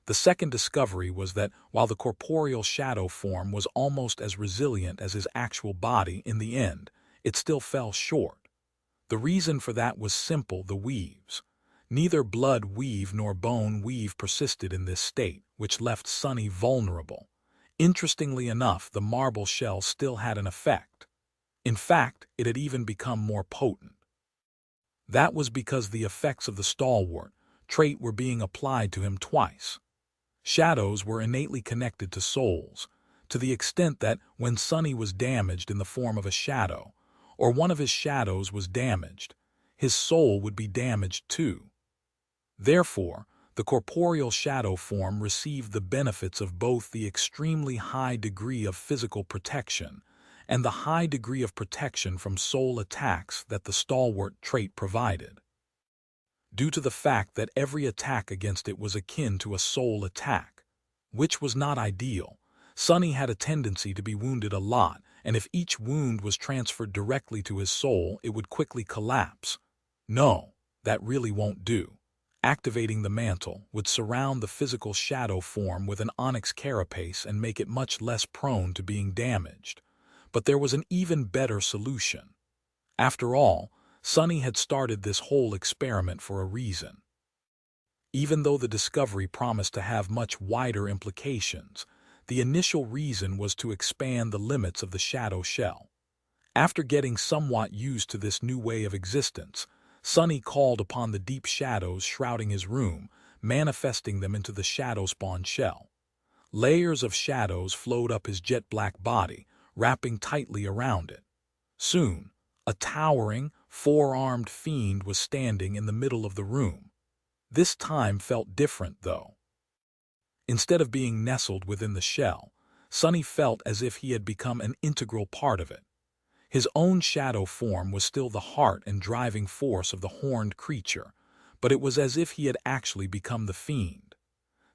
The second discovery was that while the corporeal shadow form was almost as resilient as his actual body in the end, it still fell short. The reason for that was simple: the weaves. Neither blood weave nor bone weave persisted in this state, which left Sonny vulnerable. Interestingly enough, the marble shell still had an effect. In fact, it had even become more potent. That was because the effects of the stalwart trait were being applied to him twice. Shadows were innately connected to souls, to the extent that when Sonny was damaged in the form of a shadow, or one of his shadows was damaged, his soul would be damaged too. Therefore, the corporeal shadow form received the benefits of both the extremely high degree of physical protection and the high degree of protection from soul attacks that the stalwart trait provided. Due to the fact that every attack against it was akin to a soul attack, which was not ideal, Sonny had a tendency to be wounded a lot, and if each wound was transferred directly to his soul, it would quickly collapse. No, that really won't do. Activating the mantle would surround the physical shadow form with an onyx carapace and make it much less prone to being damaged. But there was an even better solution. After all, Sonny had started this whole experiment for a reason. Even though the discovery promised to have much wider implications, the initial reason was to expand the limits of the shadow shell. After getting somewhat used to this new way of existence, Sonny called upon the deep shadows shrouding his room, manifesting them into the shadow spawn shell. Layers of shadows flowed up his jet-black body, wrapping tightly around it. Soon, a towering, 4-armed fiend was standing in the middle of the room. This time felt different, though. Instead of being nestled within the shell, Sonny felt as if he had become an integral part of it. His own shadow form was still the heart and driving force of the horned creature, but it was as if he had actually become the fiend.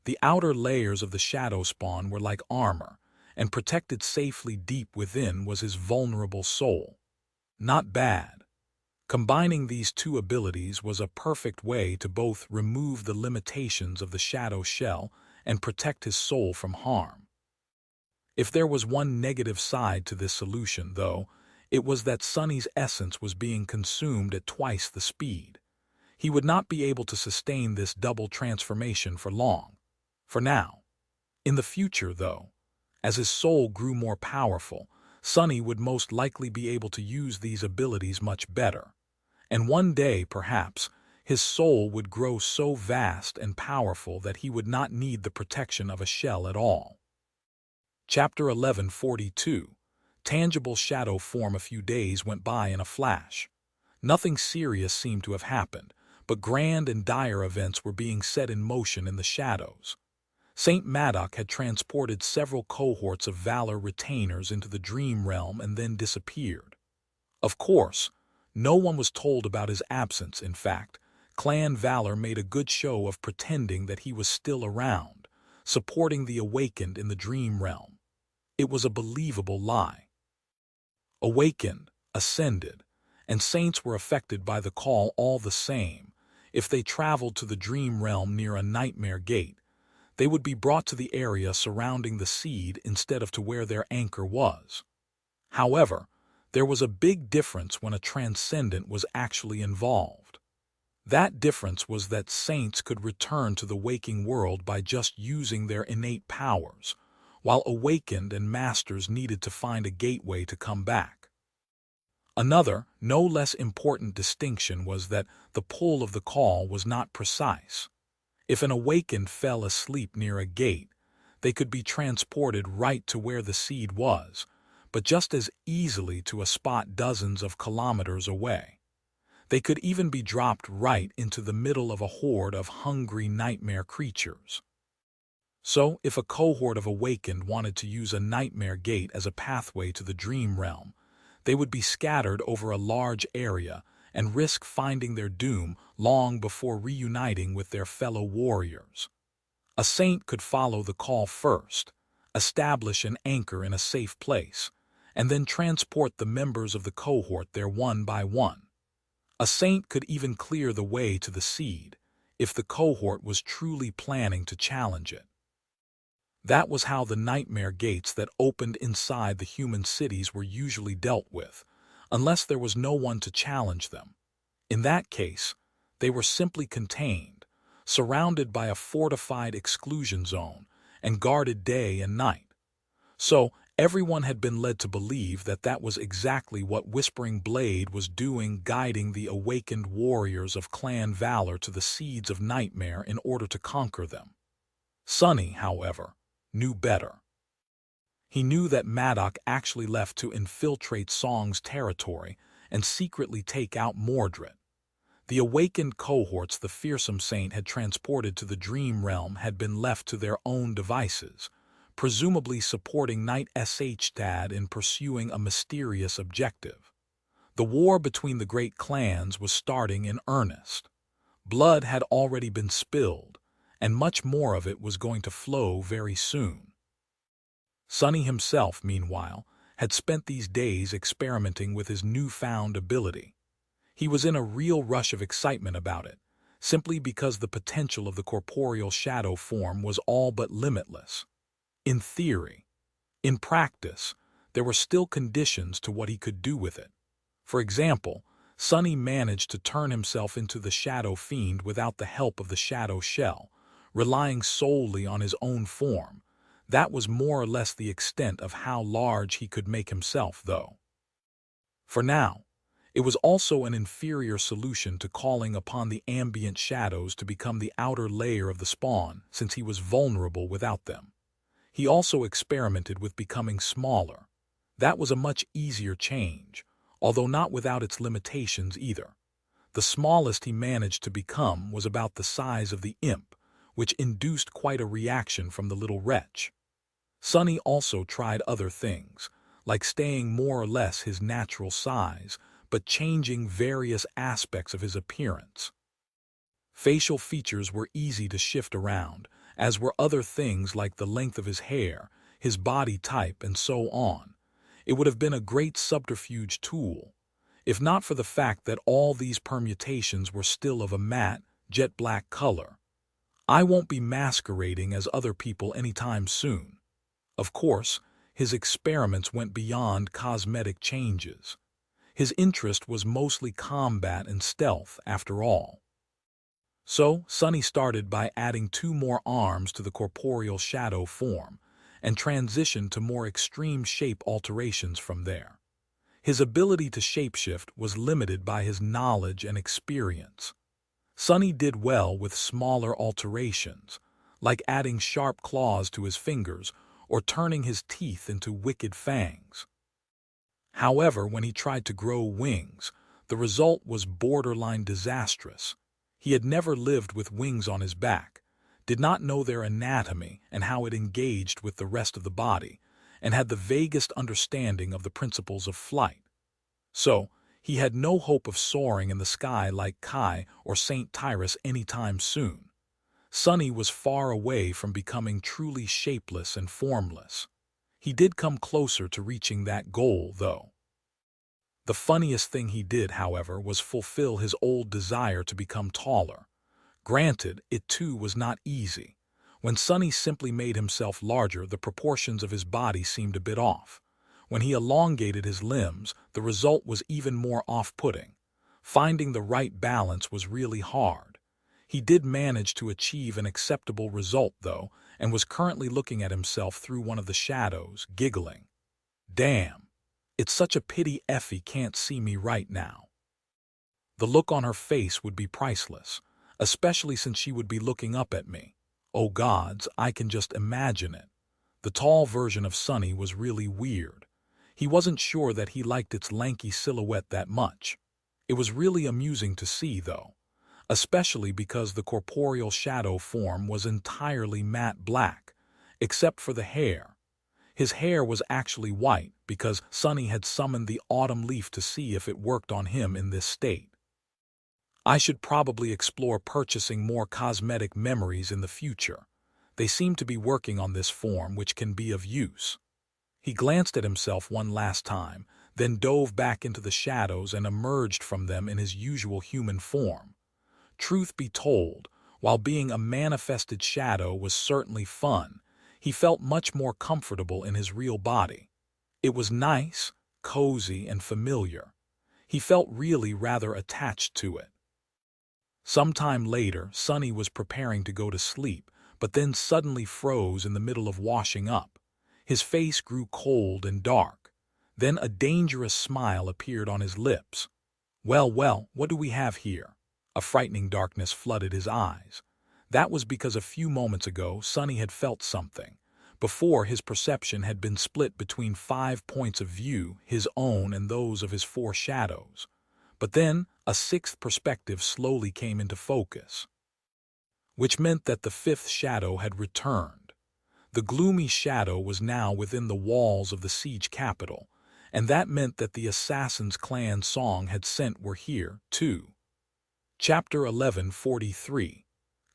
The outer layers of the shadow spawn were like armor, and protected safely deep within was his vulnerable soul. Not bad. Combining these two abilities was a perfect way to both remove the limitations of the shadow shell and protect his soul from harm. If there was one negative side to this solution, though, it was that Sonny's essence was being consumed at twice the speed. He would not be able to sustain this double transformation for long. For now. In the future, though, as his soul grew more powerful, Sonny would most likely be able to use these abilities much better. And one day, perhaps, his soul would grow so vast and powerful that he would not need the protection of a shell at all. Chapter 1142. Tangible shadow form. A few days went by in a flash. Nothing serious seemed to have happened, but grand and dire events were being set in motion in the shadows. St. Madoc had transported several cohorts of Valor retainers into the dream realm and then disappeared. Of course, no one was told about his absence. In fact, Clan Valor made a good show of pretending that he was still around, supporting the awakened in the dream realm. It was a believable lie. Awakened, ascended, and saints were affected by the call all the same. If they traveled to the dream realm near a nightmare gate, they would be brought to the area surrounding the seed instead of to where their anchor was. However, there was a big difference when a transcendent was actually involved. That difference was that saints could return to the waking world by just using their innate powers, while awakened and masters needed to find a gateway to come back. Another, no less important distinction was that the pull of the call was not precise. If an awakened fell asleep near a gate, they could be transported right to where the seed was, but just as easily to a spot dozens of kilometers away. They could even be dropped right into the middle of a horde of hungry nightmare creatures. So, if a cohort of awakened wanted to use a nightmare gate as a pathway to the dream realm, they would be scattered over a large area and risk finding their doom long before reuniting with their fellow warriors. A saint could follow the call first, establish an anchor in a safe place, and then transport the members of the cohort there one by one. A saint could even clear the way to the seed, if the cohort was truly planning to challenge it. That was how the nightmare gates that opened inside the human cities were usually dealt with, unless there was no one to challenge them. In that case, they were simply contained, surrounded by a fortified exclusion zone, and guarded day and night. So, everyone had been led to believe that that was exactly what Whispering Blade was doing, guiding the awakened warriors of Clan Valor to the seeds of nightmare in order to conquer them. Sunny, however, knew better. He knew that Maddock actually left to infiltrate Song's territory and secretly take out Mordred. The awakened cohorts the fearsome saint had transported to the dream realm had been left to their own devices, presumably supporting Knight Shtad in pursuing a mysterious objective. The war between the great clans was starting in earnest. Blood had already been spilled, and much more of it was going to flow very soon. Sunny himself, meanwhile, had spent these days experimenting with his newfound ability. He was in a real rush of excitement about it, simply because the potential of the corporeal shadow form was all but limitless. In theory. In practice, there were still conditions to what he could do with it. For example, Sunny managed to turn himself into the Shadow Fiend without the help of the Shadow Shell, relying solely on his own form. That was more or less the extent of how large he could make himself, though. For now, it was also an inferior solution to calling upon the ambient shadows to become the outer layer of the spawn, since he was vulnerable without them. He also experimented with becoming smaller. That was a much easier change, although not without its limitations either. The smallest he managed to become was about the size of the imp, which induced quite a reaction from the little wretch. Sunny also tried other things, like staying more or less his natural size, but changing various aspects of his appearance. Facial features were easy to shift around, as were other things like the length of his hair, his body type, and so on. It would have been a great subterfuge tool, if not for the fact that all these permutations were still of a matte, jet-black color. I won't be masquerading as other people anytime soon. Of course, his experiments went beyond cosmetic changes. His interest was mostly combat and stealth, after all. So, Sunny started by adding 2 more arms to the corporeal shadow form, and transitioned to more extreme shape alterations from there. His ability to shapeshift was limited by his knowledge and experience. Sunny did well with smaller alterations, like adding sharp claws to his fingers or turning his teeth into wicked fangs. However, when he tried to grow wings, the result was borderline disastrous. He had never lived with wings on his back, did not know their anatomy and how it engaged with the rest of the body, and had the vaguest understanding of the principles of flight. So, he had no hope of soaring in the sky like Kai or Saint Tyrus anytime soon. Sunny was far away from becoming truly shapeless and formless. He did come closer to reaching that goal, though. The funniest thing he did, however, was fulfill his old desire to become taller. Granted, it too was not easy. When Sunny simply made himself larger, the proportions of his body seemed a bit off. When he elongated his limbs, the result was even more off-putting. Finding the right balance was really hard. He did manage to achieve an acceptable result, though, and was currently looking at himself through one of the shadows, giggling. "Damn, it's such a pity Effie can't see me right now." The look on her face would be priceless, especially since she would be looking up at me. Oh gods, I can just imagine it. The tall version of Sunny was really weird. He wasn't sure that he liked its lanky silhouette that much. It was really amusing to see, though, especially because the corporeal shadow form was entirely matte black, except for the hair. His hair was actually white because Sunny had summoned the autumn leaf to see if it worked on him in this state. I should probably explore purchasing more cosmetic memories in the future. They seem to be working on this form, which can be of use. He glanced at himself one last time, then dove back into the shadows and emerged from them in his usual human form. Truth be told, while being a manifested shadow was certainly fun, he felt much more comfortable in his real body. It was nice, cozy, and familiar. He felt really rather attached to it. Sometime later, Sunny was preparing to go to sleep, but then suddenly froze in the middle of washing up. His face grew cold and dark. Then a dangerous smile appeared on his lips. Well, what do we have here?" A frightening darkness flooded his eyes. That was because a few moments ago Sunny had felt something. Before, his perception had been split between 5 points of view, his own and those of his 4 shadows. But then a 6th perspective slowly came into focus, which meant that the 5th shadow had returned. The gloomy shadow was now within the walls of the siege capital, and that meant that the Assassin's Clan song had sent were here, too. Chapter 1143.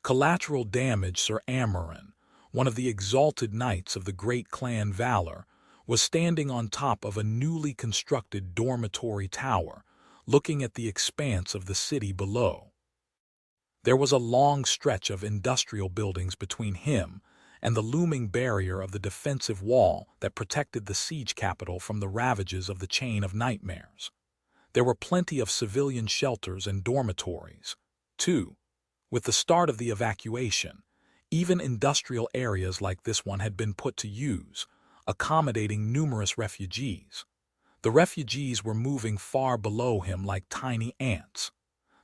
Collateral Damage. Sir Amaran, one of the exalted knights of the great clan Valor, was standing on top of a newly constructed dormitory tower, looking at the expanse of the city below. There was a long stretch of industrial buildings between him and the looming barrier of the defensive wall that protected the siege capital from the ravages of the Chain of Nightmares. There were plenty of civilian shelters and dormitories, too. With the start of the evacuation, even industrial areas like this one had been put to use, accommodating numerous refugees. The refugees were moving far below him like tiny ants.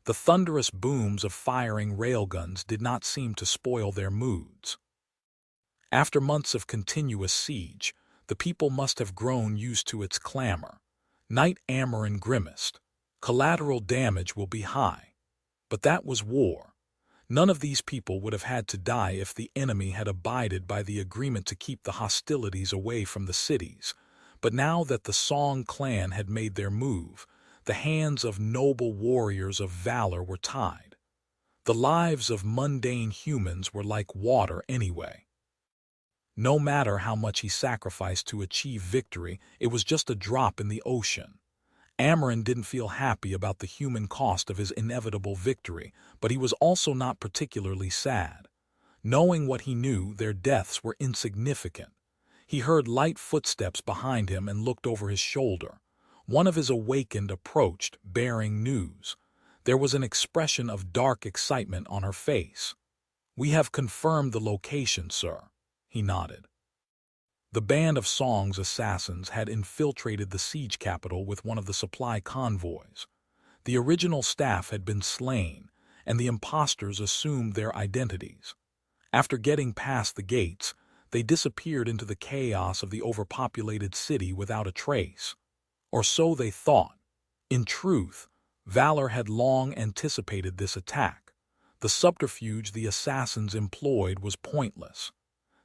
The thunderous booms of firing railguns did not seem to spoil their moods. After months of continuous siege, the people must have grown used to its clamor. Knight Amaran grimaced. Collateral damage will be high. But that was war. None of these people would have had to die if the enemy had abided by the agreement to keep the hostilities away from the cities. But now that the Song clan had made their move, the hands of noble warriors of valor were tied. The lives of mundane humans were like water anyway. No matter how much he sacrificed to achieve victory, it was just a drop in the ocean. Amaran didn't feel happy about the human cost of his inevitable victory, but he was also not particularly sad. Knowing what he knew, their deaths were insignificant. He heard light footsteps behind him and looked over his shoulder. One of his awakened approached, bearing news. There was an expression of dark excitement on her face. "We have confirmed the location, sir," he nodded. The band of Song's assassins had infiltrated the siege capital with one of the supply convoys. The original staff had been slain, and the impostors assumed their identities. After getting past the gates, they disappeared into the chaos of the overpopulated city without a trace. Or so they thought. In truth, Valor had long anticipated this attack. The subterfuge the assassins employed was pointless.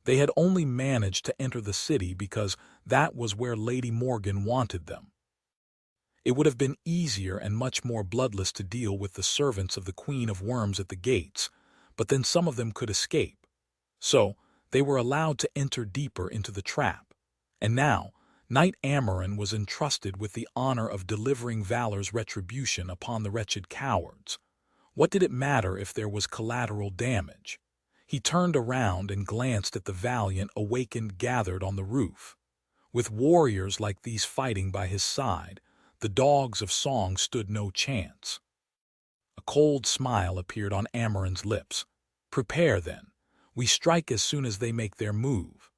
They had only managed to enter the city because that was where Lady Morgan wanted them. It would have been easier and much more bloodless to deal with the servants of the Queen of Worms at the gates, but then some of them could escape. So, they were allowed to enter deeper into the trap. And now, Knight Amaran was entrusted with the honor of delivering Valor's retribution upon the wretched cowards. What did it matter if there was collateral damage? He turned around and glanced at the valiant awakened gathered on the roof. With warriors like these fighting by his side, the dogs of Song stood no chance. A cold smile appeared on Amaran's lips. "Prepare, then. We strike as soon as they make their move.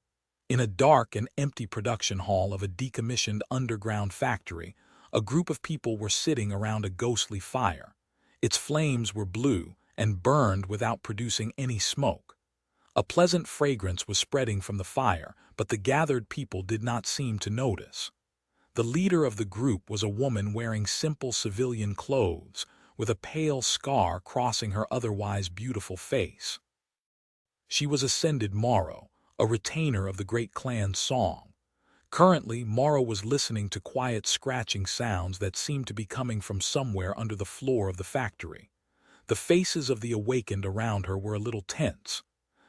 In a dark and empty production hall of a decommissioned underground factory, a group of people were sitting around a ghostly fire. Its flames were blue and burned without producing any smoke. A pleasant fragrance was spreading from the fire, but the gathered people did not seem to notice. The leader of the group was a woman wearing simple civilian clothes, with a pale scar crossing her otherwise beautiful face. She was Ascended Morrow, a retainer of the great clan's song. Currently, Morrow was listening to quiet scratching sounds that seemed to be coming from somewhere under the floor of the factory. The faces of the awakened around her were a little tense.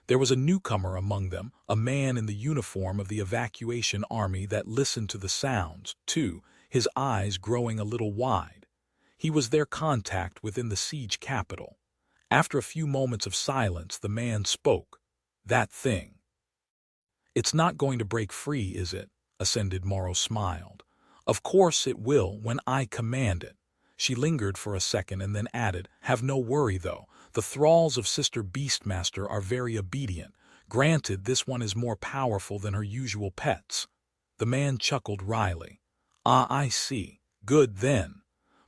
There was a newcomer among them, a man in the uniform of the evacuation army that listened to the sounds, too, his eyes growing a little wide. He was their contact within the siege capital. After a few moments of silence, the man spoke. "That thing. It's not going to break free, is it?" Ascended Morrow smiled. "Of course it will when I command it." She lingered for a second and then added, "Have no worry, though. The thralls of Sister Beastmaster are very obedient. Granted, this one is more powerful than her usual pets." The man chuckled wryly. "Ah, I see. Good then."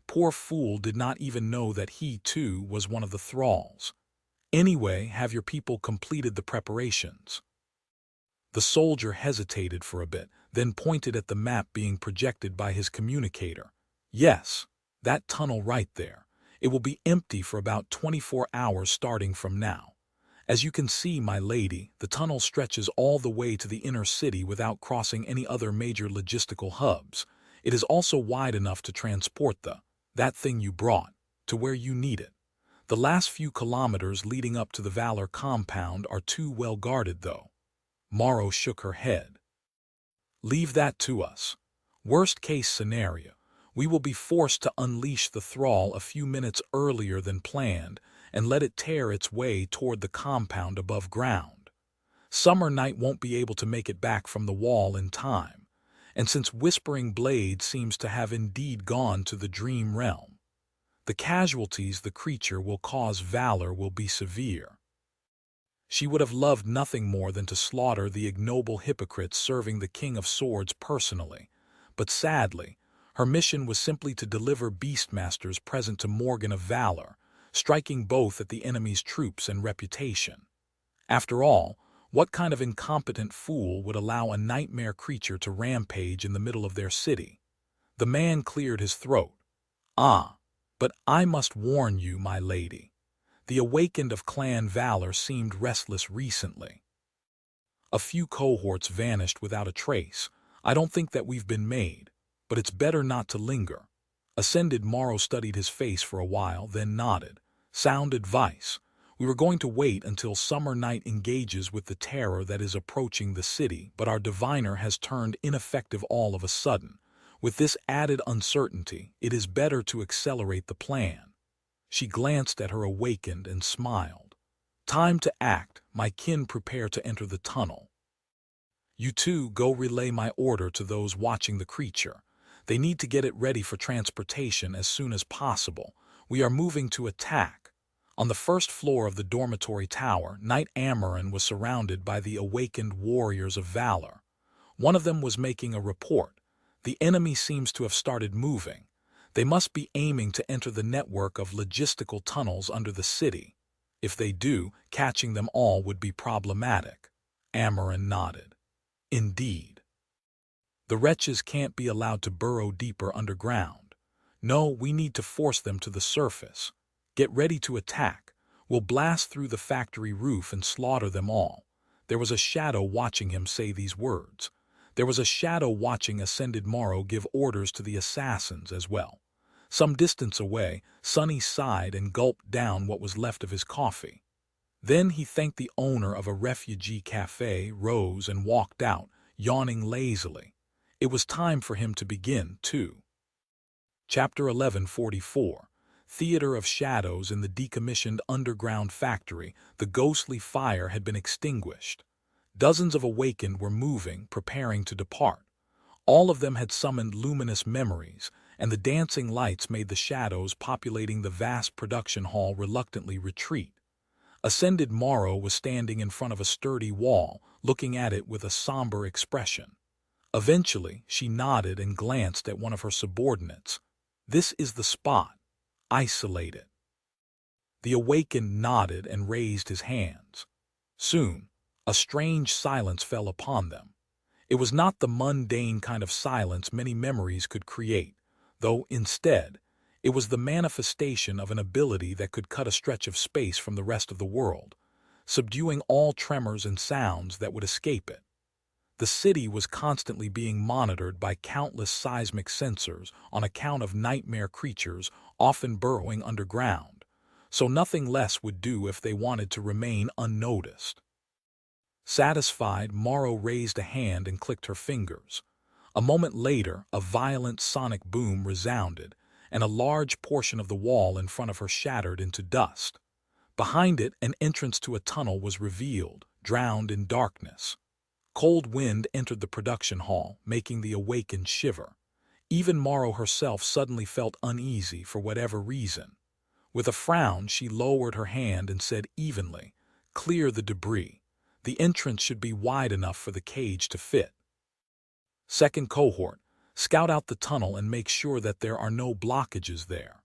Poor fool did not even know that he, too, was one of the thralls. "Anyway, have your people completed the preparations?" The soldier hesitated for a bit, then pointed at the map being projected by his communicator. "Yes, that tunnel right there. It will be empty for about 24 hours starting from now. As you can see, my lady, the tunnel stretches all the way to the inner city without crossing any other major logistical hubs. It is also wide enough to transport that thing you brought, to where you need it. The last few kilometers leading up to the Valor compound are too well guarded, though." Morrow shook her head. "Leave that to us. Worst case scenario, we will be forced to unleash the thrall a few minutes earlier than planned and let it tear its way toward the compound above ground. Summer Night won't be able to make it back from the wall in time, and since Whispering Blade seems to have indeed gone to the dream realm, the casualties the creature will cause Valor will be severe. She would have loved nothing more than to slaughter the ignoble hypocrites serving the King of Swords personally, but sadly, her mission was simply to deliver Beastmaster's present to Morgan of Valor, striking both at the enemy's troops and reputation. After all, what kind of incompetent fool would allow a nightmare creature to rampage in the middle of their city? The man cleared his throat. "Ah, but I must warn you, my lady. The awakened of Clan Valor seemed restless recently. A few cohorts vanished without a trace. I don't think that we've been made, but it's better not to linger." Ascended Morrow studied his face for a while, then nodded. "Sound advice. We were going to wait until Summer Night engages with the terror that is approaching the city, but our diviner has turned ineffective all of a sudden. With this added uncertainty, it is better to accelerate the plan." She glanced at her awakened and smiled. "Time to act. My kin prepare to enter the tunnel. You two go relay my order to those watching the creature. They need to get it ready for transportation as soon as possible. We are moving to attack." On the first floor of the dormitory tower, Knight Amaran was surrounded by the awakened warriors of Valor. One of them was making a report. "The enemy seems to have started moving. They must be aiming to enter the network of logistical tunnels under the city. If they do, catching them all would be problematic." Amaran nodded. "Indeed. The wretches can't be allowed to burrow deeper underground. No, we need to force them to the surface. Get ready to attack. We'll blast through the factory roof and slaughter them all." There was a shadow watching him say these words. There was a shadow watching Ascended Morrow give orders to the assassins as well. Some distance away, Sonny sighed and gulped down what was left of his coffee. Then he thanked the owner of a refugee cafe, rose and walked out, yawning lazily. It was time for him to begin, too. Chapter 1144. Theater of Shadows. In the decommissioned underground factory, the ghostly fire had been extinguished. Dozens of awakened were moving, preparing to depart. All of them had summoned luminous memories, and the dancing lights made the shadows populating the vast production hall reluctantly retreat. Ascended Morrow was standing in front of a sturdy wall, looking at it with a somber expression. Eventually, she nodded and glanced at one of her subordinates. "This is the spot. Isolate it." The awakened nodded and raised his hands. Soon, a strange silence fell upon them. It was not the mundane kind of silence many memories could create, though instead, it was the manifestation of an ability that could cut a stretch of space from the rest of the world, subduing all tremors and sounds that would escape it. The city was constantly being monitored by countless seismic sensors on account of nightmare creatures often burrowing underground, so nothing less would do if they wanted to remain unnoticed. Satisfied, Morrow raised a hand and clicked her fingers. A moment later, a violent sonic boom resounded, and a large portion of the wall in front of her shattered into dust. Behind it, an entrance to a tunnel was revealed, drowned in darkness. Cold wind entered the production hall, making the awakened shiver. Even Morrow herself suddenly felt uneasy for whatever reason. With a frown, she lowered her hand and said evenly, "Clear the debris. The entrance should be wide enough for the cage to fit." Second cohort, scout out the tunnel and make sure that there are no blockages there.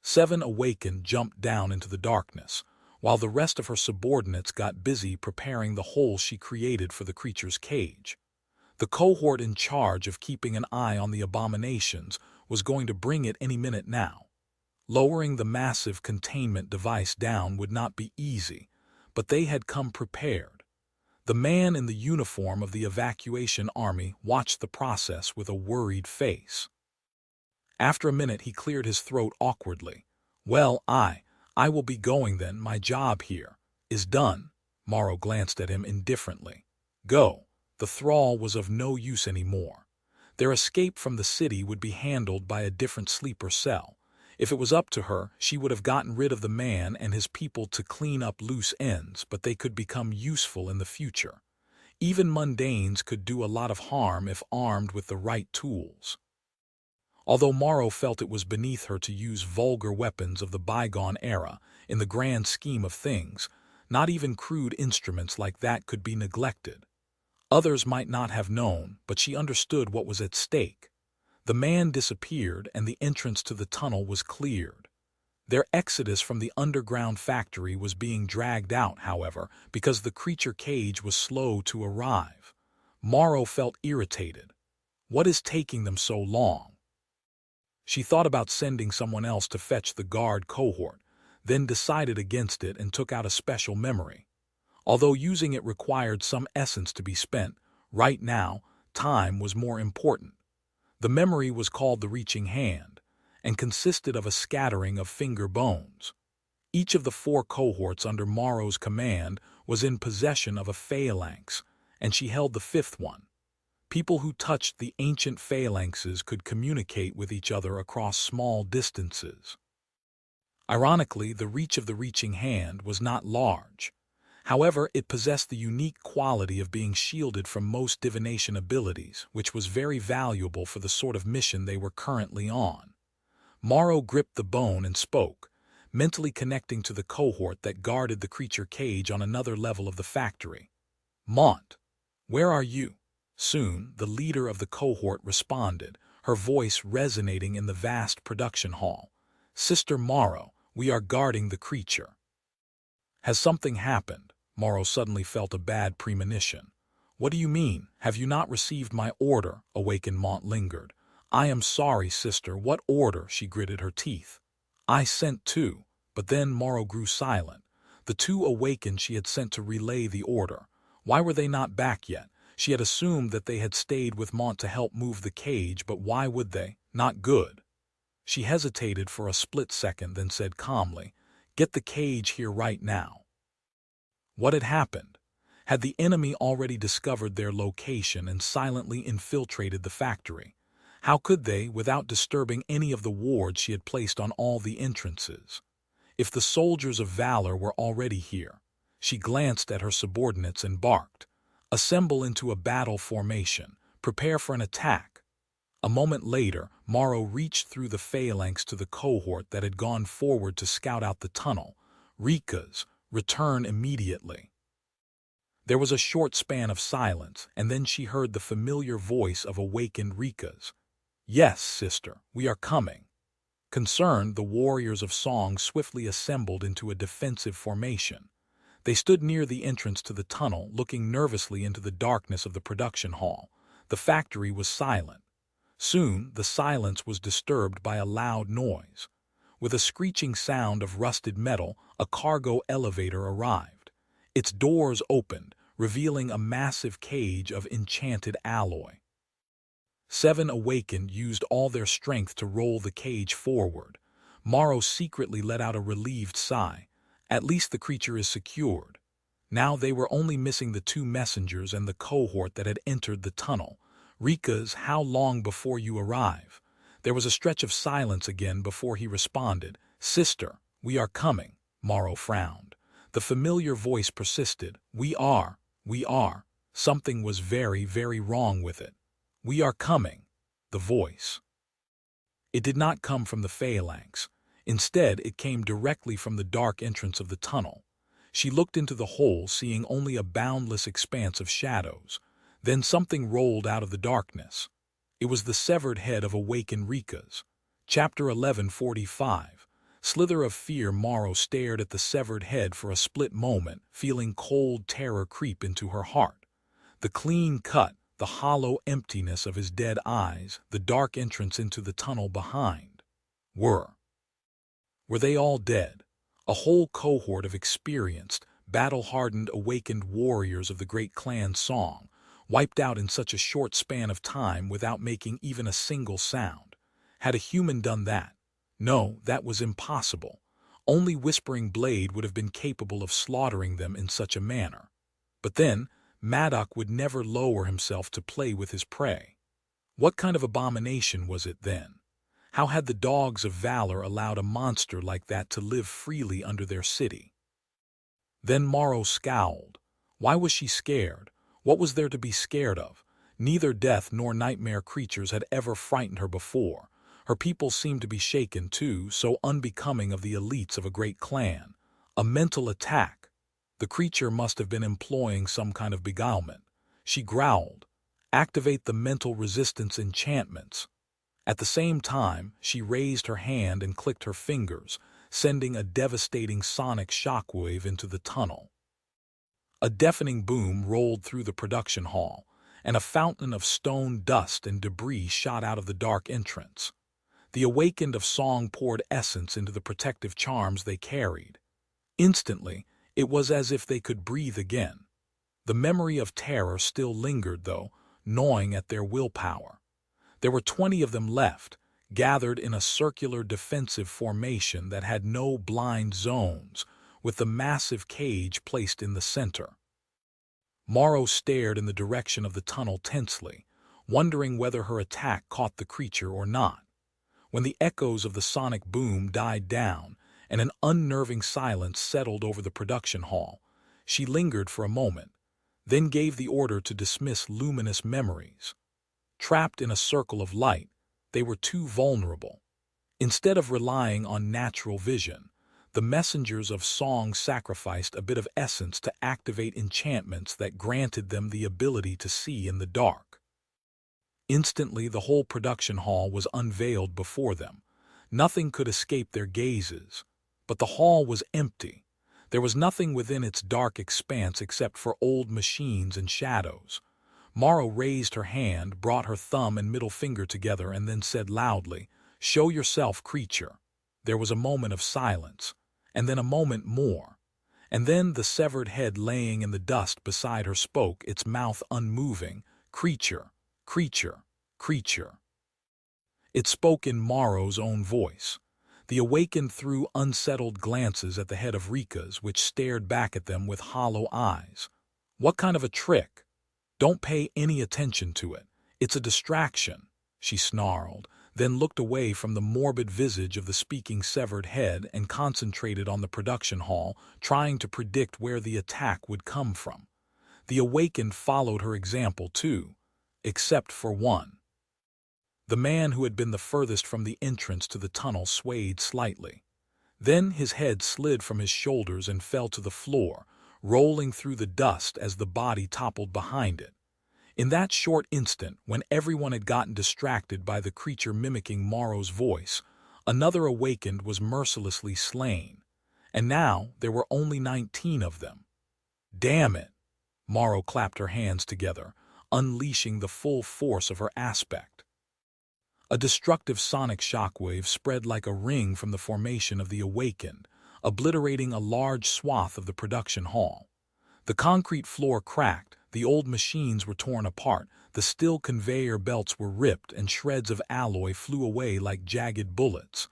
Seven awakened jumped down into the darkness, while the rest of her subordinates got busy preparing the hole she created for the creature's cage. The cohort in charge of keeping an eye on the abominations was going to bring it any minute now. Lowering the massive containment device down would not be easy, but they had come prepared. The man in the uniform of the evacuation army watched the process with a worried face. After a minute, he cleared his throat awkwardly. "Well, I will be going then. My job here is done." Morrow glanced at him indifferently. "Go." The thrall was of no use anymore. Their escape from the city would be handled by a different sleeper cell. If it was up to her, she would have gotten rid of the man and his people to clean up loose ends, but they could become useful in the future. Even mundanes could do a lot of harm if armed with the right tools. Although Morrow felt it was beneath her to use vulgar weapons of the bygone era, in the grand scheme of things, not even crude instruments like that could be neglected. Others might not have known, but she understood what was at stake. The man disappeared and the entrance to the tunnel was cleared. Their exodus from the underground factory was being dragged out, however, because the creature cage was slow to arrive. Morrow felt irritated. What is taking them so long? She thought about sending someone else to fetch the guard cohort, then decided against it and took out a special memory. Although using it required some essence to be spent, right now, time was more important. The memory was called the Reaching Hand, and consisted of a scattering of finger bones. Each of the 4 cohorts under Morrow's command was in possession of a phalanx, and she held the 5th one. People who touched the ancient phalanxes could communicate with each other across small distances. Ironically, the reach of the Reaching Hand was not large. However, it possessed the unique quality of being shielded from most divination abilities, which was very valuable for the sort of mission they were currently on. Morrow gripped the bone and spoke, mentally connecting to the cohort that guarded the creature cage on another level of the factory. "Mont, where are you?" Soon, the leader of the cohort responded, her voice resonating in the vast production hall. "Sister Morrow, we are guarding the creature." "Has something happened?" Morrow suddenly felt a bad premonition. "What do you mean? Have you not received my order?" Awakened Mont lingered. "I am sorry, sister. What order?" She gritted her teeth. "I sent 2. But then Morrow grew silent. The 2 awakened she had sent to relay the order. Why were they not back yet? She had assumed that they had stayed with Mont to help move the cage, but why would they? Not good. She hesitated for a split second, then said calmly, "Get the cage here right now." What had happened? Had the enemy already discovered their location and silently infiltrated the factory? How could they, without disturbing any of the wards she had placed on all the entrances? If the soldiers of valor were already here, she glanced at her subordinates and barked, "Assemble into a battle formation. Prepare for an attack." A moment later, Morrow reached through the phalanx to the cohort that had gone forward to scout out the tunnel. "Rika's, Return immediately." There was a short span of silence, and then she heard the familiar voice of awakened Rika's. "Yes, sister, we are coming." Concerned, the warriors of Song swiftly assembled into a defensive formation. They stood near the entrance to the tunnel, looking nervously into the darkness of the production hall. The factory was silent. Soon, the silence was disturbed by a loud noise. With a screeching sound of rusted metal, a cargo elevator arrived. Its doors opened, revealing a massive cage of enchanted alloy. Seven awakened used all their strength to roll the cage forward. Morrow secretly let out a relieved sigh. At least the creature is secured. Now they were only missing the two messengers and the cohort that had entered the tunnel. "Rika's, how long before you arrive?" There was a stretch of silence again before he responded. "Sister, we are coming." Morrow frowned. The familiar voice persisted. We are. Something was very, very wrong with it. "We are coming." The voice. It did not come from the phalanx. Instead, it came directly from the dark entrance of the tunnel. She looked into the hole, seeing only a boundless expanse of shadows. Then something rolled out of the darkness. It was the severed head of awakened Rika's. Chapter 11:45. Slither of fear. Morrow stared at the severed head for a split moment, feeling cold terror creep into her heart. The clean cut, the hollow emptiness of his dead eyes, the dark entrance into the tunnel behind. Were they all dead? A whole cohort of experienced, battle-hardened, awakened warriors of the great clan Song, wiped out in such a short span of time without making even a single sound. Had a human done that? No, that was impossible. Only Whispering Blade would have been capable of slaughtering them in such a manner. But then, Maddock would never lower himself to play with his prey. What kind of abomination was it then? How had the dogs of valor allowed a monster like that to live freely under their city? Then Morrow scowled. Why was she scared? What was there to be scared of? Neither death nor nightmare creatures had ever frightened her before. Her people seemed to be shaken too, so unbecoming of the elites of a great clan. A mental attack. The creature must have been employing some kind of beguilement. She growled. Activate the mental resistance enchantments. At the same time, she raised her hand and clicked her fingers, sending a devastating sonic shockwave into the tunnel. A deafening boom rolled through the production hall, and a fountain of stone dust and debris shot out of the dark entrance. The awakened of Song poured essence into the protective charms they carried. Instantly, it was as if they could breathe again. The memory of terror still lingered, though, gnawing at their willpower. There were 20 of them left, gathered in a circular defensive formation that had no blind zones, with the massive cage placed in the center. Morrow stared in the direction of the tunnel tensely, wondering whether her attack caught the creature or not. When the echoes of the sonic boom died down and an unnerving silence settled over the production hall, she lingered for a moment, then gave the order to dismiss luminous memories. Trapped in a circle of light, they were too vulnerable. Instead of relying on natural vision, the messengers of Song sacrificed a bit of essence to activate enchantments that granted them the ability to see in the dark. Instantly, the whole production hall was unveiled before them. Nothing could escape their gazes. But the hall was empty. There was nothing within its dark expanse except for old machines and shadows. Morrow raised her hand, brought her thumb and middle finger together, and then said loudly, "Show yourself, creature." There was a moment of silence, and then a moment more. And then the severed head laying in the dust beside her spoke, its mouth unmoving, "Creature, creature, creature." It spoke in Morrow's own voice. The awakened threw unsettled glances at the head of Rika's, which stared back at them with hollow eyes. "What kind of a trick?" "Don't pay any attention to it. It's a distraction," she snarled, then looked away from the morbid visage of the speaking severed head and concentrated on the production hall, trying to predict where the attack would come from. The awakened followed her example too, except for one. The man who had been the furthest from the entrance to the tunnel swayed slightly. Then his head slid from his shoulders and fell to the floor, rolling through the dust as the body toppled behind it. In that short instant, when everyone had gotten distracted by the creature mimicking Morrow's voice, another awakened was mercilessly slain. And now there were only 19 of them. Damn it! Morrow clapped her hands together, unleashing the full force of her aspect. A destructive sonic shockwave spread like a ring from the formation of the awakened, obliterating a large swath of the production hall. The concrete floor cracked, the old machines were torn apart, the steel conveyor belts were ripped, and shreds of alloy flew away like jagged bullets.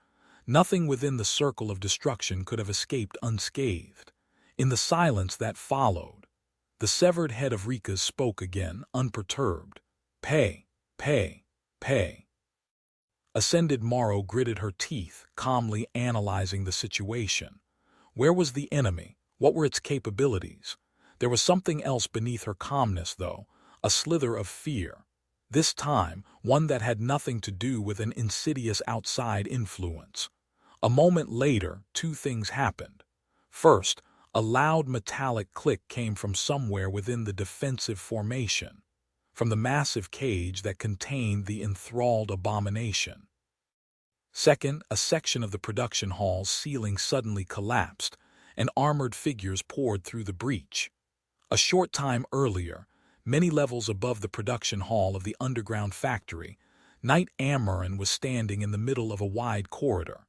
Nothing within the circle of destruction could have escaped unscathed. In the silence that followed, the severed head of Rika spoke again, unperturbed. Pay, pay, pay. Ascended Morrow gritted her teeth, calmly analyzing the situation. Where was the enemy? What were its capabilities? There was something else beneath her calmness, though, a slither of fear. This time, one that had nothing to do with an insidious outside influence. A moment later, two things happened. First, a loud metallic click came from somewhere within the defensive formation, from the massive cage that contained the enthralled abomination. Second, a section of the production hall's ceiling suddenly collapsed, and armored figures poured through the breach. A short time earlier, many levels above the production hall of the underground factory, Knight Amaran was standing in the middle of a wide corridor.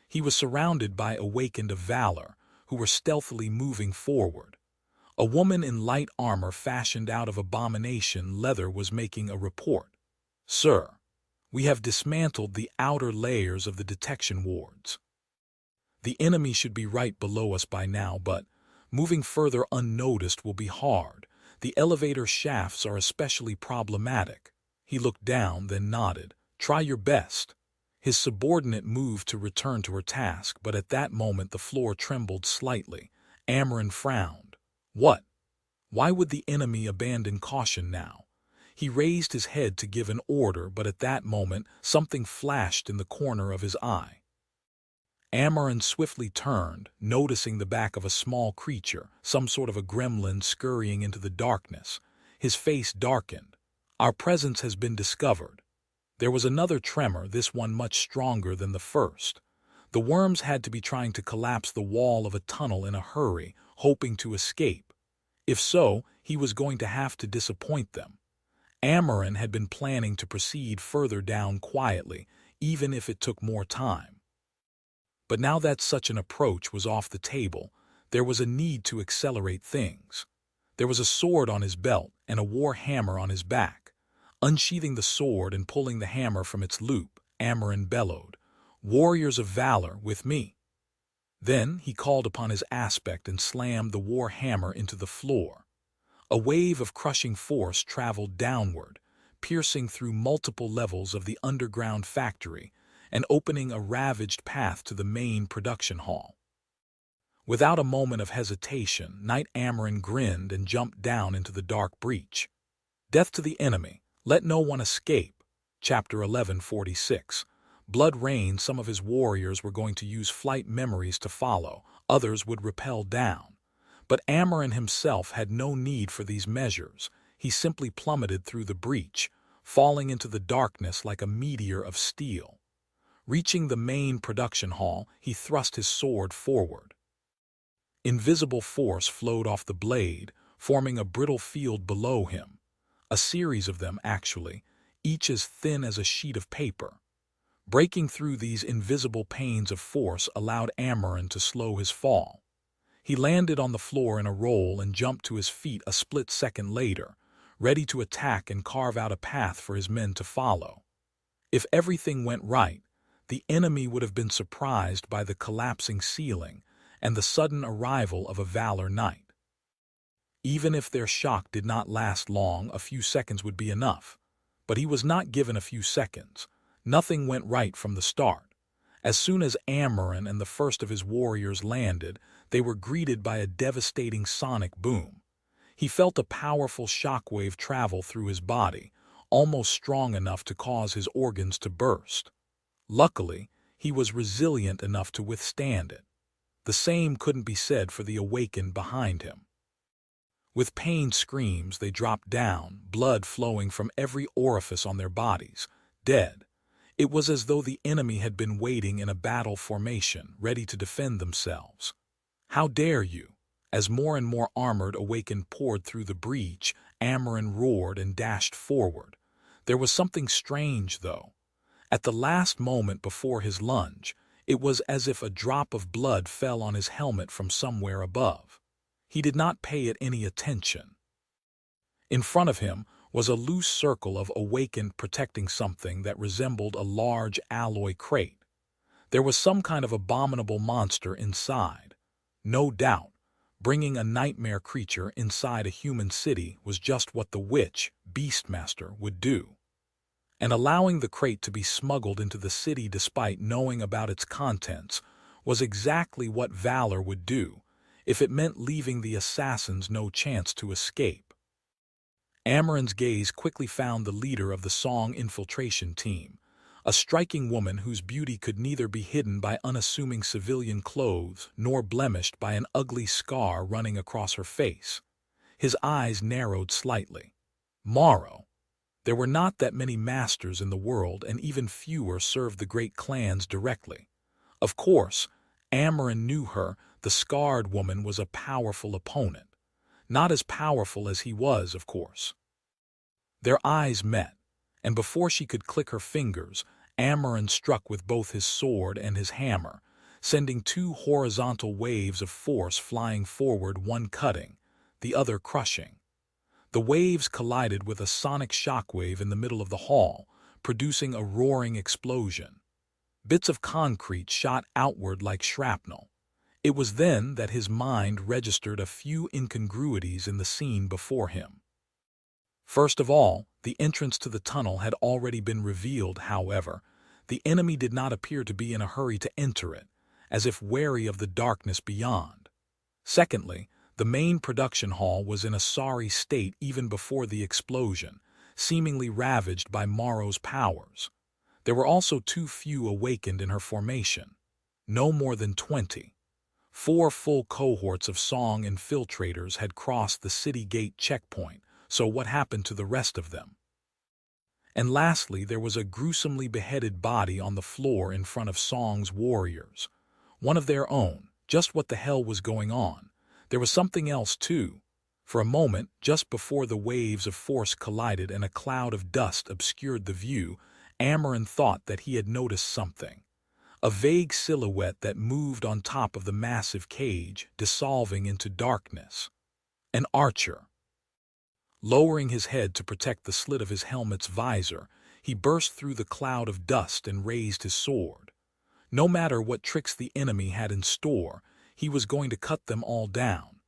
He was surrounded by awakened of valor, who were stealthily moving forward. A woman in light armor fashioned out of abomination leather was making a report. "Sir, we have dismantled the outer layers of the detection wards. The enemy should be right below us by now, but moving further unnoticed will be hard. The elevator shafts are especially problematic." He looked down, then nodded. "Try your best." His subordinate moved to return to her task, but at that moment the floor trembled slightly. Amaran frowned. What? Why would the enemy abandon caution now? He raised his head to give an order, but at that moment something flashed in the corner of his eye. Amaran swiftly turned, noticing the back of a small creature, some sort of a gremlin scurrying into the darkness. His face darkened. "Our presence has been discovered." There was another tremor, this one much stronger than the first. The worms had to be trying to collapse the wall of a tunnel in a hurry, hoping to escape. If so, he was going to have to disappoint them. Amaran had been planning to proceed further down quietly, even if it took more time. But now that such an approach was off the table, there was a need to accelerate things. There was a sword on his belt and a war hammer on his back. Unsheathing the sword and pulling the hammer from its loop, Amaran bellowed, "Warriors of valor, with me." Then he called upon his aspect and slammed the war hammer into the floor. A wave of crushing force traveled downward, piercing through multiple levels of the underground factory and opening a ravaged path to the main production hall. Without a moment of hesitation, Knight Amaran grinned and jumped down into the dark breach. Death to the enemy. Let no one escape. Chapter 1146. Blood rained. Some of his warriors were going to use flight memories to follow, others would rappel down. But Amaran himself had no need for these measures. He simply plummeted through the breach, falling into the darkness like a meteor of steel. Reaching the main production hall, he thrust his sword forward. Invisible force flowed off the blade, forming a brittle field below him. A series of them, actually, each as thin as a sheet of paper. Breaking through these invisible panes of force allowed Amaran to slow his fall. He landed on the floor in a roll and jumped to his feet a split second later, ready to attack and carve out a path for his men to follow. If everything went right, the enemy would have been surprised by the collapsing ceiling and the sudden arrival of a Valor Knight. Even if their shock did not last long, a few seconds would be enough. But he was not given a few seconds. Nothing went right from the start. As soon as Amaran and the first of his warriors landed, they were greeted by a devastating sonic boom. He felt a powerful shockwave travel through his body, almost strong enough to cause his organs to burst. Luckily, he was resilient enough to withstand it. The same couldn't be said for the awakened behind him. With pained screams, they dropped down, blood flowing from every orifice on their bodies, dead. It was as though the enemy had been waiting in a battle formation, ready to defend themselves. "How dare you?" As more and more armored awakened poured through the breach, Amarin roared and dashed forward. There was something strange, though. At the last moment before his lunge, it was as if a drop of blood fell on his helmet from somewhere above. He did not pay it any attention. In front of him was a loose circle of awakened protecting something that resembled a large alloy crate. There was some kind of abominable monster inside. No doubt, bringing a nightmare creature inside a human city was just what the witch, Beastmaster, would do. And allowing the crate to be smuggled into the city despite knowing about its contents was exactly what Valor would do, if it meant leaving the assassins no chance to escape. Amarin's gaze quickly found the leader of the song infiltration team, a striking woman whose beauty could neither be hidden by unassuming civilian clothes nor blemished by an ugly scar running across her face. His eyes narrowed slightly. Morrow. There were not that many masters in the world, and even fewer served the great clans directly. Of course, Amarin knew her. The scarred woman was a powerful opponent. Not as powerful as he was, of course. Their eyes met, and before she could click her fingers, Amarin struck with both his sword and his hammer, sending two horizontal waves of force flying forward, one cutting, the other crushing. The waves collided with a sonic shockwave in the middle of the hall, producing a roaring explosion. Bits of concrete shot outward like shrapnel. It was then that his mind registered a few incongruities in the scene before him. First of all, the entrance to the tunnel had already been revealed. However, the enemy did not appear to be in a hurry to enter it, as if wary of the darkness beyond. Secondly, the main production hall was in a sorry state even before the explosion, seemingly ravaged by Morrow's powers. There were also too few awakened in her formation. No more than 20. 4 full cohorts of song infiltrators had crossed the city gate checkpoint, so what happened to the rest of them? And lastly, there was a gruesomely beheaded body on the floor in front of Song's warriors. One of their own. Just what the hell was going on? There was something else, too. For a moment, just before the waves of force collided and a cloud of dust obscured the view, Amarin thought that he had noticed something. A vague silhouette that moved on top of the massive cage, dissolving into darkness. An archer. Lowering his head to protect the slit of his helmet's visor, he burst through the cloud of dust and raised his sword. No matter what tricks the enemy had in store, he was going to cut them all down,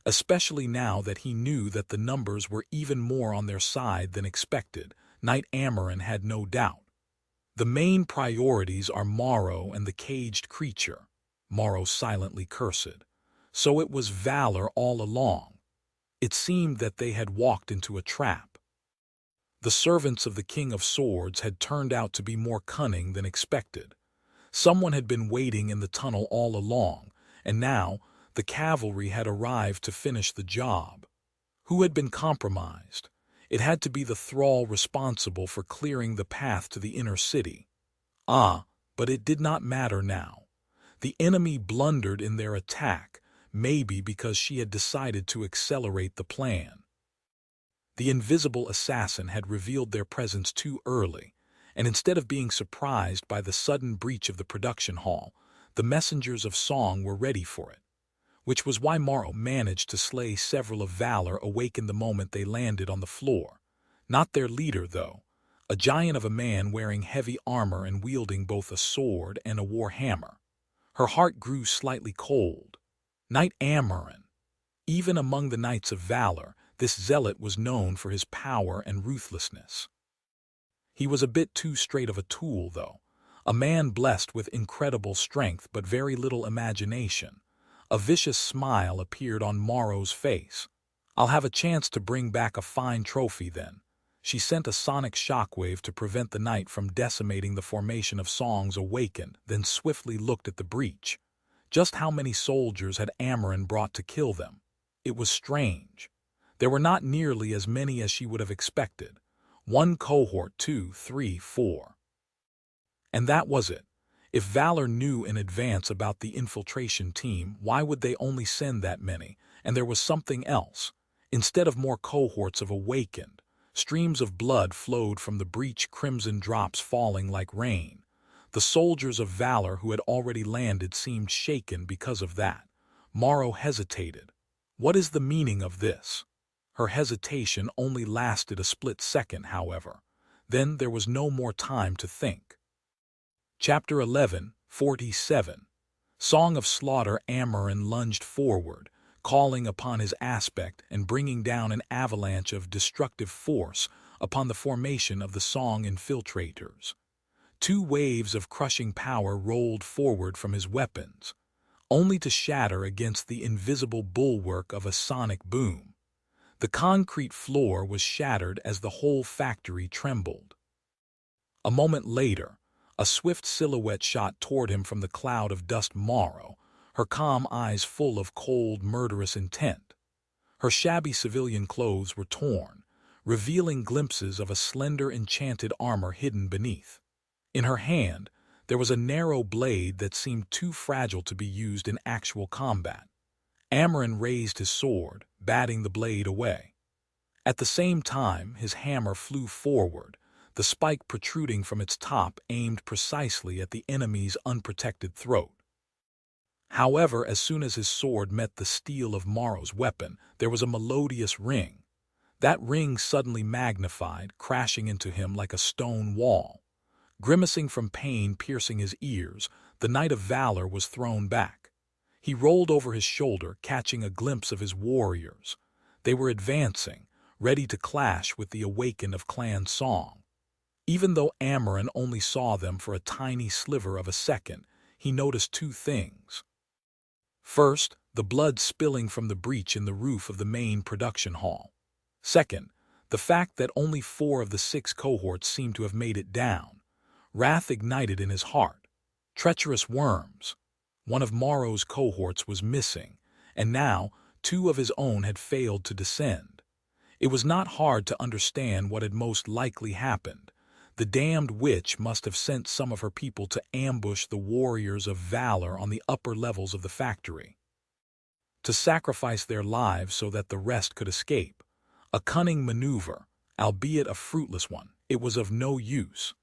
especially now that he knew that the numbers were even more on their side than expected. Knight Amarin had no doubt. The main priorities are Morrow and the caged creature. Morrow silently cursed. So it was Valor all along. It seemed that they had walked into a trap. The servants of the King of Swords had turned out to be more cunning than expected. Someone had been waiting in the tunnel all along, and now the cavalry had arrived to finish the job. Who had been compromised? It had to be the thrall responsible for clearing the path to the inner city. But it did not matter now. The enemy blundered in their attack, maybe because she had decided to accelerate the plan. The invisible assassin had revealed their presence too early, and instead of being surprised by the sudden breach of the production hall, the messengers of Song were ready for it. Which was why Morrow managed to slay several of Valor awakened the moment they landed on the floor. Not their leader, though, a giant of a man wearing heavy armor and wielding both a sword and a war hammer. Her heart grew slightly cold. Knight Amarin. Even among the Knights of Valor, this zealot was known for his power and ruthlessness. He was a bit too straight of a tool, though. A man blessed with incredible strength but very little imagination. A vicious smile appeared on Morrow's face. "I'll have a chance to bring back a fine trophy then. She sent a sonic shockwave to prevent the night from decimating the formation of Songs awakened, then swiftly looked at the breach. Just how many soldiers had Amaran brought to kill them? It was strange. There were not nearly as many as she would have expected. 1 cohort, 2, 3, 4. And that was it. If Valor knew in advance about the infiltration team, why would they only send that many? And there was something else. Instead of more cohorts of awakened, streams of blood flowed from the breach, crimson drops falling like rain. The soldiers of Valor who had already landed seemed shaken because of that. Morrow hesitated. What is the meaning of this? Her hesitation only lasted a split second, however. Then there was no more time to think. Chapter 11, 47. Song of Slaughter. Amaran lunged forward, calling upon his aspect and bringing down an avalanche of destructive force upon the formation of the Song infiltrators. 2 waves of crushing power rolled forward from his weapons, only to shatter against the invisible bulwark of a sonic boom. The concrete floor was shattered as the whole factory trembled. A moment later, a swift silhouette shot toward him from the cloud of dust. Morrow, her calm eyes full of cold, murderous intent. Her shabby civilian clothes were torn, revealing glimpses of a slender enchanted armor hidden beneath. In her hand, there was a narrow blade that seemed too fragile to be used in actual combat. Amaran raised his sword, batting the blade away. At the same time, his hammer flew forward, the spike protruding from its top aimed precisely at the enemy's unprotected throat. However, as soon as his sword met the steel of Morrow's weapon, there was a melodious ring. That ring suddenly magnified, crashing into him like a stone wall. Grimacing from pain piercing his ears, the Knight of Valor was thrown back. He rolled over his shoulder, catching a glimpse of his warriors. They were advancing, ready to clash with the awakened of Clan Song. Even though Amaran only saw them for a tiny sliver of a second, he noticed 2 things. First, the blood spilling from the breach in the roof of the main production hall. Second, the fact that only 4 of the 6 cohorts seemed to have made it down. Wrath ignited in his heart. Treacherous worms. One of Morrow's cohorts was missing, and now 2 of his own had failed to descend. It was not hard to understand what had most likely happened. The damned witch must have sent some of her people to ambush the warriors of Valor on the upper levels of the factory, to sacrifice their lives so that the rest could escape. A cunning maneuver, albeit a fruitless one. It was of no use.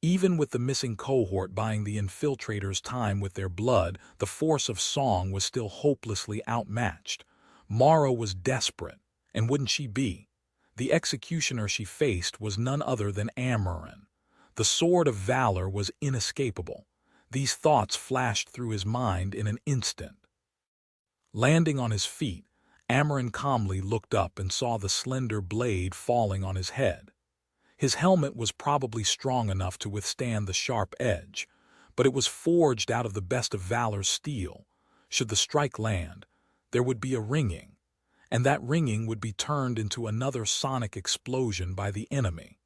Even with the missing cohort buying the infiltrators time with their blood, the force of Song was still hopelessly outmatched. Morrow was desperate, and wouldn't she be? The executioner she faced was none other than Amaran. The sword of Valor was inescapable. These thoughts flashed through his mind in an instant. Landing on his feet, Amaran calmly looked up and saw the slender blade falling on his head. His helmet was probably strong enough to withstand the sharp edge, but it was forged out of the best of Valor's steel. Should the strike land, there would be a ringing, and that ringing would be turned into another sonic explosion by the enemy.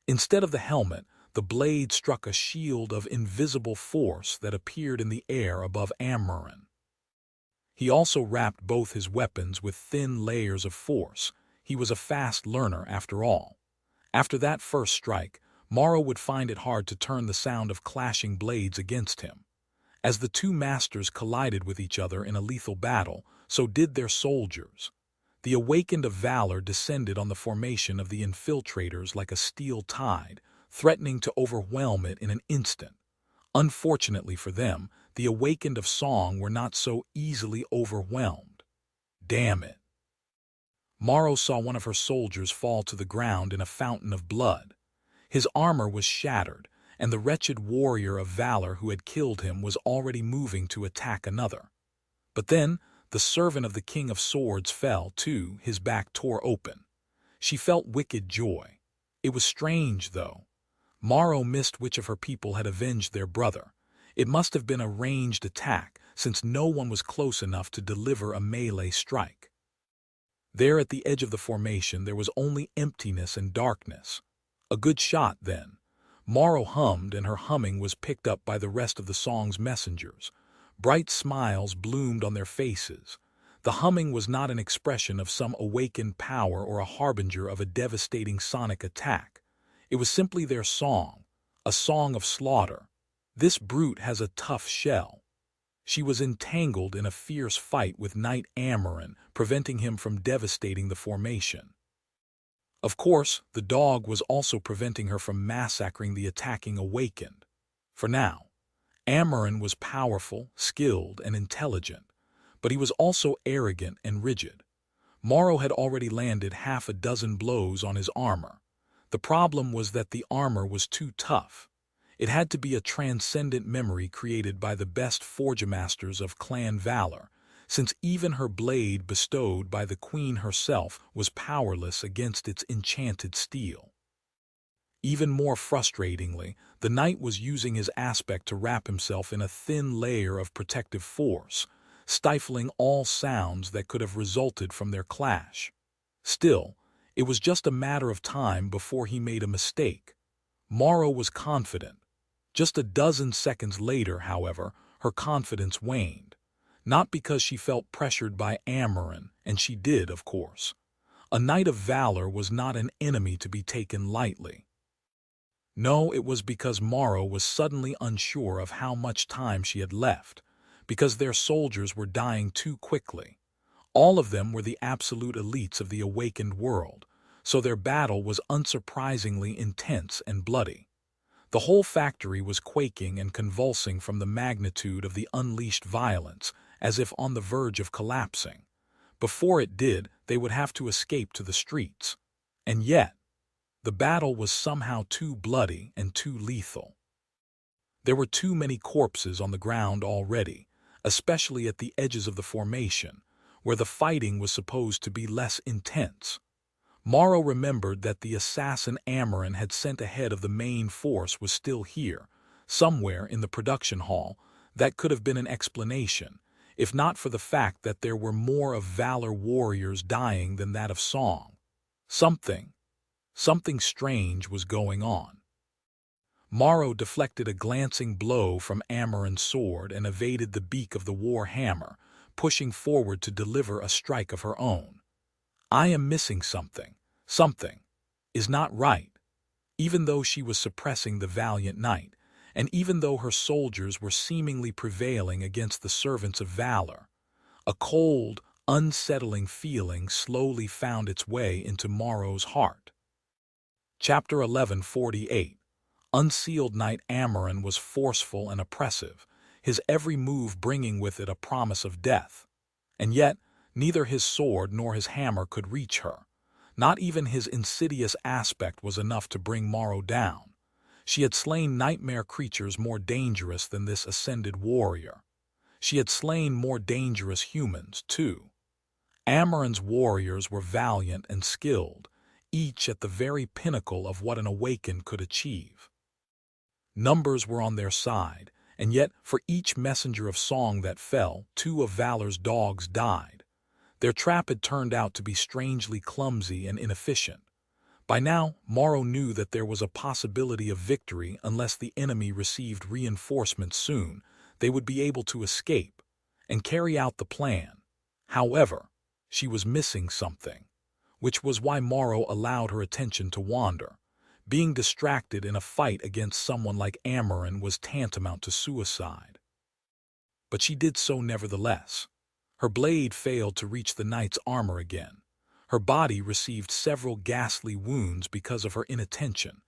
Instead of the helmet, the blade struck a shield of invisible force that appeared in the air above Amaran. He also wrapped both his weapons with thin layers of force. He was a fast learner after all. After that first strike, Morrow would find it hard to turn the sound of clashing blades against him. As the 2 masters collided with each other in a lethal battle, so did their soldiers. The awakened of Valor descended on the formation of the infiltrators like a steel tide, threatening to overwhelm it in an instant. Unfortunately for them, the awakened of Song were not so easily overwhelmed. Damn it! Morrow saw one of her soldiers fall to the ground in a fountain of blood. His armor was shattered, and the wretched warrior of Valor who had killed him was already moving to attack another. But then, the servant of the King of Swords fell, too, his back tore open. She felt wicked joy. It was strange, though. Morrow missed which of her people had avenged their brother. It must have been a ranged attack, since no one was close enough to deliver a melee strike. There at the edge of the formation there was only emptiness and darkness. A good shot, then. Morrow hummed, and her humming was picked up by the rest of the song's messengers. Bright smiles bloomed on their faces. The humming was not an expression of some awakened power or a harbinger of a devastating sonic attack. It was simply their song, a song of slaughter. This brute has a tough shell. She was entangled in a fierce fight with Knight Amarin, preventing him from devastating the formation. Of course, the dog was also preventing her from massacring the attacking awakened. For now, Amarin was powerful, skilled, and intelligent, but he was also arrogant and rigid. Morrow had already landed half a dozen blows on his armor. The problem was that the armor was too tough. It had to be a transcendent memory created by the best forgemasters of Clan Valor, since even her blade bestowed by the Queen herself was powerless against its enchanted steel. Even more frustratingly, the knight was using his aspect to wrap himself in a thin layer of protective force, stifling all sounds that could have resulted from their clash. Still, it was just a matter of time before he made a mistake. Morrow was confident. Just a dozen seconds later, however, her confidence waned. Not because she felt pressured by Amarin, and she did, of course. A knight of valor was not an enemy to be taken lightly. No, it was because Morrow was suddenly unsure of how much time she had left, because their soldiers were dying too quickly. All of them were the absolute elites of the awakened world, so their battle was unsurprisingly intense and bloody. The whole factory was quaking and convulsing from the magnitude of the unleashed violence, as if on the verge of collapsing. Before it did, they would have to escape to the streets. And yet, the battle was somehow too bloody and too lethal. There were too many corpses on the ground already, especially at the edges of the formation, where the fighting was supposed to be less intense. Morrow remembered that the assassin Amarin had sent ahead of the main force was still here, somewhere in the production hall. That could have been an explanation, if not for the fact that there were more of Valor warriors dying than that of Song. Something strange was going on. Morrow deflected a glancing blow from Amarin's sword and evaded the beak of the war hammer, pushing forward to deliver a strike of her own. I am missing something. Something is not right. Even though she was suppressing the valiant knight, and even though her soldiers were seemingly prevailing against the servants of valor, a cold, unsettling feeling slowly found its way into Morrow's heart. Chapter 1148. Unsealed Knight Amarin was forceful and oppressive, his every move bringing with it a promise of death. And yet, neither his sword nor his hammer could reach her. Not even his insidious aspect was enough to bring Morrow down. She had slain nightmare creatures more dangerous than this ascended warrior. She had slain more dangerous humans, too. Amarin's warriors were valiant and skilled, each at the very pinnacle of what an awakened could achieve. Numbers were on their side, and yet for each messenger of song that fell, 2 of Valor's dogs died. Their trap had turned out to be strangely clumsy and inefficient. By now, Morrow knew that there was a possibility of victory unless the enemy received reinforcements soon. They would be able to escape and carry out the plan. However, she was missing something, which was why Morrow allowed her attention to wander. Being distracted in a fight against someone like Amarin was tantamount to suicide. But she did so nevertheless. Her blade failed to reach the knight's armor again. Her body received several ghastly wounds because of her inattention.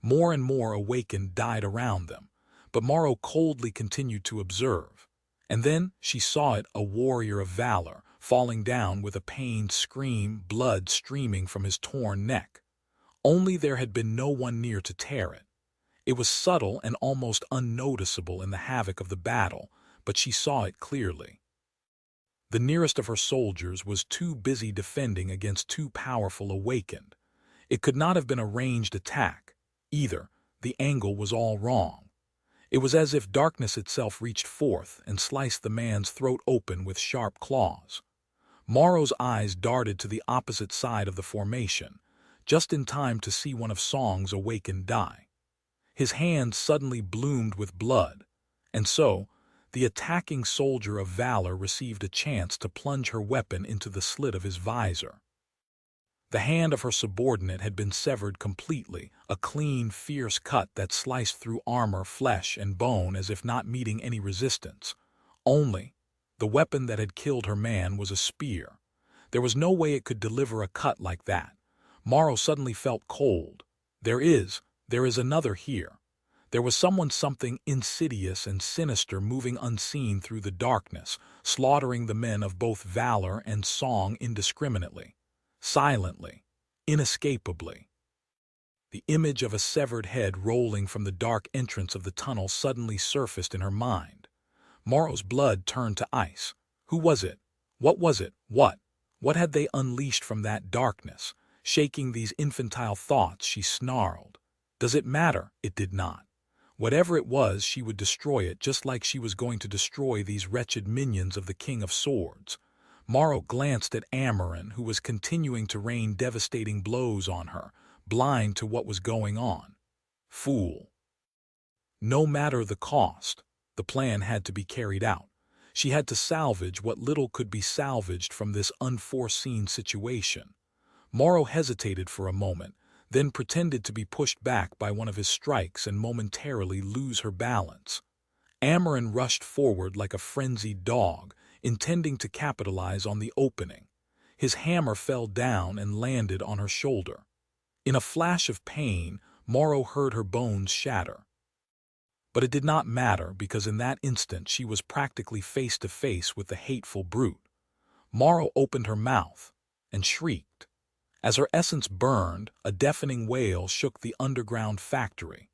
More and more awakened died around them, but Morrow coldly continued to observe. And then she saw it, a warrior of valor, falling down with a pained scream, blood streaming from his torn neck. Only there had been no one near to tear it. It was subtle and almost unnoticeable in the havoc of the battle, but she saw it clearly. The nearest of her soldiers was too busy defending against too powerful awakened. It could not have been a ranged attack. Either, the angle was all wrong. It was as if darkness itself reached forth and sliced the man's throat open with sharp claws. Morrow's eyes darted to the opposite side of the formation, just in time to see one of Song's awakened die. His hand suddenly bloomed with blood, and so, the attacking soldier of valor received a chance to plunge her weapon into the slit of his visor. The hand of her subordinate had been severed completely, a clean, fierce cut that sliced through armor, flesh, and bone as if not meeting any resistance. Only, the weapon that had killed her man was a spear. There was no way it could deliver a cut like that. Morrow suddenly felt cold. There is another here. There was something insidious and sinister moving unseen through the darkness, slaughtering the men of both valor and song indiscriminately, silently, inescapably. The image of a severed head rolling from the dark entrance of the tunnel suddenly surfaced in her mind. Morrow's blood turned to ice. Who was it? What was it? What had they unleashed from that darkness? Shaking these infantile thoughts, she snarled. Does it matter? It did not. Whatever it was, she would destroy it, just like she was going to destroy these wretched minions of the King of Swords. Morrow glanced at Amarin, who was continuing to rain devastating blows on her, blind to what was going on. Fool. No matter the cost, the plan had to be carried out. She had to salvage what little could be salvaged from this unforeseen situation. Morrow hesitated for a moment, then pretended to be pushed back by one of his strikes and momentarily lose her balance. Amarin rushed forward like a frenzied dog, intending to capitalize on the opening. His hammer fell down and landed on her shoulder. In a flash of pain, Morrow heard her bones shatter. But it did not matter, because in that instant she was practically face to face with the hateful brute. Morrow opened her mouth and shrieked. As her essence burned, a deafening wail shook the underground factory.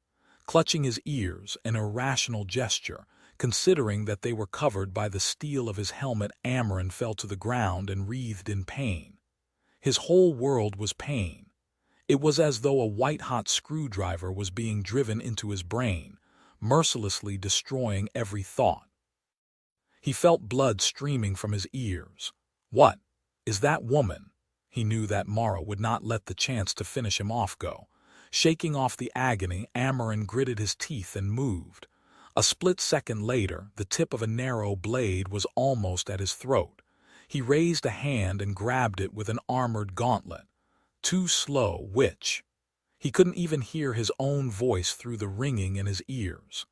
Clutching his ears, an irrational gesture, considering that they were covered by the steel of his helmet, Amarin fell to the ground and writhed in pain. His whole world was pain. It was as though a white-hot screwdriver was being driven into his brain, mercilessly destroying every thought. He felt blood streaming from his ears. What? Is that woman? He knew that Morrow would not let the chance to finish him off go. Shaking off the agony, Amarin gritted his teeth and moved. A split second later, the tip of a narrow blade was almost at his throat. He raised a hand and grabbed it with an armored gauntlet. Too slow, which? He couldn't even hear his own voice through the ringing in his ears.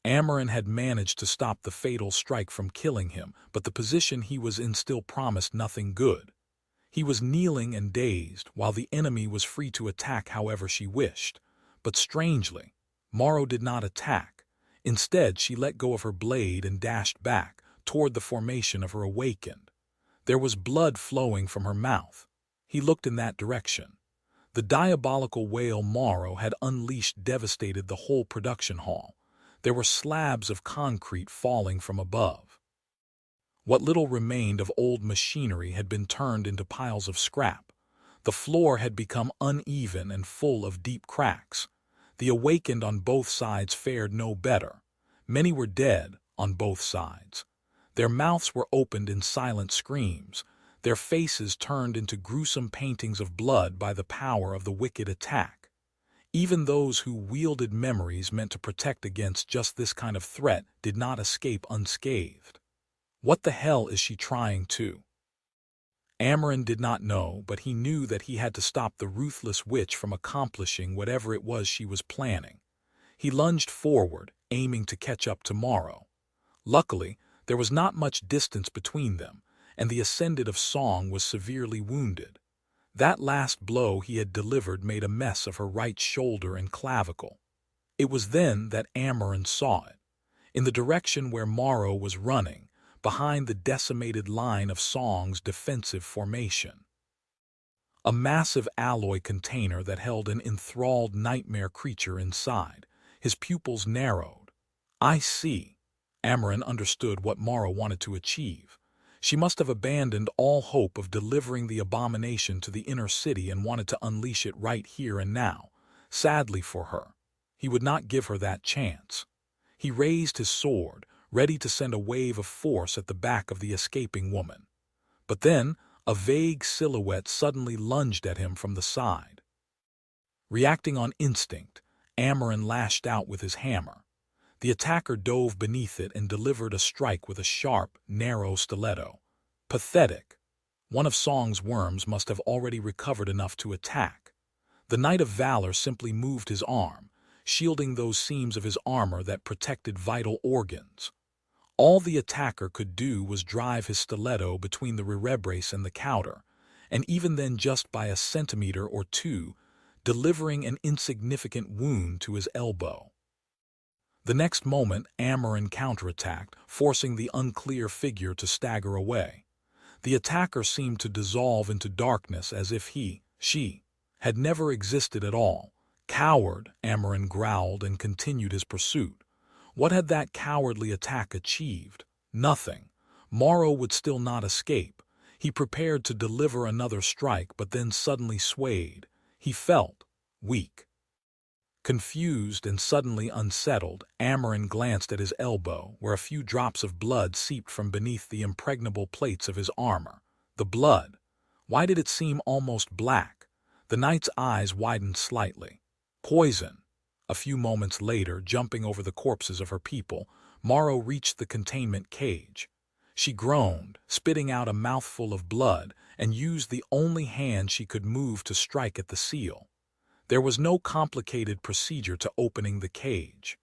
Amarin had managed to stop the fatal strike from killing him, but the position he was in still promised nothing good. He was kneeling and dazed, while the enemy was free to attack however she wished. But strangely, Morrow did not attack. Instead, she let go of her blade and dashed back, toward the formation of her awakened. There was blood flowing from her mouth. He looked in that direction. The diabolical wail Morrow had unleashed devastated the whole production hall. There were slabs of concrete falling from above. What little remained of old machinery had been turned into piles of scrap. The floor had become uneven and full of deep cracks. The awakened on both sides fared no better. Many were dead on both sides. Their mouths were opened in silent screams, their faces turned into gruesome paintings of blood by the power of the wicked attack. Even those who wielded memories meant to protect against just this kind of threat did not escape unscathed. What the hell is she trying to? Amarin did not know, but he knew that he had to stop the ruthless witch from accomplishing whatever it was she was planning. He lunged forward, aiming to catch up to Morrow. Luckily, there was not much distance between them, and the Ascended of Song was severely wounded. That last blow he had delivered made a mess of her right shoulder and clavicle. It was then that Amarin saw it. In the direction where Morrow was running, behind the decimated line of Song's defensive formation. A massive alloy container that held an enthralled nightmare creature inside. His pupils narrowed. I see. Amarin understood what Morrow wanted to achieve. She must have abandoned all hope of delivering the abomination to the inner city and wanted to unleash it right here and now. Sadly for her, he would not give her that chance. He raised his sword, ready to send a wave of force at the back of the escaping woman. But then, a vague silhouette suddenly lunged at him from the side. Reacting on instinct, Amarin lashed out with his hammer. The attacker dove beneath it and delivered a strike with a sharp, narrow stiletto. Pathetic. One of Song's worms must have already recovered enough to attack. The Knight of Valor simply moved his arm, shielding those seams of his armor that protected vital organs. All the attacker could do was drive his stiletto between the rerebrace and the counter, and even then just by a centimeter or two, delivering an insignificant wound to his elbow. The next moment, Amarin counterattacked, forcing the unclear figure to stagger away. The attacker seemed to dissolve into darkness as if she, had never existed at all. Coward, Amarin growled and continued his pursuit. What had that cowardly attack achieved? Nothing. Morrow would still not escape. He prepared to deliver another strike, but then suddenly swayed. He felt weak. Confused and suddenly unsettled, Amarin glanced at his elbow, where a few drops of blood seeped from beneath the impregnable plates of his armor. The blood. Why did it seem almost black? The knight's eyes widened slightly. Poison. A few moments later, jumping over the corpses of her people, Morrow reached the containment cage. She groaned, spitting out a mouthful of blood, and used the only hand she could move to strike at the seal. There was no complicated procedure to opening the cage.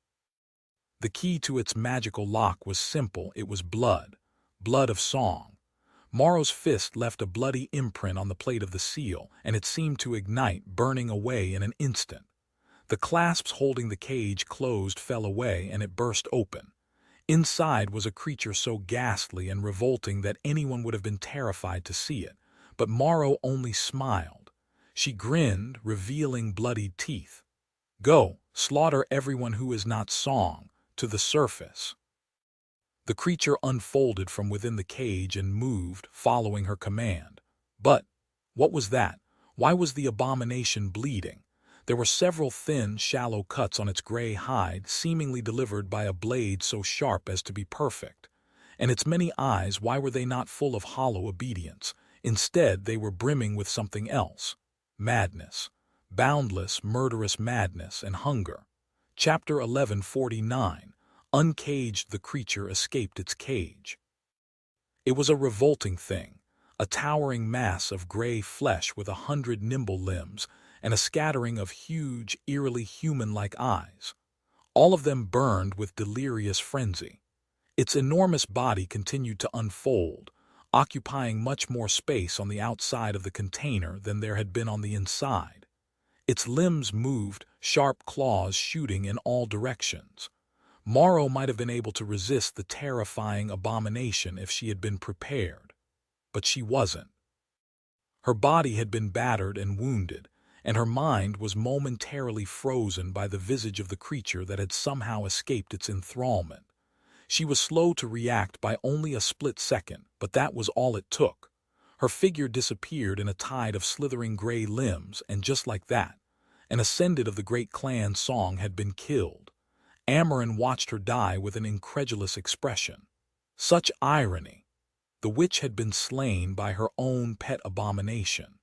The key to its magical lock was simple. It was blood. Blood of Song. Morrow's fist left a bloody imprint on the plate of the seal, and it seemed to ignite, burning away in an instant. The clasps holding the cage closed fell away, and it burst open. Inside was a creature so ghastly and revolting that anyone would have been terrified to see it, but Morrow only smiled. She grinned, revealing bloodied teeth. "Go, slaughter everyone who is not Song, to the surface." The creature unfolded from within the cage and moved, following her command. But what was that? Why was the abomination bleeding? There were several thin, shallow cuts on its gray hide, seemingly delivered by a blade so sharp as to be perfect. And its many eyes, why were they not full of hollow obedience? Instead, they were brimming with something else. Madness. Boundless, murderous madness and hunger. Chapter 1149. Uncaged, the creature escaped its cage. It was a revolting thing, a towering mass of gray flesh with 100 nimble limbs and a scattering of huge, eerily human-like eyes. All of them burned with delirious frenzy. Its enormous body continued to unfold, occupying much more space on the outside of the container than there had been on the inside. Its limbs moved, sharp claws shooting in all directions. Morrow might have been able to resist the terrifying abomination if she had been prepared. But she wasn't. Her body had been battered and wounded, and her mind was momentarily frozen by the visage of the creature that had somehow escaped its enthrallment. She was slow to react by only a split second, but that was all it took. Her figure disappeared in a tide of slithering gray limbs, and just like that, an ascendant of the great clan Song had been killed. Amarin watched her die with an incredulous expression. Such irony! The witch had been slain by her own pet abomination.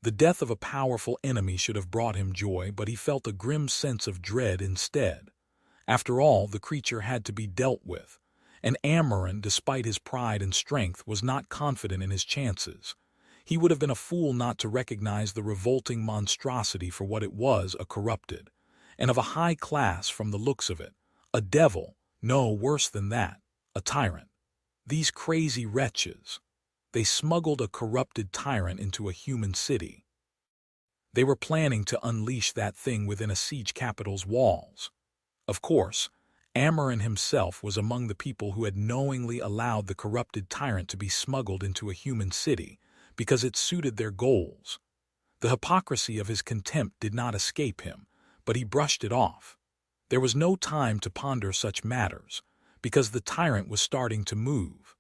The death of a powerful enemy should have brought him joy, but he felt a grim sense of dread instead. After all, the creature had to be dealt with, and Amarin, despite his pride and strength, was not confident in his chances. He would have been a fool not to recognize the revolting monstrosity for what it was, a corrupted, and of a high class from the looks of it. A devil, no, worse than that, a tyrant. These crazy wretches. They smuggled a corrupted tyrant into a human city. They were planning to unleash that thing within a siege capital's walls. Of course, Amarin himself was among the people who had knowingly allowed the corrupted tyrant to be smuggled into a human city because it suited their goals. The hypocrisy of his contempt did not escape him, but he brushed it off. There was no time to ponder such matters, because the tyrant was starting to move.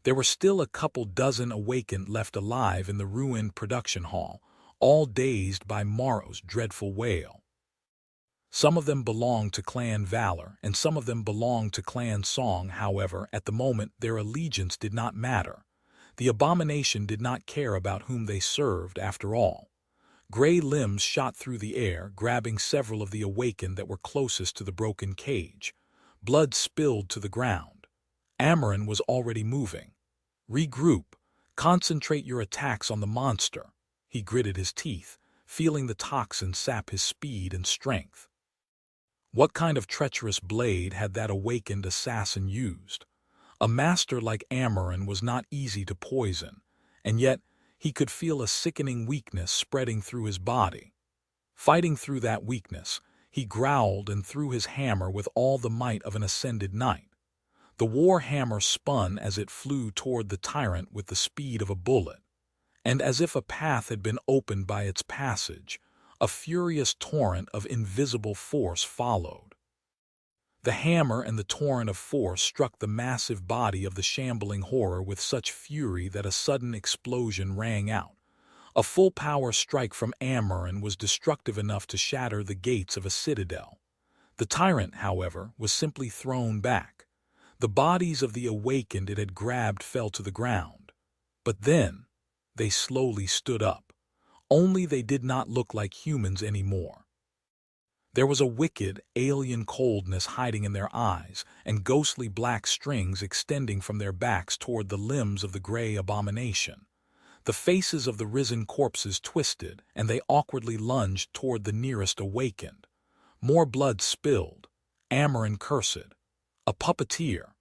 There were still a couple dozen awakened left alive in the ruined production hall, all dazed by Morrow's dreadful wail. Some of them belonged to Clan Valor, and some of them belonged to Clan Song. However, at the moment, their allegiance did not matter. The abomination did not care about whom they served after all. Gray limbs shot through the air, grabbing several of the awakened that were closest to the broken cage. Blood spilled to the ground. Amarin was already moving. "Regroup. Concentrate your attacks on the monster." He gritted his teeth, feeling the toxin sap his speed and strength. What kind of treacherous blade had that awakened assassin used? A master like Amarin was not easy to poison, and yet he could feel a sickening weakness spreading through his body. Fighting through that weakness, he growled and threw his hammer with all the might of an ascended knight. The war hammer spun as it flew toward the tyrant with the speed of a bullet, and as if a path had been opened by its passage, a furious torrent of invisible force followed. The hammer and the torrent of force struck the massive body of the shambling horror with such fury that a sudden explosion rang out. A full-power strike from Amarin was destructive enough to shatter the gates of a citadel. The tyrant, however, was simply thrown back. The bodies of the awakened it had grabbed fell to the ground. But then, they slowly stood up. Only they did not look like humans anymore. There was a wicked, alien coldness hiding in their eyes, and ghostly black strings extending from their backs toward the limbs of the gray abomination. The faces of the risen corpses twisted, and they awkwardly lunged toward the nearest awakened. More blood spilled. Amarin cursed. A puppeteer.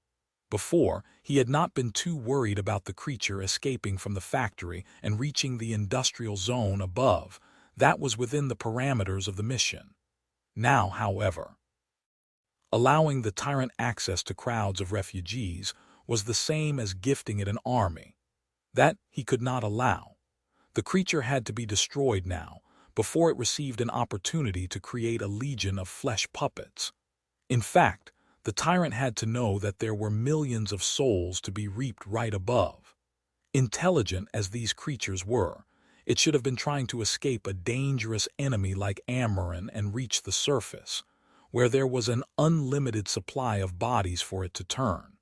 Before, he had not been too worried about the creature escaping from the factory and reaching the industrial zone above. That was within the parameters of the mission. Now, however, allowing the tyrant access to crowds of refugees was the same as gifting it an army. That he could not allow. The creature had to be destroyed now, before it received an opportunity to create a legion of flesh puppets. In fact, the tyrant had to know that there were millions of souls to be reaped right above. Intelligent as these creatures were, it should have been trying to escape a dangerous enemy like Amarin and reach the surface, where there was an unlimited supply of bodies for it to turn.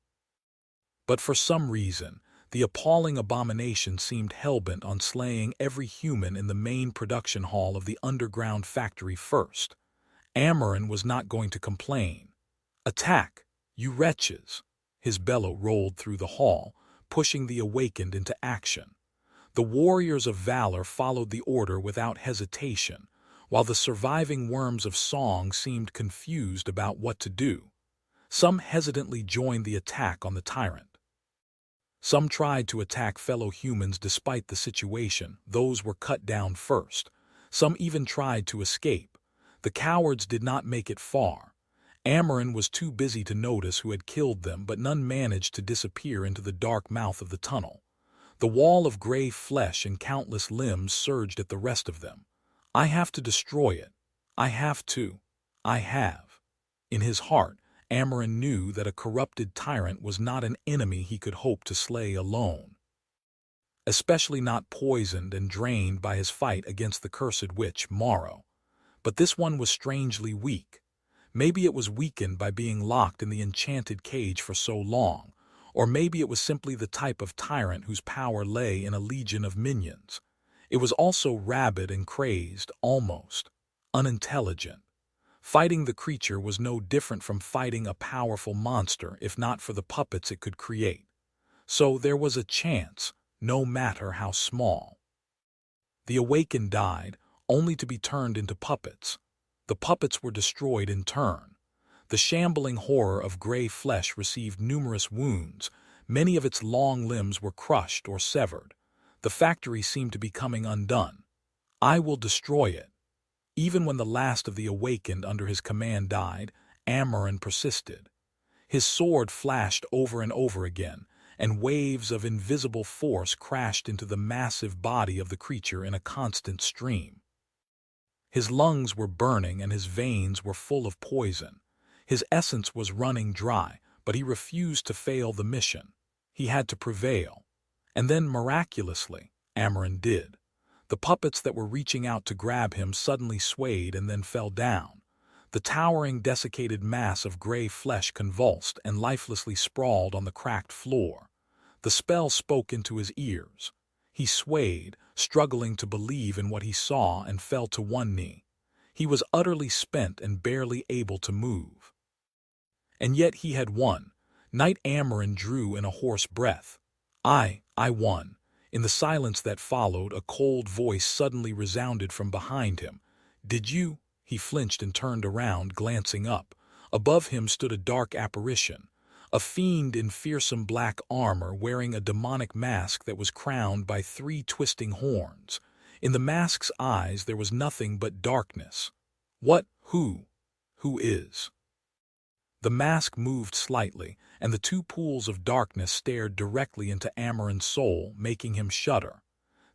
But for some reason, the appalling abomination seemed hell-bent on slaying every human in the main production hall of the underground factory first. Amarin was not going to complain. "Attack, you wretches!" His bellow rolled through the hall, pushing the awakened into action. The warriors of valor followed the order without hesitation, while the surviving worms of song seemed confused about what to do. Some hesitantly joined the attack on the tyrant. Some tried to attack fellow humans despite the situation. Those were cut down first. Some even tried to escape. The cowards did not make it far. Amarin was too busy to notice who had killed them, but none managed to disappear into the dark mouth of the tunnel. The wall of gray flesh and countless limbs surged at the rest of them. "I have to destroy it. I have to. I have." In his heart, Amarin knew that a corrupted tyrant was not an enemy he could hope to slay alone. Especially not poisoned and drained by his fight against the cursed witch, Morrow. But this one was strangely weak. Maybe it was weakened by being locked in the enchanted cage for so long, or maybe it was simply the type of tyrant whose power lay in a legion of minions. It was also rabid and crazed, almost unintelligent. Fighting the creature was no different from fighting a powerful monster, if not for the puppets it could create. So there was a chance, no matter how small. The awakened died, only to be turned into puppets. The puppets were destroyed in turn. The shambling horror of gray flesh received numerous wounds. Many of its long limbs were crushed or severed. The factory seemed to be coming undone. "I will destroy it." Even when the last of the awakened under his command died, Amarin persisted. His sword flashed over and over again, and waves of invisible force crashed into the massive body of the creature in a constant stream. His lungs were burning and his veins were full of poison. His essence was running dry, but he refused to fail the mission. He had to prevail. And then, miraculously, Amarin did. The puppets that were reaching out to grab him suddenly swayed and then fell down. The towering, desiccated mass of gray flesh convulsed and lifelessly sprawled on the cracked floor. The spell spoke into his ears. He swayed, struggling to believe in what he saw, and fell to one knee. He was utterly spent and barely able to move. And yet he had won. Knight Amarin drew in a hoarse breath. I won. In the silence that followed, a cold voice suddenly resounded from behind him. Did you? He flinched and turned around, glancing up. Above him stood a dark apparition, a fiend in fearsome black armor wearing a demonic mask that was crowned by 3 twisting horns. In the mask's eyes there was nothing but darkness. What? Who is? The mask moved slightly, and the 2 pools of darkness stared directly into Amarin's soul, making him shudder.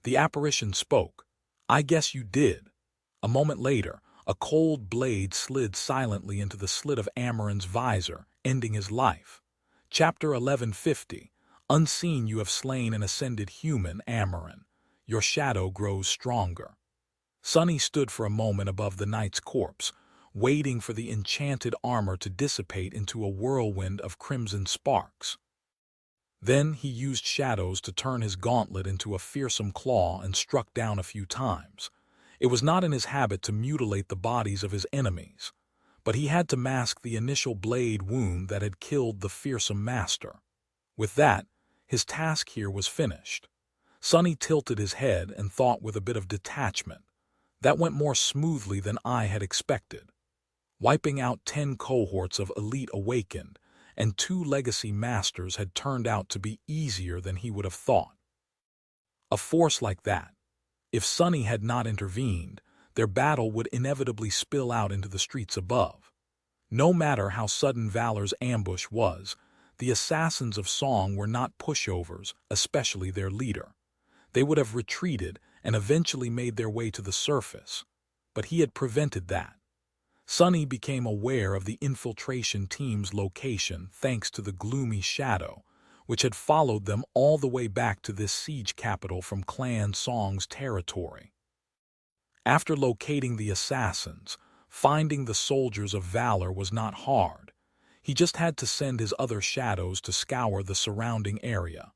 The apparition spoke. I guess you did. A moment later, a cold blade slid silently into the slit of Amarin's visor, ending his life. Chapter 1150. Unseen, you have slain an ascended human, Amarin. Your shadow grows stronger. Sunny stood for a moment above the knight's corpse, waiting for the enchanted armor to dissipate into a whirlwind of crimson sparks. Then he used shadows to turn his gauntlet into a fearsome claw and struck down a few times. It was not in his habit to mutilate the bodies of his enemies, but he had to mask the initial blade wound that had killed the fearsome master. With that, his task here was finished. Sunny tilted his head and thought with a bit of detachment. That went more smoothly than I had expected. Wiping out 10 cohorts of elite awakened, and 2 legacy masters had turned out to be easier than he would have thought. A force like that, if Sunny had not intervened, their battle would inevitably spill out into the streets above. No matter how sudden Valor's ambush was, the assassins of Song were not pushovers, especially their leader. They would have retreated and eventually made their way to the surface, but he had prevented that. Sunny became aware of the infiltration team's location thanks to the gloomy shadow, which had followed them all the way back to this siege capital from Clan Song's territory. After locating the assassins, finding the soldiers of Valor was not hard. He just had to send his other shadows to scour the surrounding area.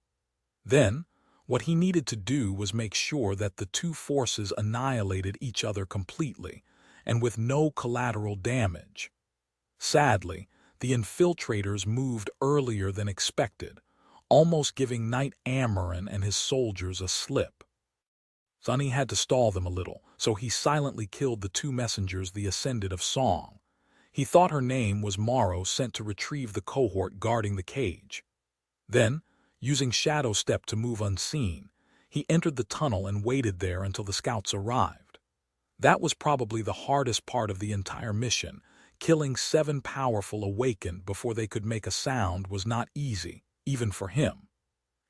Then, what he needed to do was make sure that the 2 forces annihilated each other completely, and with no collateral damage. Sadly, the infiltrators moved earlier than expected, almost giving Knight Amarin and his soldiers a slip. Sunny had to stall them a little, so he silently killed the 2 messengers, the Ascended of Song. He thought her name was Morrow, sent to retrieve the cohort guarding the cage. Then, using Shadow Step to move unseen, he entered the tunnel and waited there until the scouts arrived. That was probably the hardest part of the entire mission. Killing 7 powerful awakened before they could make a sound was not easy, even for him.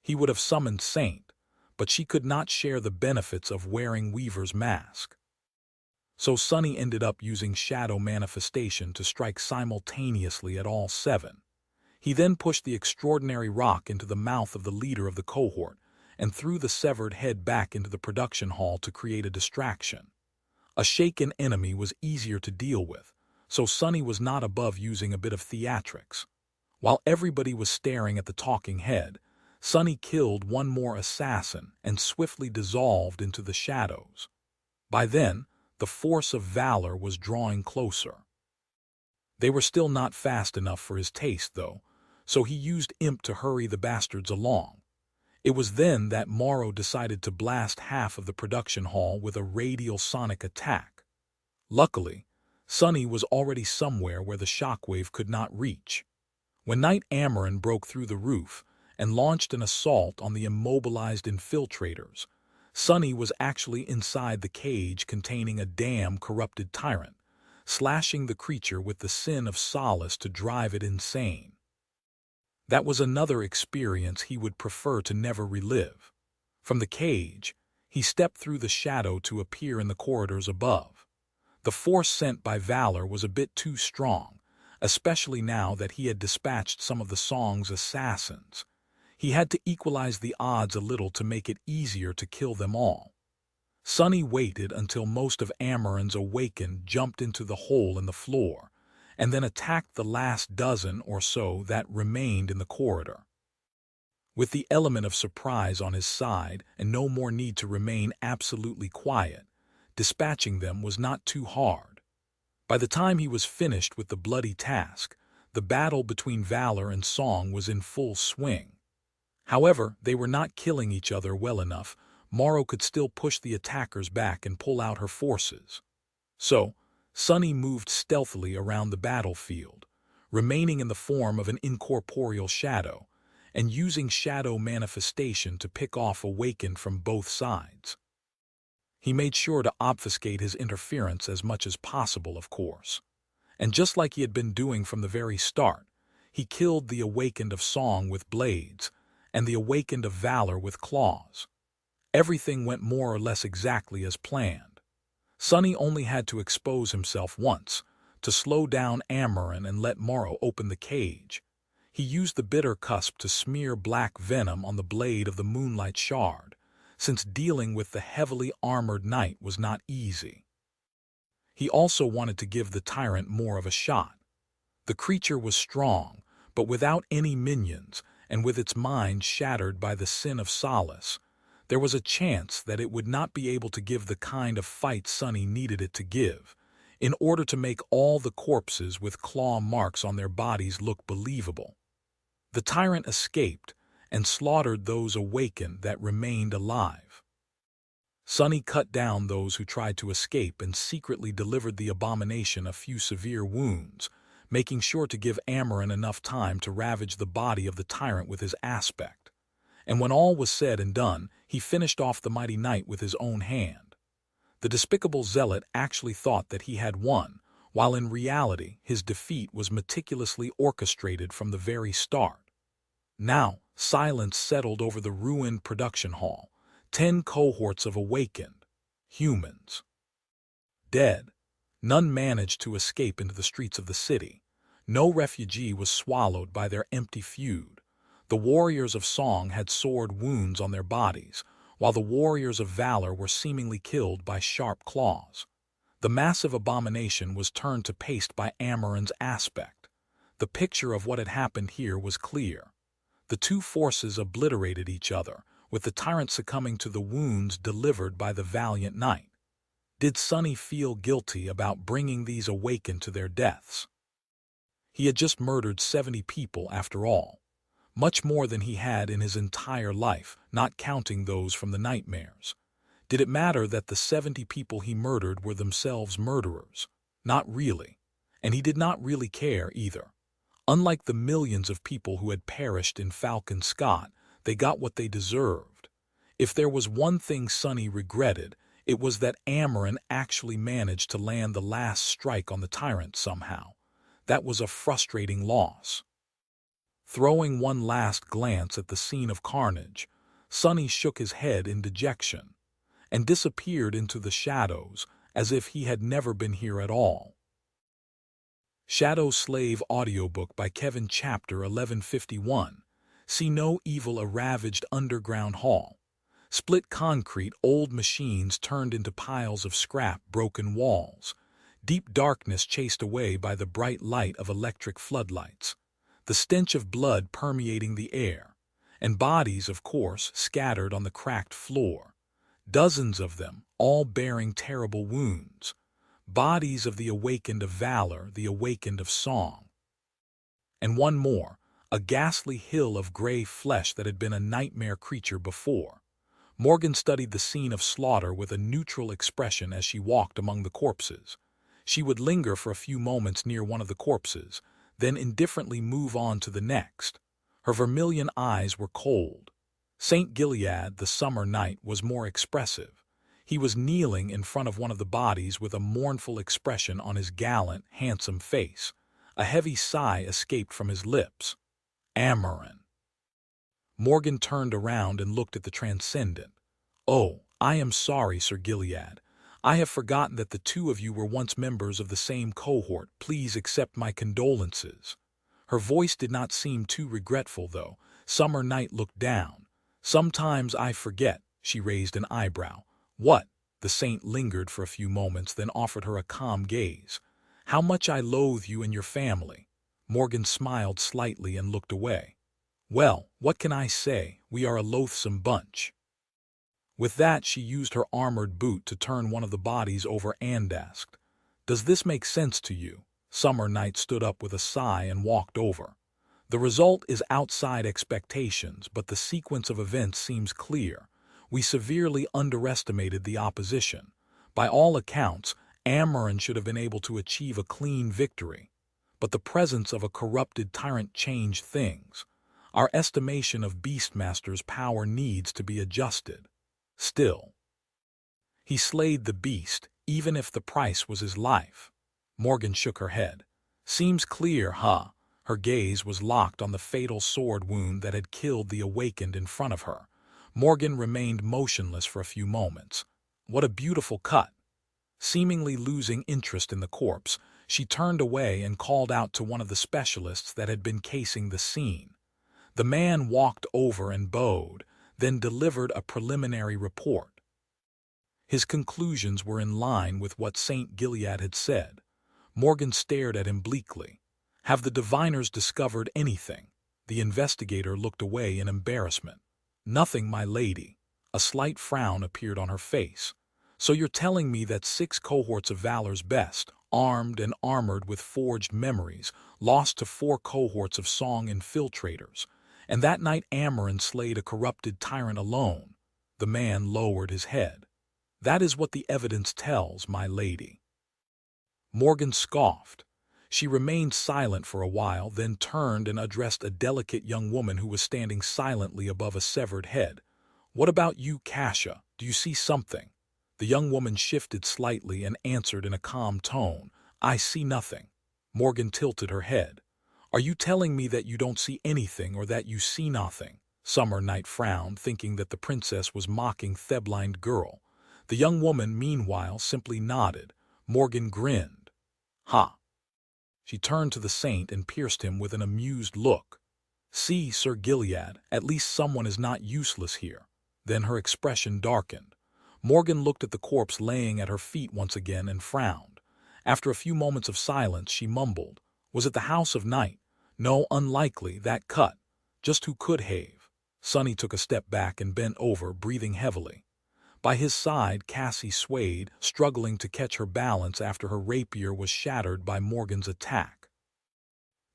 He would have summoned Saint, but she could not share the benefits of wearing Weaver's mask. So Sunny ended up using Shadow Manifestation to strike simultaneously at all 7. He then pushed the extraordinary rock into the mouth of the leader of the cohort and threw the severed head back into the production hall to create a distraction. A shaken enemy was easier to deal with, so Sunny was not above using a bit of theatrics. While everybody was staring at the talking head, Sunny killed 1 more assassin and swiftly dissolved into the shadows. By then, the force of Valor was drawing closer. They were still not fast enough for his taste, though, so he used Imp to hurry the bastards along. It was then that Morrow decided to blast half of the production hall with a radial sonic attack. Luckily, Sunny was already somewhere where the shockwave could not reach. When Knight Amarin broke through the roof and launched an assault on the immobilized infiltrators, Sunny was actually inside the cage containing a damn corrupted tyrant, slashing the creature with the sin of solace to drive it insane. That was another experience he would prefer to never relive. From the cage, he stepped through the shadow to appear in the corridors above. The force sent by Valor was a bit too strong, especially now that he had dispatched some of the Song's assassins. He had to equalize the odds a little to make it easier to kill them all. Sunny waited until most of Amarin's awakened jumped into the hole in the floor, and then attacked the last dozen or so that remained in the corridor. With the element of surprise on his side and no more need to remain absolutely quiet, dispatching them was not too hard. By the time he was finished with the bloody task, the battle between valor and song was in full swing. However, they were not killing each other well enough. Morrow could still push the attackers back and pull out her forces. So, Sunny moved stealthily around the battlefield, remaining in the form of an incorporeal shadow, and using shadow manifestation to pick off Awakened from both sides. He made sure to obfuscate his interference as much as possible, of course. And just like he had been doing from the very start, he killed the Awakened of Song with blades, and the Awakened of Valor with claws. Everything went more or less exactly as planned. Sunny only had to expose himself once, to slow down Amaran and let Morrow open the cage. He used the bitter cusp to smear black venom on the blade of the Moonlight Shard, since dealing with the heavily armored knight was not easy. He also wanted to give the tyrant more of a shot. The creature was strong, but without any minions, and with its mind shattered by the sin of solace, there was a chance that it would not be able to give the kind of fight Sunny needed it to give, in order to make all the corpses with claw marks on their bodies look believable. The tyrant escaped and slaughtered those Awakened that remained alive. Sunny cut down those who tried to escape and secretly delivered the abomination a few severe wounds, making sure to give Amaran enough time to ravage the body of the tyrant with his aspect. And when all was said and done, he finished off the mighty knight with his own hand. The despicable zealot actually thought that he had won, while in reality his defeat was meticulously orchestrated from the very start. Now, silence settled over the ruined production hall. 10 cohorts of Awakened, humans, dead. None managed to escape into the streets of the city. No refugee was swallowed by their empty feud. The warriors of Song had sword wounds on their bodies, while the warriors of Valor were seemingly killed by sharp claws. The massive abomination was turned to paste by Amaran's aspect. The picture of what had happened here was clear. The two forces obliterated each other, with the tyrant succumbing to the wounds delivered by the valiant knight. Did Sunny feel guilty about bringing these Awakened to their deaths? He had just murdered 70 people after all, much more than he had in his entire life, not counting those from the nightmares. Did it matter that the 70 people he murdered were themselves murderers? Not really, and he did not really care either. Unlike the millions of people who had perished in Falcon Scott, they got what they deserved. If there was one thing Sunny regretted, it was that Amaran actually managed to land the last strike on the tyrant somehow. That was a frustrating loss. Throwing one last glance at the scene of carnage, Sunny shook his head in dejection and disappeared into the shadows as if he had never been here at all. Shadow Slave Audiobook by Kevin, Chapter 1151. See No Evil, a ravaged underground hall. Split concrete, old machines turned into piles of scrap, broken walls. Deep darkness chased away by the bright light of electric floodlights. The stench of blood permeating the air. And bodies, of course, scattered on the cracked floor. Dozens of them, all bearing terrible wounds. Bodies of the Awakened of Valor, the Awakened of Song. And one more, a ghastly hill of gray flesh that had been a nightmare creature before. Morgan studied the scene of slaughter with a neutral expression as she walked among the corpses. She would linger for a few moments near one of the corpses, then indifferently move on to the next. Her vermilion eyes were cold. St. Gilead, the summer night, was more expressive. He was kneeling in front of one of the bodies with a mournful expression on his gallant, handsome face. A heavy sigh escaped from his lips. Amaran. Morgan turned around and looked at the transcendent. "Oh, I am sorry, Sir Gilead. I have forgotten that the two of you were once members of the same cohort. Please accept my condolences." Her voice did not seem too regretful, though. Summer Night looked down. "Sometimes I forget." She raised an eyebrow. "What?" The saint lingered for a few moments, then offered her a calm gaze. "How much I loathe you and your family." Morgan smiled slightly and looked away. Well, what can I say? We are a loathsome bunch. With that, she used her armored boot to turn one of the bodies over and asked, "Does this make sense to you?" Summer Knight stood up with a sigh and walked over. The result is outside expectations, but the sequence of events seems clear. We severely underestimated the opposition. By all accounts, Amaran should have been able to achieve a clean victory. But the presence of a corrupted tyrant changed things. Our estimation of Beastmaster's power needs to be adjusted. Still, he slayed the beast, even if the price was his life. Morgan shook her head. Seems clear, huh? Her gaze was locked on the fatal sword wound that had killed the awakened in front of her. Morgan remained motionless for a few moments. What a beautiful cut! Seemingly losing interest in the corpse, she turned away and called out to one of the specialists that had been casing the scene. The man walked over and bowed, then delivered a preliminary report. His conclusions were in line with what St. Gilead had said. Morgan stared at him bleakly. "Have the diviners discovered anything?" The investigator looked away in embarrassment. "Nothing, my lady." A slight frown appeared on her face. "So you're telling me that 6 cohorts of Valor's best, armed and armored with forged memories, lost to 4 cohorts of Song infiltrators, and that night Amaran slayed a corrupted tyrant alone?" The man lowered his head. "That is what the evidence tells, my lady." Morgan scoffed. She remained silent for a while, then turned and addressed a delicate young woman who was standing silently above a severed head. "What about you, Kasia? Do you see something?" The young woman shifted slightly and answered in a calm tone, "I see nothing." Morgan tilted her head. "Are you telling me that you don't see anything or that you see nothing?" Summer Knight frowned, thinking that the princess was mocking Theblined girl. The young woman, meanwhile, simply nodded. Morgan grinned. "Ha!" She turned to the saint and pierced him with an amused look. "See, Sir Gilead, at least someone is not useless here." Then her expression darkened. Morgan looked at the corpse laying at her feet once again and frowned. After a few moments of silence, she mumbled, "Was it the House of Night? No, unlikely, that cut. Just who could have?" Sonny took a step back and bent over, breathing heavily. By his side, Cassie swayed, struggling to catch her balance after her rapier was shattered by Morgan's attack.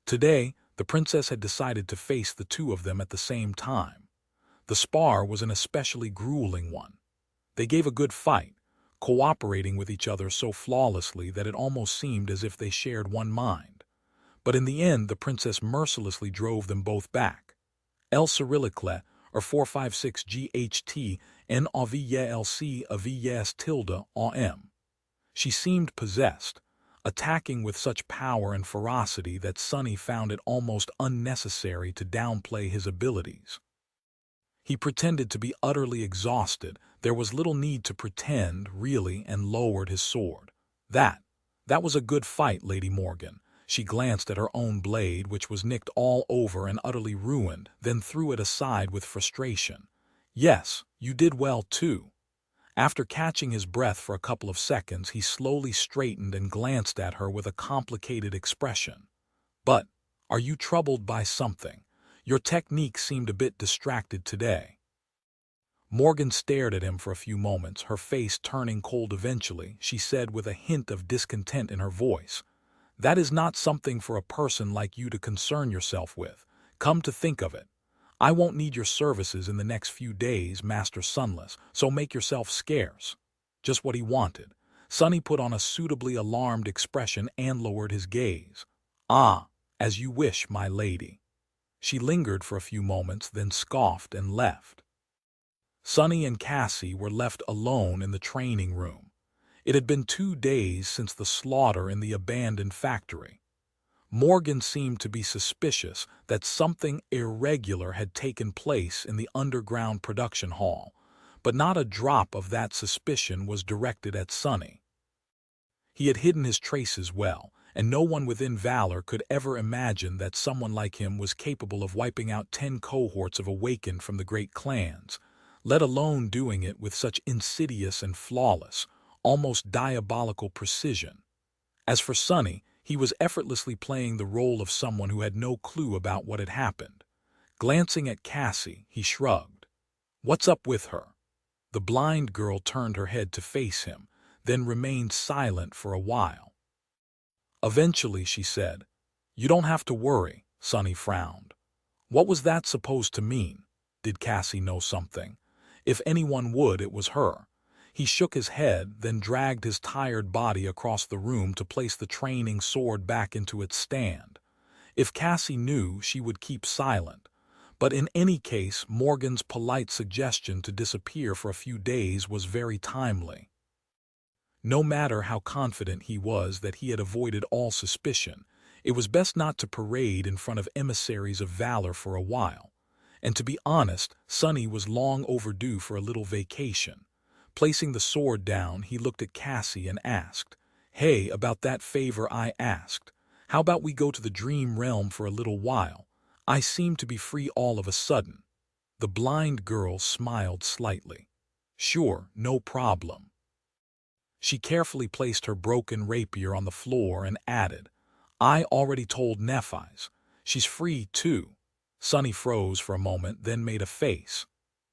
Today, the princess had decided to face the two of them at the same time. The spar was an especially grueling one. They gave a good fight, cooperating with each other so flawlessly that it almost seemed as if they shared one mind. But in the end, the princess mercilessly drove them both back. El Cyrillicle, or 456 GHT, NAVYLC AVYS tilde AM. She seemed possessed, attacking with such power and ferocity that Sonny found it almost unnecessary to downplay his abilities. He pretended to be utterly exhausted. There was little need to pretend, really, and lowered his sword. That was a good fight, Lady Morgan." She glanced at her own blade, which was nicked all over and utterly ruined, then threw it aside with frustration. "Yes, you did well, too." After catching his breath for a couple of seconds, he slowly straightened and glanced at her with a complicated expression. "But, are you troubled by something? Your technique seemed a bit distracted today." Morgan stared at him for a few moments, her face turning cold eventually. She said with a hint of discontent in her voice, "That is not something for a person like you to concern yourself with. Come to think of it, I won't need your services in the next few days, Master Sunless, so make yourself scarce." Just what he wanted. Sonny put on a suitably alarmed expression and lowered his gaze. "Ah, as you wish, my lady." She lingered for a few moments, then scoffed and left. Sonny and Cassie were left alone in the training room. It had been 2 days since the slaughter in the abandoned factory. Morgan seemed to be suspicious that something irregular had taken place in the underground production hall, but not a drop of that suspicion was directed at Sonny. He had hidden his traces well, and no one within Valor could ever imagine that someone like him was capable of wiping out 10 cohorts of Awakened from the great clans, let alone doing it with such insidious and flawless, almost diabolical precision. As for Sonny, he was effortlessly playing the role of someone who had no clue about what had happened. Glancing at Cassie, he shrugged. "What's up with her?" The blind girl turned her head to face him, then remained silent for a while. Eventually she said, "You don't have to worry," Sonny frowned. What was that supposed to mean? Did Cassie know something? If anyone would, it was her. He shook his head, then dragged his tired body across the room to place the training sword back into its stand. If Cassie knew, she would keep silent. But in any case, Morgan's polite suggestion to disappear for a few days was very timely. No matter how confident he was that he had avoided all suspicion, it was best not to parade in front of emissaries of valor for a while. And to be honest, Sonny was long overdue for a little vacation. Placing the sword down, he looked at Cassie and asked, "Hey, about that favor I asked. How about we go to the dream realm for a little while? I seem to be free all of a sudden." The blind girl smiled slightly. "Sure, no problem." She carefully placed her broken rapier on the floor and added, "I already told Nephi's. She's free, too." Sonny froze for a moment, then made a face.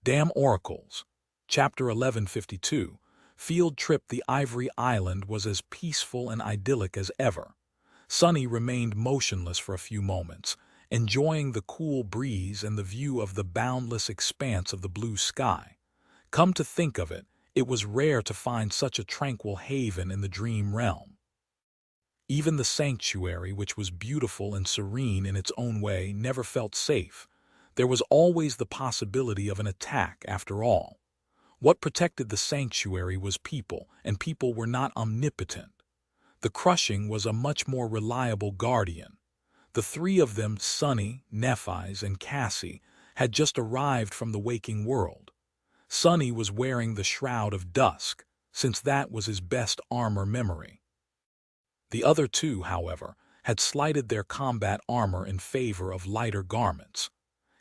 Damn oracles. Chapter 1152. Field trip. The Ivory Island was as peaceful and idyllic as ever. Sonny remained motionless for a few moments, enjoying the cool breeze and the view of the boundless expanse of the blue sky. Come to think of it, it was rare to find such a tranquil haven in the dream realm. Even the sanctuary, which was beautiful and serene in its own way, never felt safe. There was always the possibility of an attack, after all. What protected the sanctuary was people, and people were not omnipotent. The Crushing was a much more reliable guardian. The three of them, Sonny, Nephi's, and Cassie, had just arrived from the waking world. Sonny was wearing the Shroud of Dusk, since that was his best armor memory. The other two, however, had slighted their combat armor in favor of lighter garments.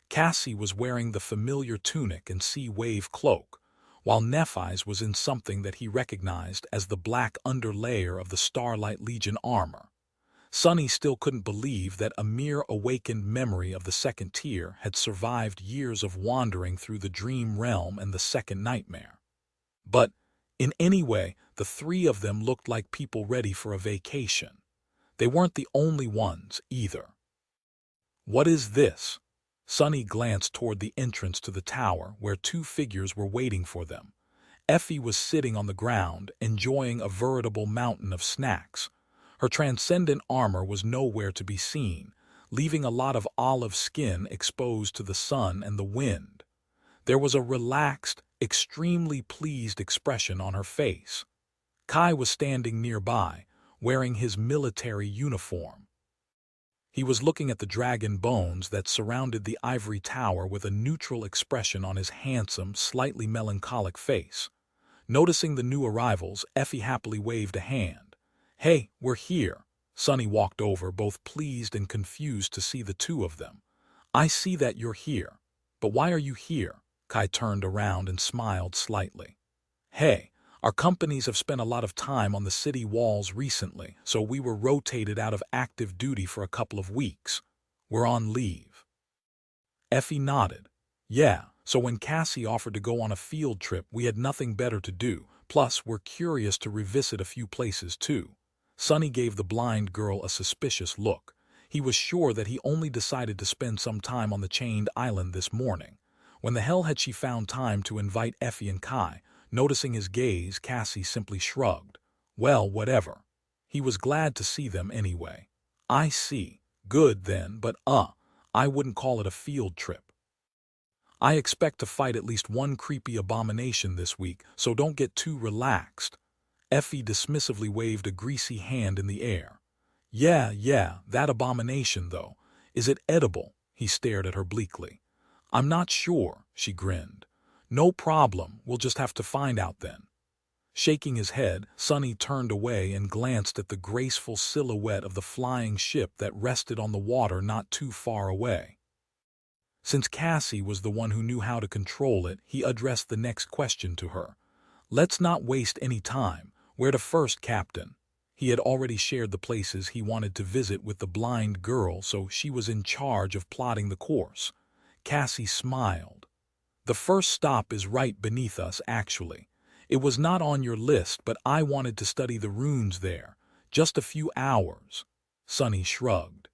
Cassie was wearing the familiar tunic and sea wave cloak, while Nephi's was in something that he recognized as the black underlayer of the Starlight Legion armor. Sonny still couldn't believe that a mere awakened memory of the second tier had survived years of wandering through the dream realm and the second nightmare. But, in any way, the three of them looked like people ready for a vacation. They weren't the only ones, either. "What is this?" Sonny glanced toward the entrance to the tower, where two figures were waiting for them. Effie was sitting on the ground, enjoying a veritable mountain of snacks. Her transcendent armor was nowhere to be seen, leaving a lot of olive skin exposed to the sun and the wind. There was a relaxed, extremely pleased expression on her face. Kai was standing nearby, wearing his military uniform. He was looking at the dragon bones that surrounded the ivory tower with a neutral expression on his handsome, slightly melancholic face. Noticing the new arrivals, Effie happily waved a hand. "Hey, we're here." Sonny walked over, both pleased and confused to see the two of them. "I see that you're here. But why are you here?" Kai turned around and smiled slightly. "Hey, our companies have spent a lot of time on the city walls recently, so we were rotated out of active duty for a couple of weeks. We're on leave." Effie nodded. "Yeah, so when Cassie offered to go on a field trip, we had nothing better to do. Plus, we're curious to revisit a few places too." Sonny gave the blind girl a suspicious look. He was sure that he only decided to spend some time on the chained island this morning. When the hell had she found time to invite Effie and Kai? Noticing his gaze, Cassie simply shrugged. "Well, whatever. He was glad to see them anyway." "I see. Good then, but I wouldn't call it a field trip. I expect to fight at least one creepy abomination this week, so don't get too relaxed." Effie dismissively waved a greasy hand in the air. Yeah, that abomination, though. Is it edible?" He stared at her bleakly. "I'm not sure," she grinned. "No problem, we'll just have to find out then." Shaking his head, Sonny turned away and glanced at the graceful silhouette of the flying ship that rested on the water not too far away. Since Cassie was the one who knew how to control it, he addressed the next question to her. "Let's not waste any time. Where to first, Captain?" He had already shared the places he wanted to visit with the blind girl, so she was in charge of plotting the course. Cassie smiled. The first stop is right beneath us, actually. It was not on your list, but I wanted to study the runes there. Just a few hours. Sonny shrugged.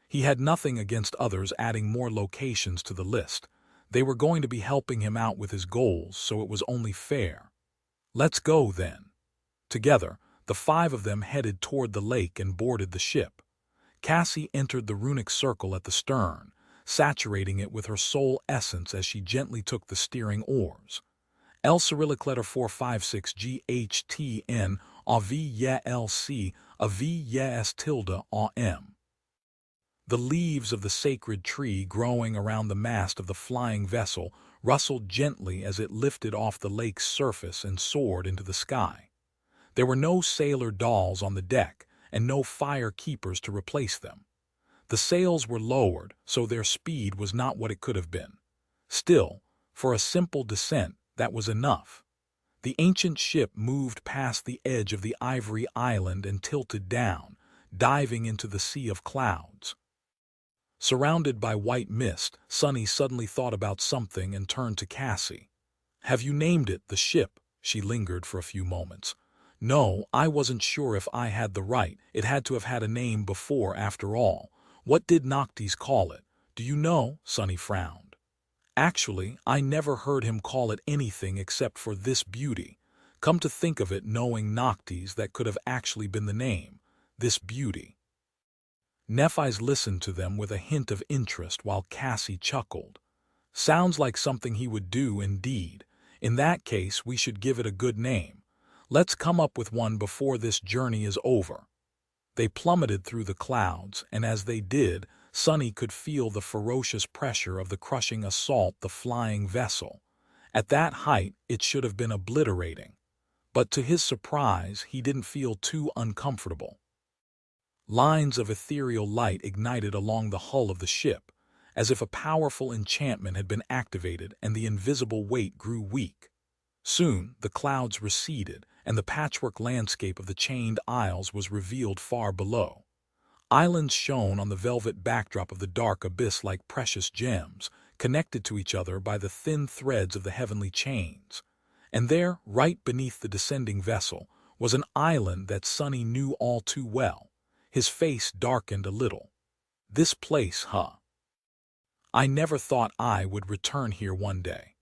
He had nothing against others adding more locations to the list. They were going to be helping him out with his goals, so it was only fair. Let's go, then. Together, the five of them headed toward the lake and boarded the ship. Cassie entered the runic circle at the stern, saturating it with her soul essence as she gently took the steering oars. L Cyrillic letter 456 GHTN AV YA LC AV YA S tilde AM. The leaves of the sacred tree growing around the mast of the flying vessel rustled gently as it lifted off the lake's surface and soared into the sky. There were no sailor dolls on the deck and no fire keepers to replace them. The sails were lowered, so their speed was not what it could have been. Still, for a simple descent, that was enough. The ancient ship moved past the edge of the ivory island and tilted down, diving into the sea of clouds. Surrounded by white mist, Sonny suddenly thought about something and turned to Cassie. "Have you named it, the ship?" She lingered for a few moments. "No, I wasn't sure if I had the right. It had to have had a name before, after all. What did Noctis call it? Do you know?" Sonny frowned. "Actually, I never heard him call it anything except for this beauty. Come to think of it, knowing Noctis, that could have actually been the name. This beauty." Nephis listened to them with a hint of interest while Cassie chuckled. "Sounds like something he would do, indeed. In that case, we should give it a good name. Let's come up with one before this journey is over." They plummeted through the clouds, and as they did, Sonny could feel the ferocious pressure of the crushing assault the flying vessel. At that height, it should have been obliterating. But to his surprise, he didn't feel too uncomfortable. Lines of ethereal light ignited along the hull of the ship, as if a powerful enchantment had been activated and the invisible weight grew weak. Soon, the clouds receded, and the patchwork landscape of the chained isles was revealed far below. Islands shone on the velvet backdrop of the dark abyss like precious gems, connected to each other by the thin threads of the heavenly chains. And there, right beneath the descending vessel, was an island that Sonny knew all too well. His face darkened a little. "This place, huh? I never thought I would return here one day."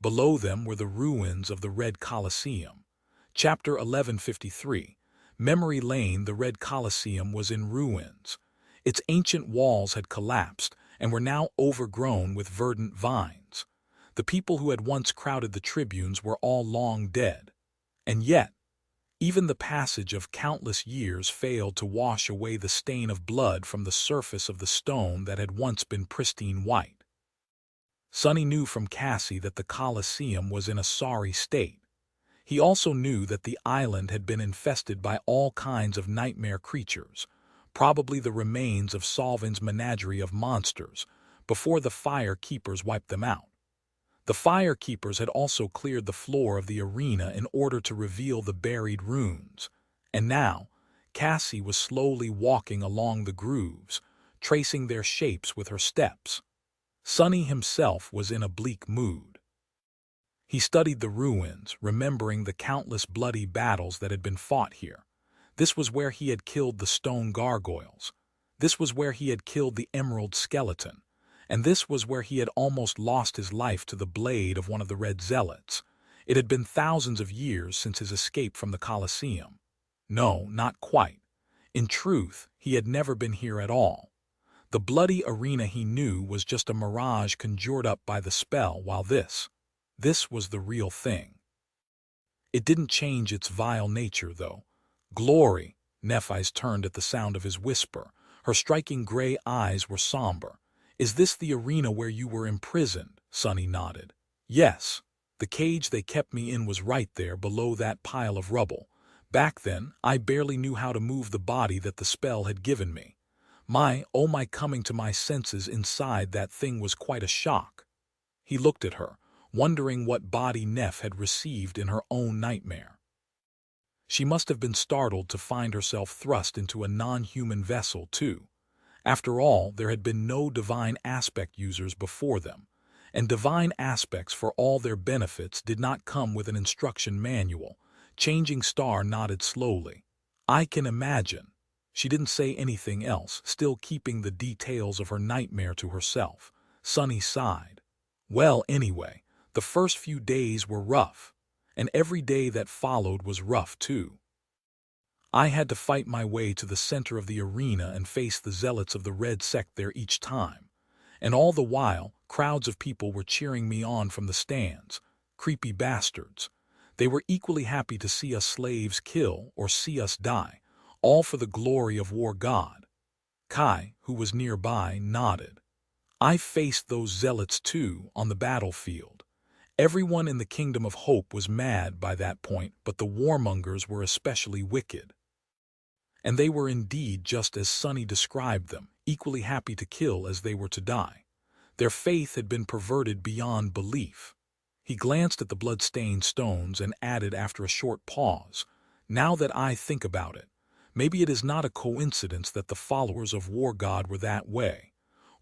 Below them were the ruins of the Red Colosseum. Chapter 1153. Memory Lane. The Red Colosseum was in ruins. Its ancient walls had collapsed and were now overgrown with verdant vines. The people who had once crowded the tribunes were all long dead. And yet, even the passage of countless years failed to wash away the stain of blood from the surface of the stone that had once been pristine white. Sonny knew from Cassie that the Colosseum was in a sorry state. He also knew that the island had been infested by all kinds of nightmare creatures, probably the remains of Solvin's menagerie of monsters, before the Fire Keepers wiped them out. The Fire Keepers had also cleared the floor of the arena in order to reveal the buried runes, and now Cassie was slowly walking along the grooves, tracing their shapes with her steps. Sonny himself was in a bleak mood. He studied the ruins, remembering the countless bloody battles that had been fought here. This was where he had killed the stone gargoyles. This was where he had killed the emerald skeleton. And this was where he had almost lost his life to the blade of one of the Red Zealots. It had been thousands of years since his escape from the Colosseum. No, not quite. In truth, he had never been here at all. The bloody arena he knew was just a mirage conjured up by the spell, while this was the real thing. It didn't change its vile nature, though. "Glory," Nephis turned at the sound of his whisper. Her striking gray eyes were somber. "Is this the arena where you were imprisoned?" Sonny nodded. "Yes. The cage they kept me in was right there below that pile of rubble. Back then, I barely knew how to move the body that the spell had given me. My coming to my senses inside that thing was quite a shock." He looked at her, wondering what body Neph had received in her own nightmare. She must have been startled to find herself thrust into a non-human vessel, too. After all, there had been no divine aspect users before them, and divine aspects for all their benefits did not come with an instruction manual. Changing Star nodded slowly. I can imagine. She didn't say anything else, still keeping the details of her nightmare to herself. Sunny sighed. Well, anyway, the first few days were rough, and every day that followed was rough too. I had to fight my way to the center of the arena and face the zealots of the red sect there each time. And all the while, crowds of people were cheering me on from the stands. Creepy bastards. They were equally happy to see us slaves kill or see us die, all for the glory of War God. Kai, who was nearby, nodded. I faced those zealots too on the battlefield. Everyone in the Kingdom of Hope was mad by that point, but the warmongers were especially wicked. And they were indeed just as Sunny described them, equally happy to kill as they were to die. Their faith had been perverted beyond belief. He glanced at the blood-stained stones and added after a short pause, "Now that I think about it, maybe it is not a coincidence that the followers of War God were that way.